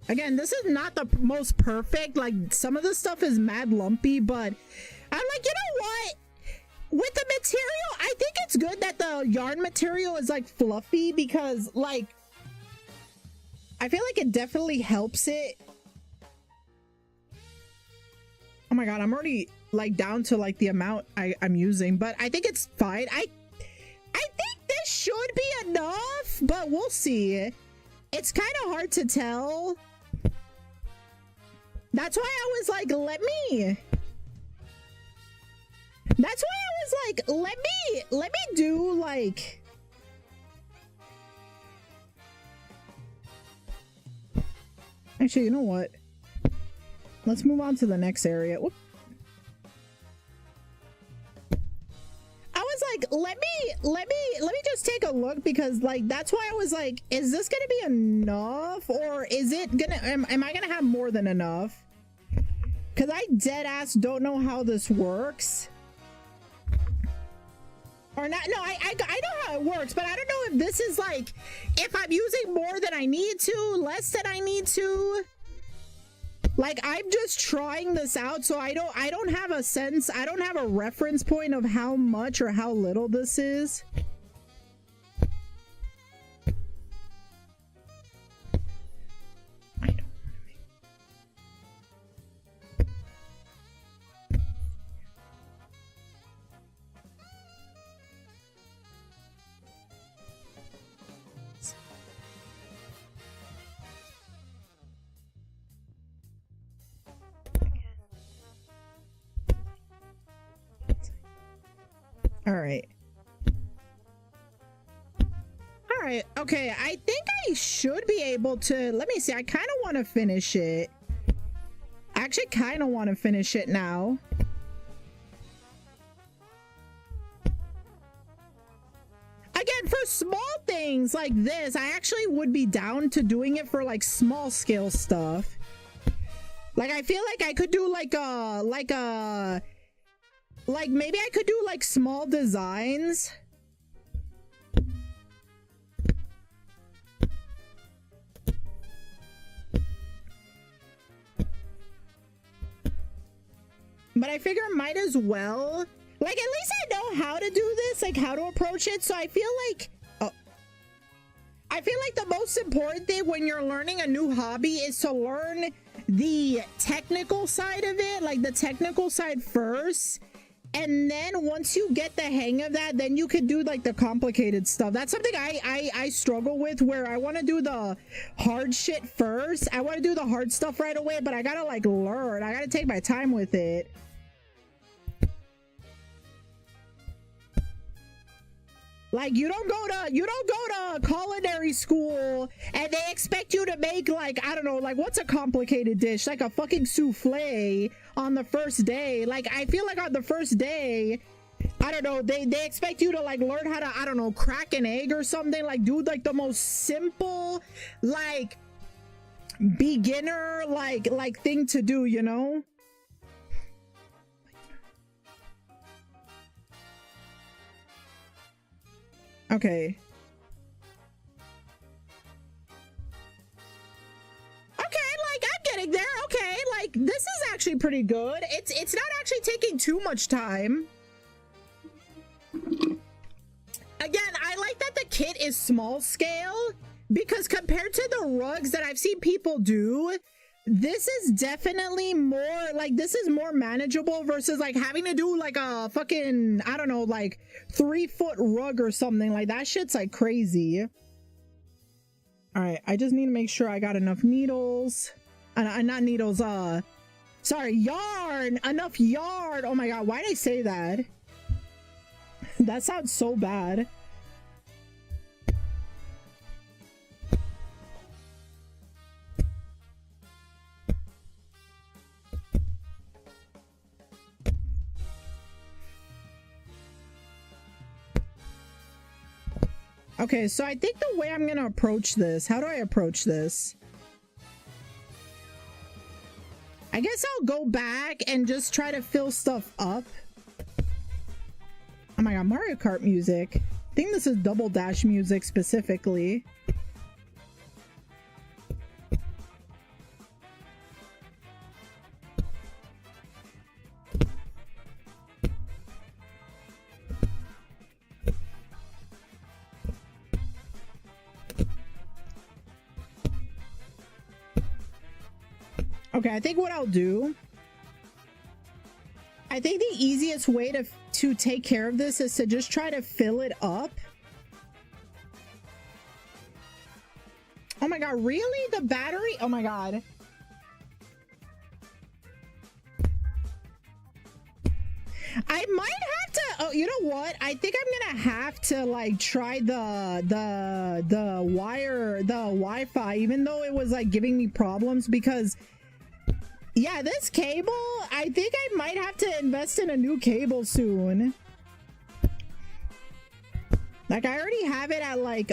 Again, this is not the most perfect. Like, some of the stuff is mad lumpy, but I'm like, you know what? With the material, I think it's good that the yarn material is like fluffy, because like, I feel like it definitely helps it. Oh my god, I'm already like down to like the amount I'm using, but I think it's fine. I think this should be enough, but we'll see. It's kind of hard to tell. That's why I was like, let me do like, actually, you know what? Let's move on to the next area. Whoop. I was like, let me just take a look, because like, that's why I was like, is this gonna be enough, or is it gonna, am I gonna have more than enough? Because I dead ass don't know how this works. Or not, no, I know how it works, but I don't know if this is like, if I'm using more than I need to, less than I need to. Like, I'm just trying this out, so I don't have a sense, I don't have a reference point of how much or how little this is. All right, okay, I think I should be able to, let me see, I kind of want to finish it. I actually kind of want to finish it now. Again, for small things like this, I actually would be down to doing it for like small scale stuff. Like, I feel like I could do like maybe I could do like small designs. But I figure I might as well, like, at least I know how to do this, like how to approach it. So I feel like, I feel like the most important thing when you're learning a new hobby is to learn the technical side of it, like the technical side first. And then once you get the hang of that, then you could do like the complicated stuff. That's something I struggle with, where I want to do the hard shit first. I want to do the hard stuff right away, but I gotta like learn. I gotta take my time with it. Like, you don't go to culinary school and they expect you to make like, I don't know, like, what's a complicated dish? Like a fucking souffle on the first day. Like, I feel like on the first day, I don't know, they expect you to like learn how to, I don't know, crack an egg or something. Like, do like the most simple, like, beginner like thing to do, you know? Okay. Okay, like, I'm getting there. Okay, like, this is actually pretty good. It's not actually taking too much time. Again, I like that the kit is small scale, because compared to the rugs that I've seen people do, this is definitely more, like, this is more manageable versus like having to do like a fucking, I don't know, like 3-foot rug or something. Like, that shit's like crazy. All right, I just need to make sure I got enough needles, not needles, Sorry, yarn. Enough yarn. Oh my god, why did I say that? That sounds so bad. Okay, so I think the way I'm gonna approach this, how do I approach this? I guess I'll go back and just try to fill stuff up. Oh my god, Mario Kart music. I think this is Double Dash music specifically. Okay, I think what I'll do, I think the easiest way to take care of this is to just try to fill it up. Oh my god, really? The battery? Oh my god. I might have to, oh, you know what? I think I'm gonna have to like try the Wi-Fi, even though it was like giving me problems, because yeah, this cable, I think I might have to invest in a new cable soon. Like, I already have it at like,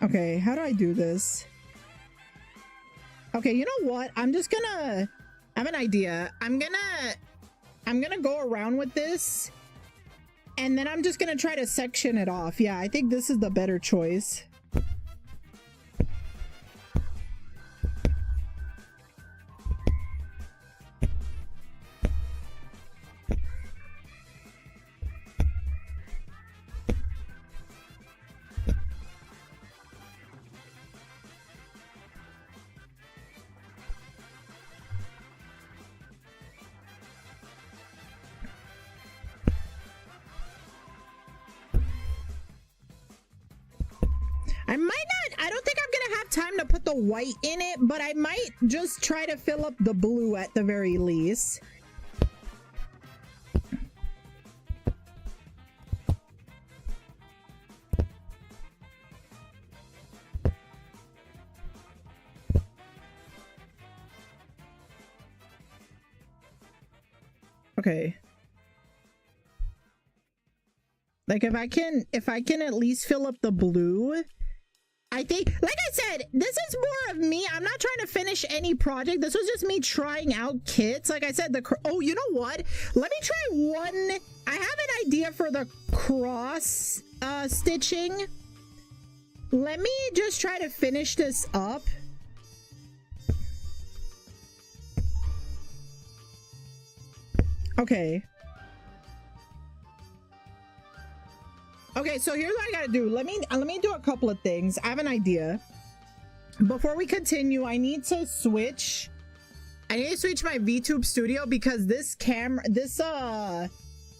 okay, how do I do this? Okay, you know what? I'm just gonna, I have an idea. I'm gonna go around with this, and then I'm just gonna try to section it off. Yeah, I think this is the better choice. I might not, I don't think I'm gonna have time to put the white in it, but I might just try to fill up the blue at the very least. Okay. Like if I can at least fill up the blue, I think, like I said, this is more of me. I'm not trying to finish any project. This was just me trying out kits. Like I said, oh, you know what? Let me try one. I have an idea for the cross stitching. Let me just try to finish this up. Okay. Okay, so here's what I gotta do. Let me do a couple of things. I have an idea. Before we continue, I need to switch my VTube Studio, because this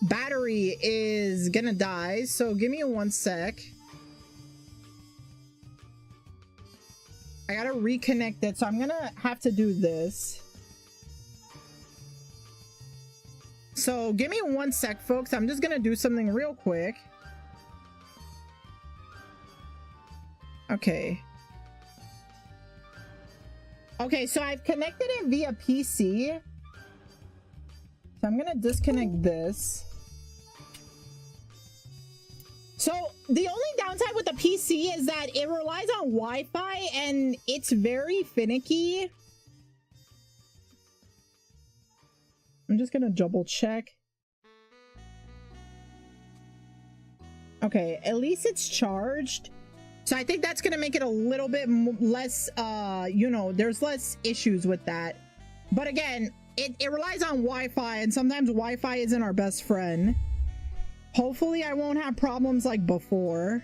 battery is gonna die. So give me 1 sec. I gotta reconnect it, so I'm gonna have to do this. So give me 1 sec, folks. I'm just gonna do something real quick. Okay. Okay, so I've connected it via PC. So I'm gonna disconnect this. So the only downside with the PC is that it relies on Wi-Fi and it's very finicky. I'm just gonna double check. Okay, at least it's charged. So I think that's going to make it a little bit less, you know, there's less issues with that. But again, it relies on Wi-Fi, and sometimes Wi-Fi isn't our best friend. Hopefully I won't have problems like before.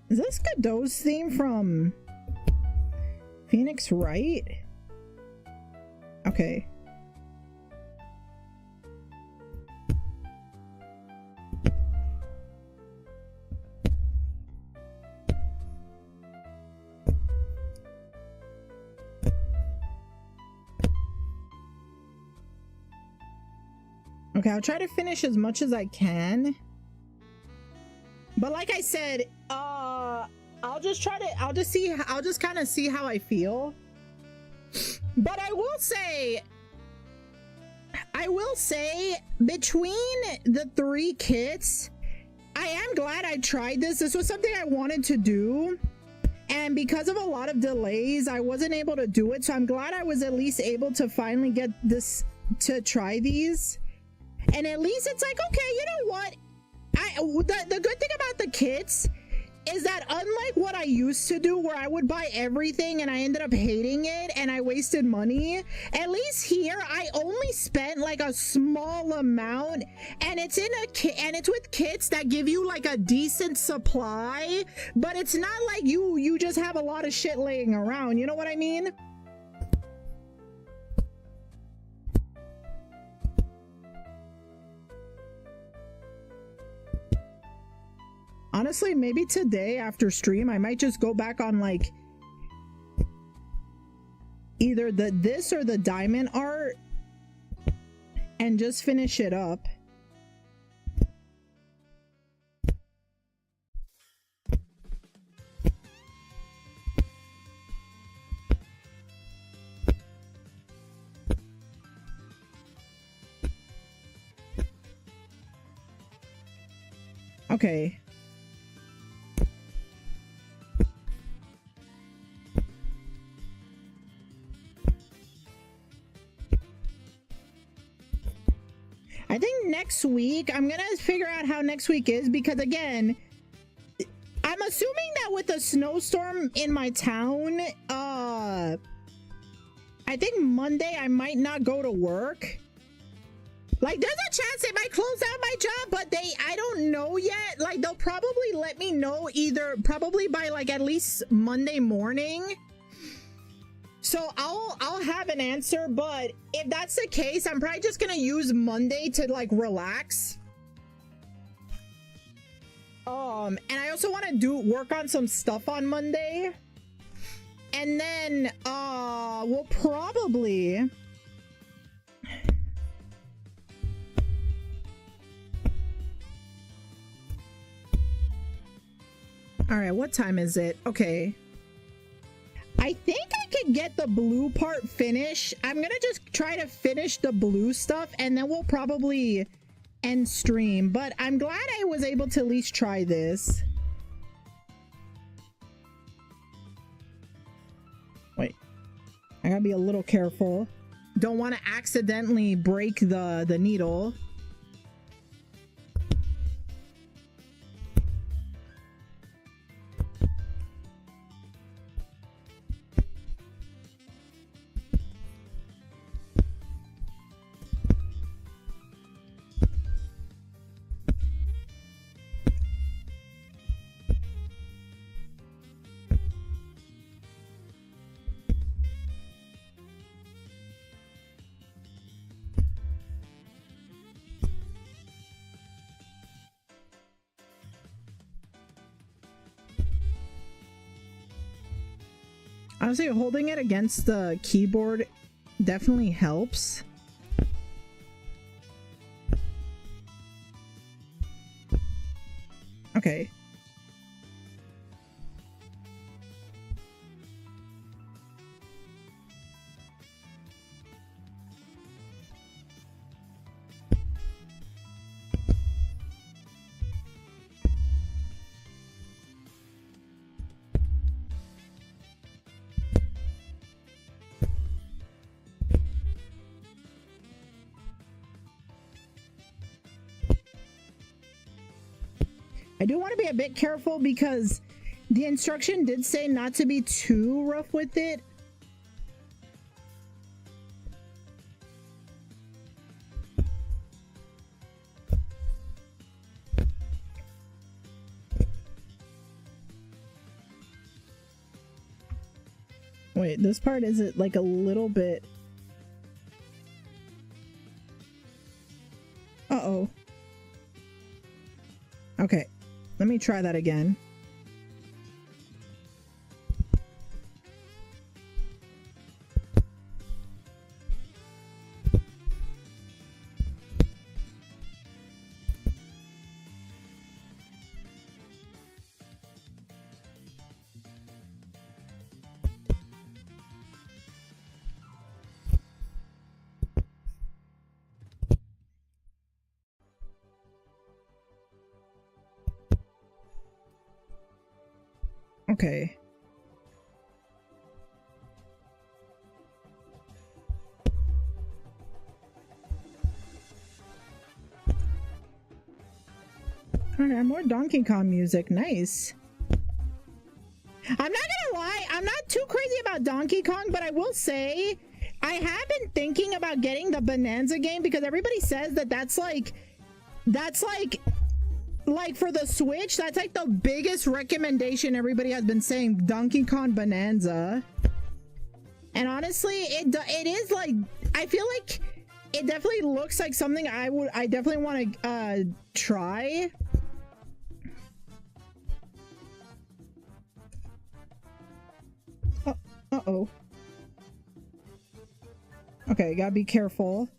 Is this Godot's theme from Phoenix Wright? Okay. Okay, I'll try to finish as much as I can. But like I said, I'll just kind of see how I feel. But I will say between the 3 kits, I am glad I tried this. This was something I wanted to do. And because of a lot of delays, I wasn't able to do it. So I'm glad I was at least able to finally get this to try these. And at least it's like, okay, you know what? The good thing about the kits is that unlike what I used to do where I would buy everything and I ended up hating it and I wasted money, at least here I only spent like a small amount, and it's in a kit, and it's with kits that give you like a decent supply, but it's not like you just have a lot of shit laying around, you know what I mean? Honestly, maybe today after stream, I might just go back on like either this or the diamond art and just finish it up. Okay. I think next week, I'm gonna figure out how next week is, because again, I'm assuming that with the snowstorm in my town, I think Monday I might not go to work. Like, there's a chance they might close down my job, but I don't know yet. Like, they'll probably let me know probably by like at least Monday morning. So I'll have an answer, but if that's the case, I'm probably just gonna use Monday to like relax. And I also want to work on some stuff on Monday, and then we'll probably all right, what time is it? Okay, I think I could get the blue part finished. I'm gonna just try to finish the blue stuff, and then we'll probably end stream. But I'm glad I was able to at least try this. Wait, I gotta be a little careful. Don't want to accidentally break the needle. Honestly, holding it against the keyboard definitely helps. Okay. I do want to be a bit careful because the instruction did say not to be too rough with it. Wait, this part is it like a little bit. Uh-oh. Okay, let me try that again. Okay. Alright, more Donkey Kong music. Nice. I'm not gonna lie, I'm not too crazy about Donkey Kong, but I will say I have been thinking about getting the Bonanza game because everybody says that that's like for the Switch, that's like the biggest recommendation everybody has been saying, Donkey Kong Bonanza. And honestly, it is like, I feel like it definitely looks like something I definitely want to try. Uh-oh. Okay, gotta be careful.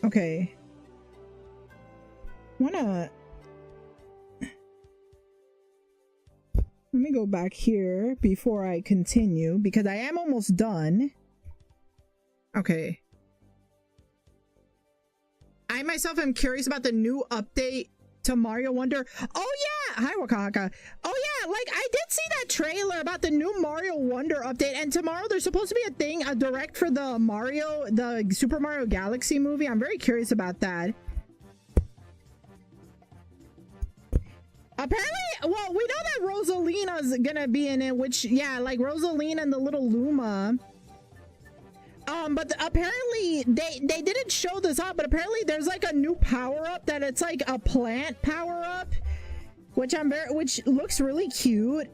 Okay. Let me go back here before I continue because I am almost done. Okay. I myself am curious about the new update to Mario Wonder. Oh yeah! Hi Wakaka. Oh yeah, like I did see that trailer about the new Mario Wonder update, and tomorrow there's supposed to be a direct for the Super Mario Galaxy movie. I'm very curious about that. Apparently, well, we know that Rosalina's gonna be in it, which, yeah, like Rosalina and the little Luma. But apparently they didn't show this up, but apparently there's like a new power-up that it's like a plant power-up, which looks really cute.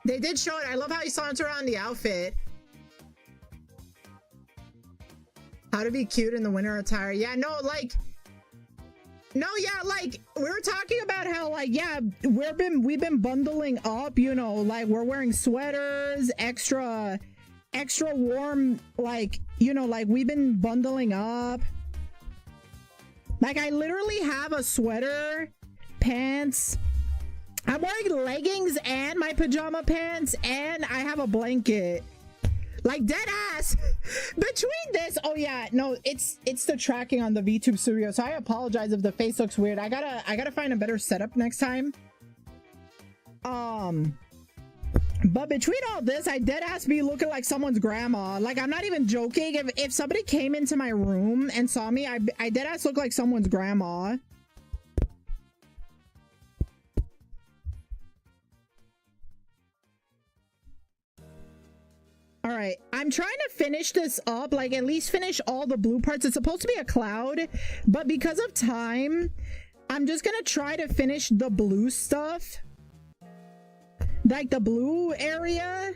They did show it. I love how he sauntered around the outfit. How to be cute in the winter attire. Yeah, no, like, no, yeah, like we were talking about how, like, yeah, we've been bundling up, you know, like we're wearing sweaters, extra warm, like, you know, like we've been bundling up. Like I literally have a sweater, pants, I'm wearing leggings and my pajama pants, and I have a blanket. Like dead ass. Between this, oh yeah, no, it's the tracking on the VTube Studio. So I apologize if the face looks weird. I gotta find a better setup next time. But between all this, I dead ass be looking like someone's grandma. Like, I'm not even joking. If somebody came into my room and saw me, I dead ass look like someone's grandma. All right, I'm trying to finish this up, like at least finish all the blue parts. It's supposed to be a cloud, but because of time, I'm just gonna try to finish the blue stuff. Like the blue area.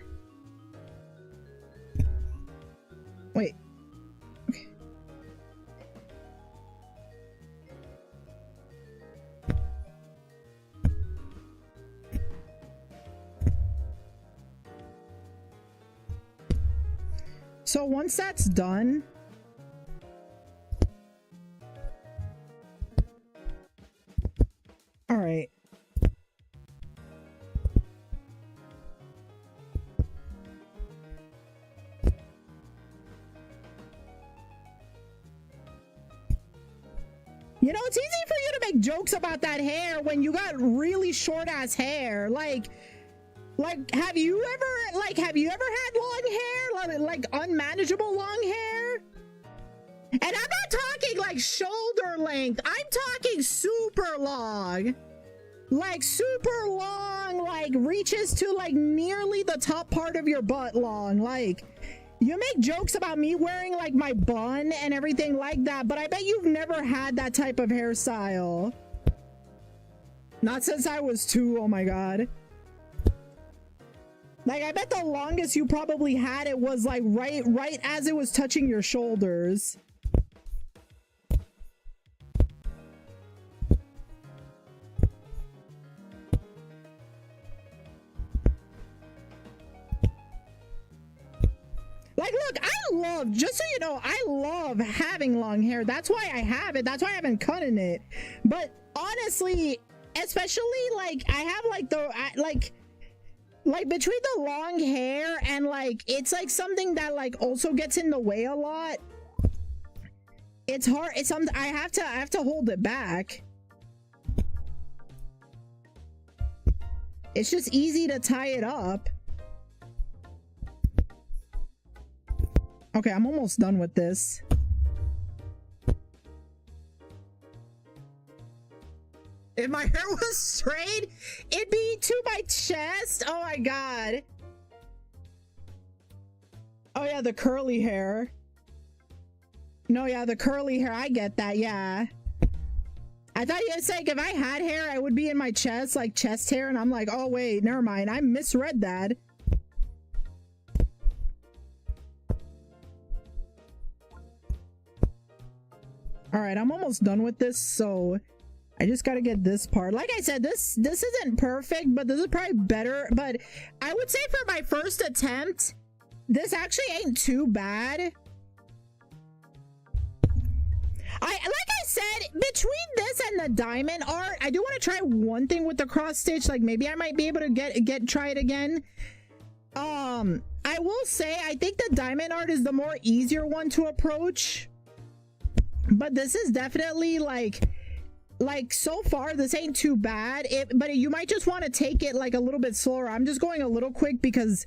Wait. Okay. So once that's done, all right. You know, it's easy for you to make jokes about that hair when you got really short ass hair. Like have you ever had long hair? Like unmanageable long hair? And I'm not talking like shoulder length. I'm talking super long. Like super long, like reaches to like nearly the top part of your butt long. Like, you make jokes about me wearing like my bun and everything like that, but I bet you've never had that type of hairstyle. Not since I was 2, oh my god. Like, I bet the longest you probably had it was like right as it was touching your shoulders. Like, look, just so you know, I love having long hair. That's why I have it. That's why I haven't cut in it. But honestly, especially like I have like like between the long hair and like it's like something that like also gets in the way a lot. It's hard. It's something I have to hold it back. It's just easy to tie it up. Okay, I'm almost done with this. If my hair was straight, it'd be to my chest. Oh my god. Oh yeah, the curly hair. No, yeah, the curly hair. I get that, yeah. I thought you were saying if I had hair, I would be in my chest, like chest hair. And I'm like, oh wait, never mind. I misread that. All right, I'm almost done with this, so I just got to get this part. Like I said, this isn't perfect, but this is probably better. But I would say for my first attempt, this actually ain't too bad. Like I said, between this and the diamond art, I do want to try one thing with the cross stitch. Like maybe I might be able to try it again. I will say I think the diamond art is the more easier one to approach. But this is definitely like so far this ain't too bad. But you might just want to take it like a little bit slower. I'm just going a little quick because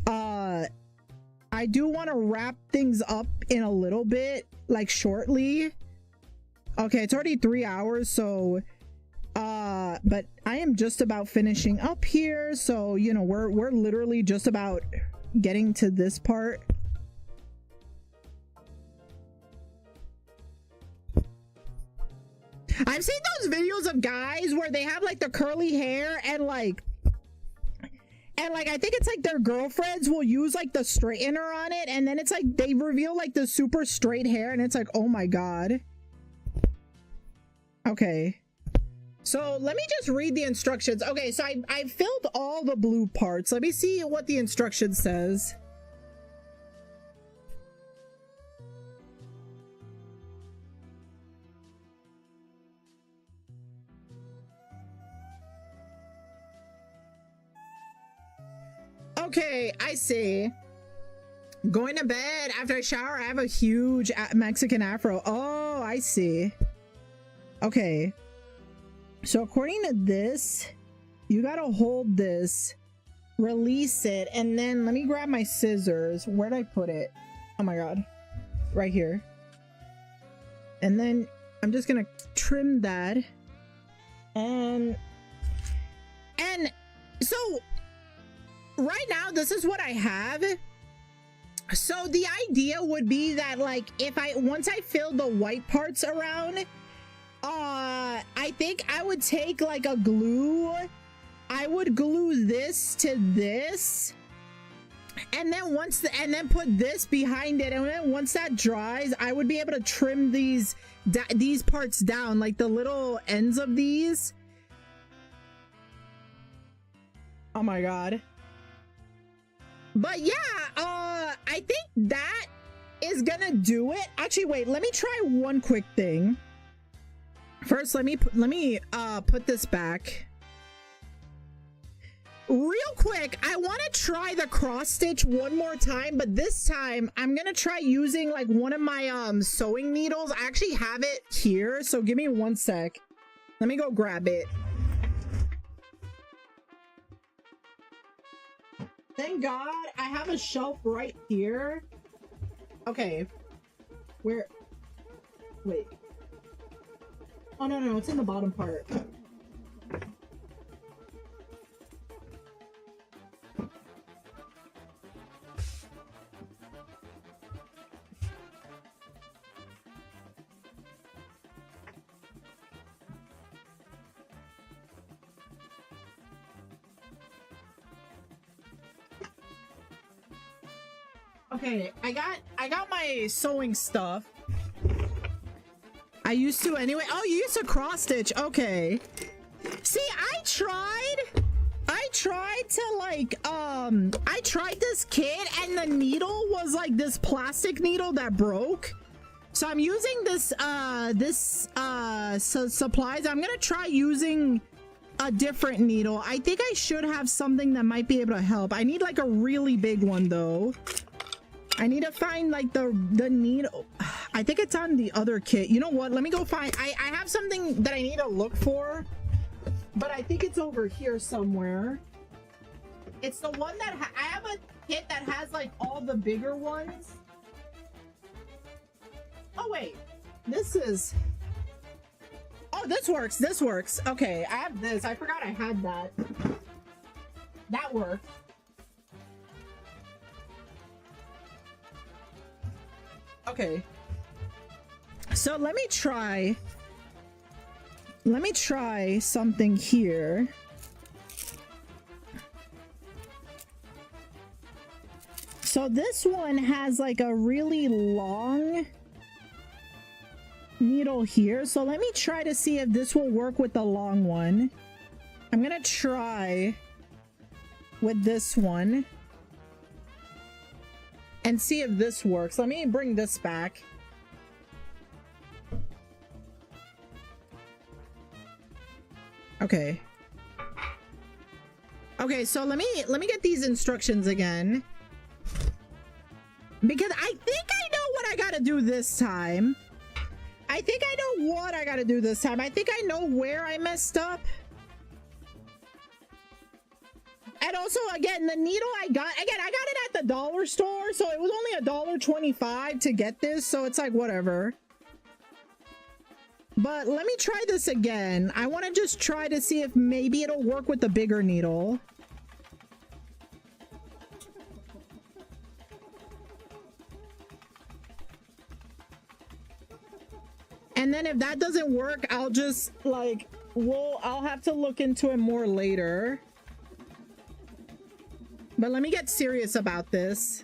I do want to wrap things up in a little bit, like shortly. Okay, it's already 3 hours, so but I am just about finishing up here, so you know we're literally just about getting to this part. I've seen those videos of guys where they have like the curly hair and like I think it's like their girlfriends will use like the straightener on it, and then it's like they reveal like the super straight hair, and it's like, oh my god. Okay, so let me just read the instructions. Okay, so I filled all the blue parts. Let me see what the instruction says. Okay, I see. Going to bed after I shower, I have a huge Mexican afro. Oh, I see. Okay. So according to this, you gotta hold this, release it, and then let me grab my scissors. Where'd I put it? Oh my god. Right here. And then I'm just gonna trim that. And so right now, this is what I have. So the idea would be that, like, if once I fill the white parts around, I think I would take like a glue. I would glue this to this, and then put this behind it, and then once that dries, I would be able to trim these parts down, like the little ends of these. Oh my god. But yeah, I think that is gonna do it. Actually, wait, let me try one quick thing. First, let me put this back. Real quick, I want to try the cross stitch one more time, but this time I'm gonna try using like one of my sewing needles. I actually have it here, so give me one sec. Let me go grab it. Thank God I have a shelf right here. Okay. Where? Wait. Oh, no, it's in the bottom part. Okay, I got my sewing stuff. I used to anyway. Oh, you used to cross stitch. Okay. See, I tried to like I tried this kit, and the needle was like this plastic needle that broke. So I'm using this supplies. I'm gonna try using a different needle. I think I should have something that might be able to help. I need like a really big one though. I need to find like the needle. I think it's on the other kit. You know what? Let me go find. I have something that I need to look for, but I think it's over here somewhere. It's the one that I have a kit that has like all the bigger ones. Oh wait, this is. Oh, this works. This works. Okay, I have this. I forgot I had that. That works. Okay, so let me try something here. So this one has like a really long needle here, so let me try to see if this will work with the long one. I'm gonna try with this one and see if this works. Let me bring this back. Okay. Okay, so let me get these instructions again, because I think I know what I gotta do this time. I think I know what I gotta do this time. I think I know where I messed up. And also, again, the needle I got it at the dollar store, so it was only $1.25 to get this, so it's like whatever. But let me try this again. I want to just try to see if maybe it'll work with the bigger needle. And then if that doesn't work, I'll just like, I'll have to look into it more later. But let me get serious about this.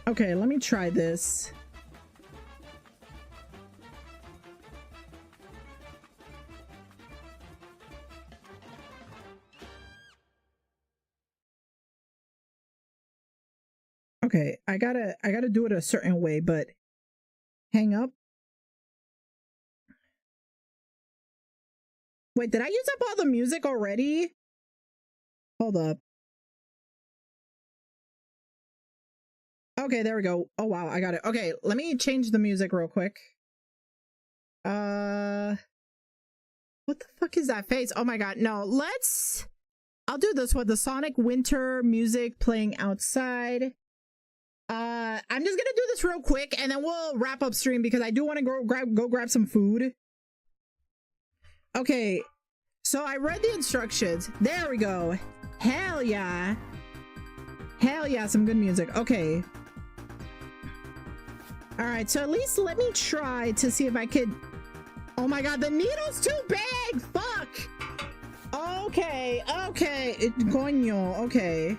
Okay, let me try this. Okay, I gotta do it a certain way, but hang up. Wait, did I use up all the music already? Hold up. Okay, there we go. Oh wow, I got it. Okay, let me change the music real quick. What the fuck is that face? Oh my god, no, I'll do this with the Sonic Winter music playing outside. I'm just gonna do this real quick and then we'll wrap up stream because I do want to go grab some food. Okay, so I read the instructions. There we go. Hell yeah. Hell yeah, some good music. Okay. All right, so at least let me try to see if I could. Oh my god, the needle's too big. Fuck. Okay, okay. Coño, okay.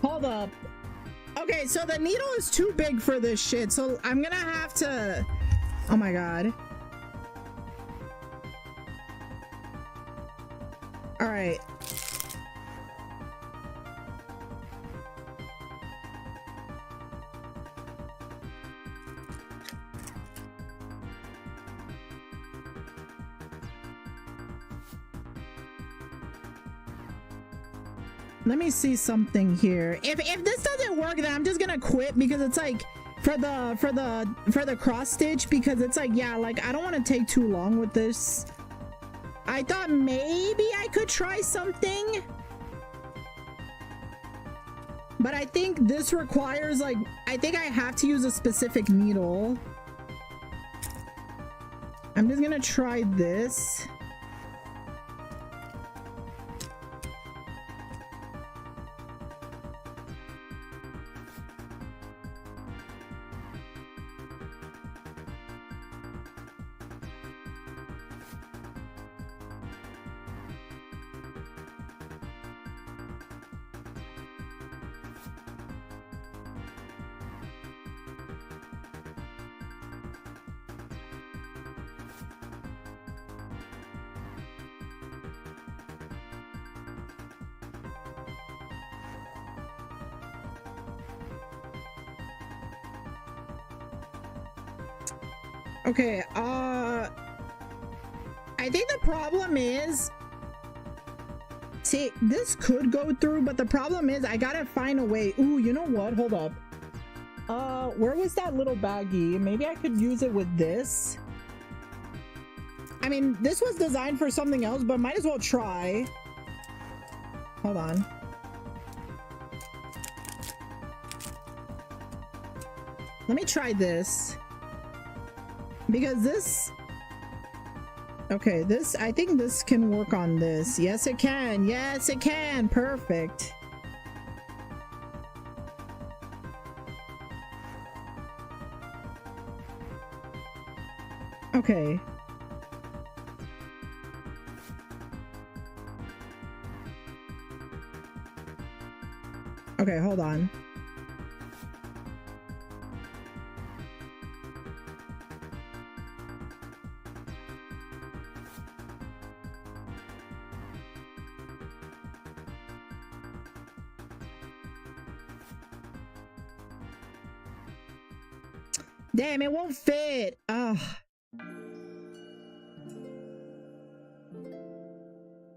Hold up. Okay, so the needle is too big for this shit, so I'm gonna have to. Oh my god. All right. Let me see something here. If this doesn't work, then I'm just gonna quit because it's like for the cross stitch, because it's like, yeah, like I don't want to take too long with this. I thought maybe I could try something, but I think this requires, like, I think I have to use a specific needle. I'm just gonna try this. Okay, I think the problem is, see, this could go through, but the problem is I gotta find a way. Ooh, you know what? Hold up. Where was that little baggie? Maybe I could use it with this. I mean, this was designed for something else, but might as well try. Hold on. Let me try this. Because this, okay, this, I think this can work on this. Yes, it can. Yes, it can. Perfect. Okay. Okay, hold on. Damn, it won't fit. Ugh.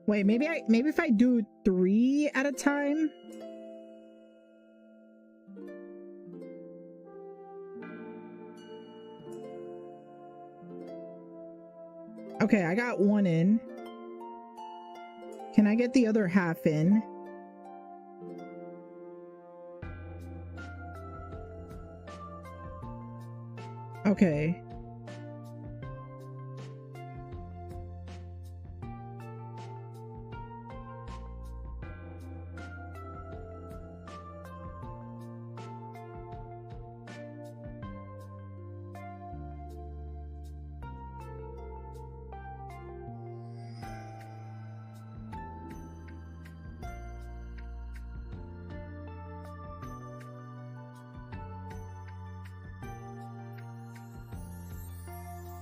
Wait, maybe if I do 3 at a time. Okay, I got 1 in. Can I get the other half in? Okay.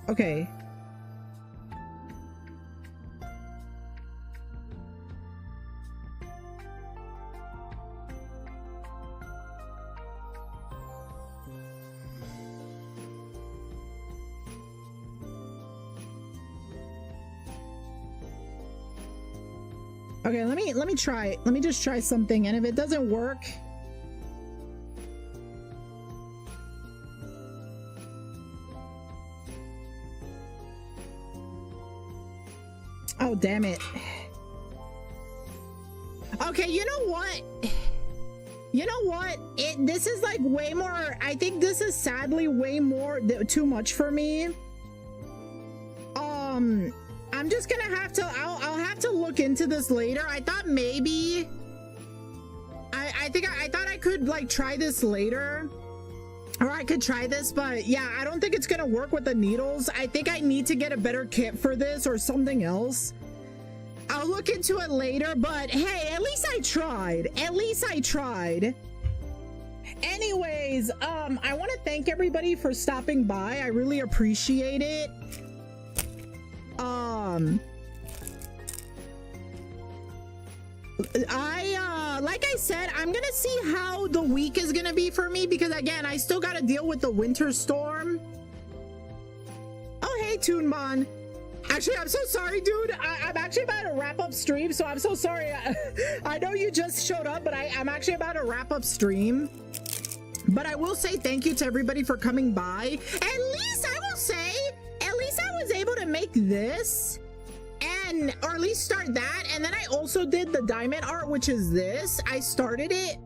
Okay. Okay, let me try. Let me just try something, and if it doesn't work, oh damn it. Okay, you know what? You know what? This is like way more. I think this is sadly way more too much for me. I'm just gonna have to. I'll have to look into this later. I thought maybe. I thought I could like try this later, or I could try this, but yeah, I don't think it's gonna work with the needles. I think I need to get a better kit for this or something else. I'll look into it later, but hey, at least I tried. At least I tried. Anyways, I want to thank everybody for stopping by. I really appreciate it. Like I said, I'm gonna see how the week is gonna be for me, because again, I still gotta deal with the winter storm. Oh, hey, Toonbon. Actually, I'm so sorry, dude. I'm actually about to wrap up stream, so I'm so sorry. I know you just showed up, but I'm actually about to wrap up stream. But I will say thank you to everybody for coming by. At least I will say, at least I was able to make this, and or at least start that. And then I also did the diamond art, which is this. I started it,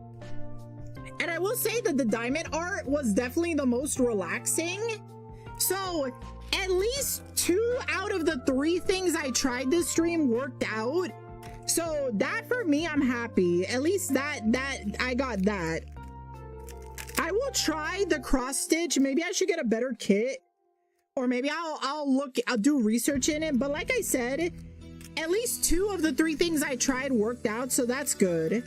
and I will say that the diamond art was definitely the most relaxing. So at least 2 out of the 3 things I tried this stream worked out. So that for me, I'm happy. At least that I got that. I will try the cross stitch. Maybe I should get a better kit, or maybe I'll do research in it. But like I said, at least 2 of the 3 things I tried worked out, so that's good.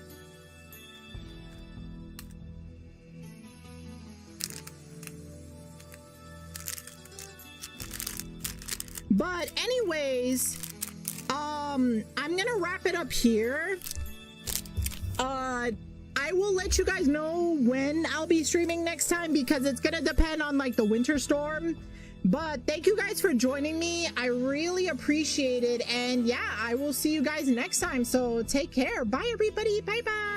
But anyways, I'm gonna wrap it up here. I will let you guys know when I'll be streaming next time, because it's gonna depend on like the winter storm. But thank you guys for joining me. I really appreciate it. And yeah, I will see you guys next time. So take care. Bye everybody. Bye bye.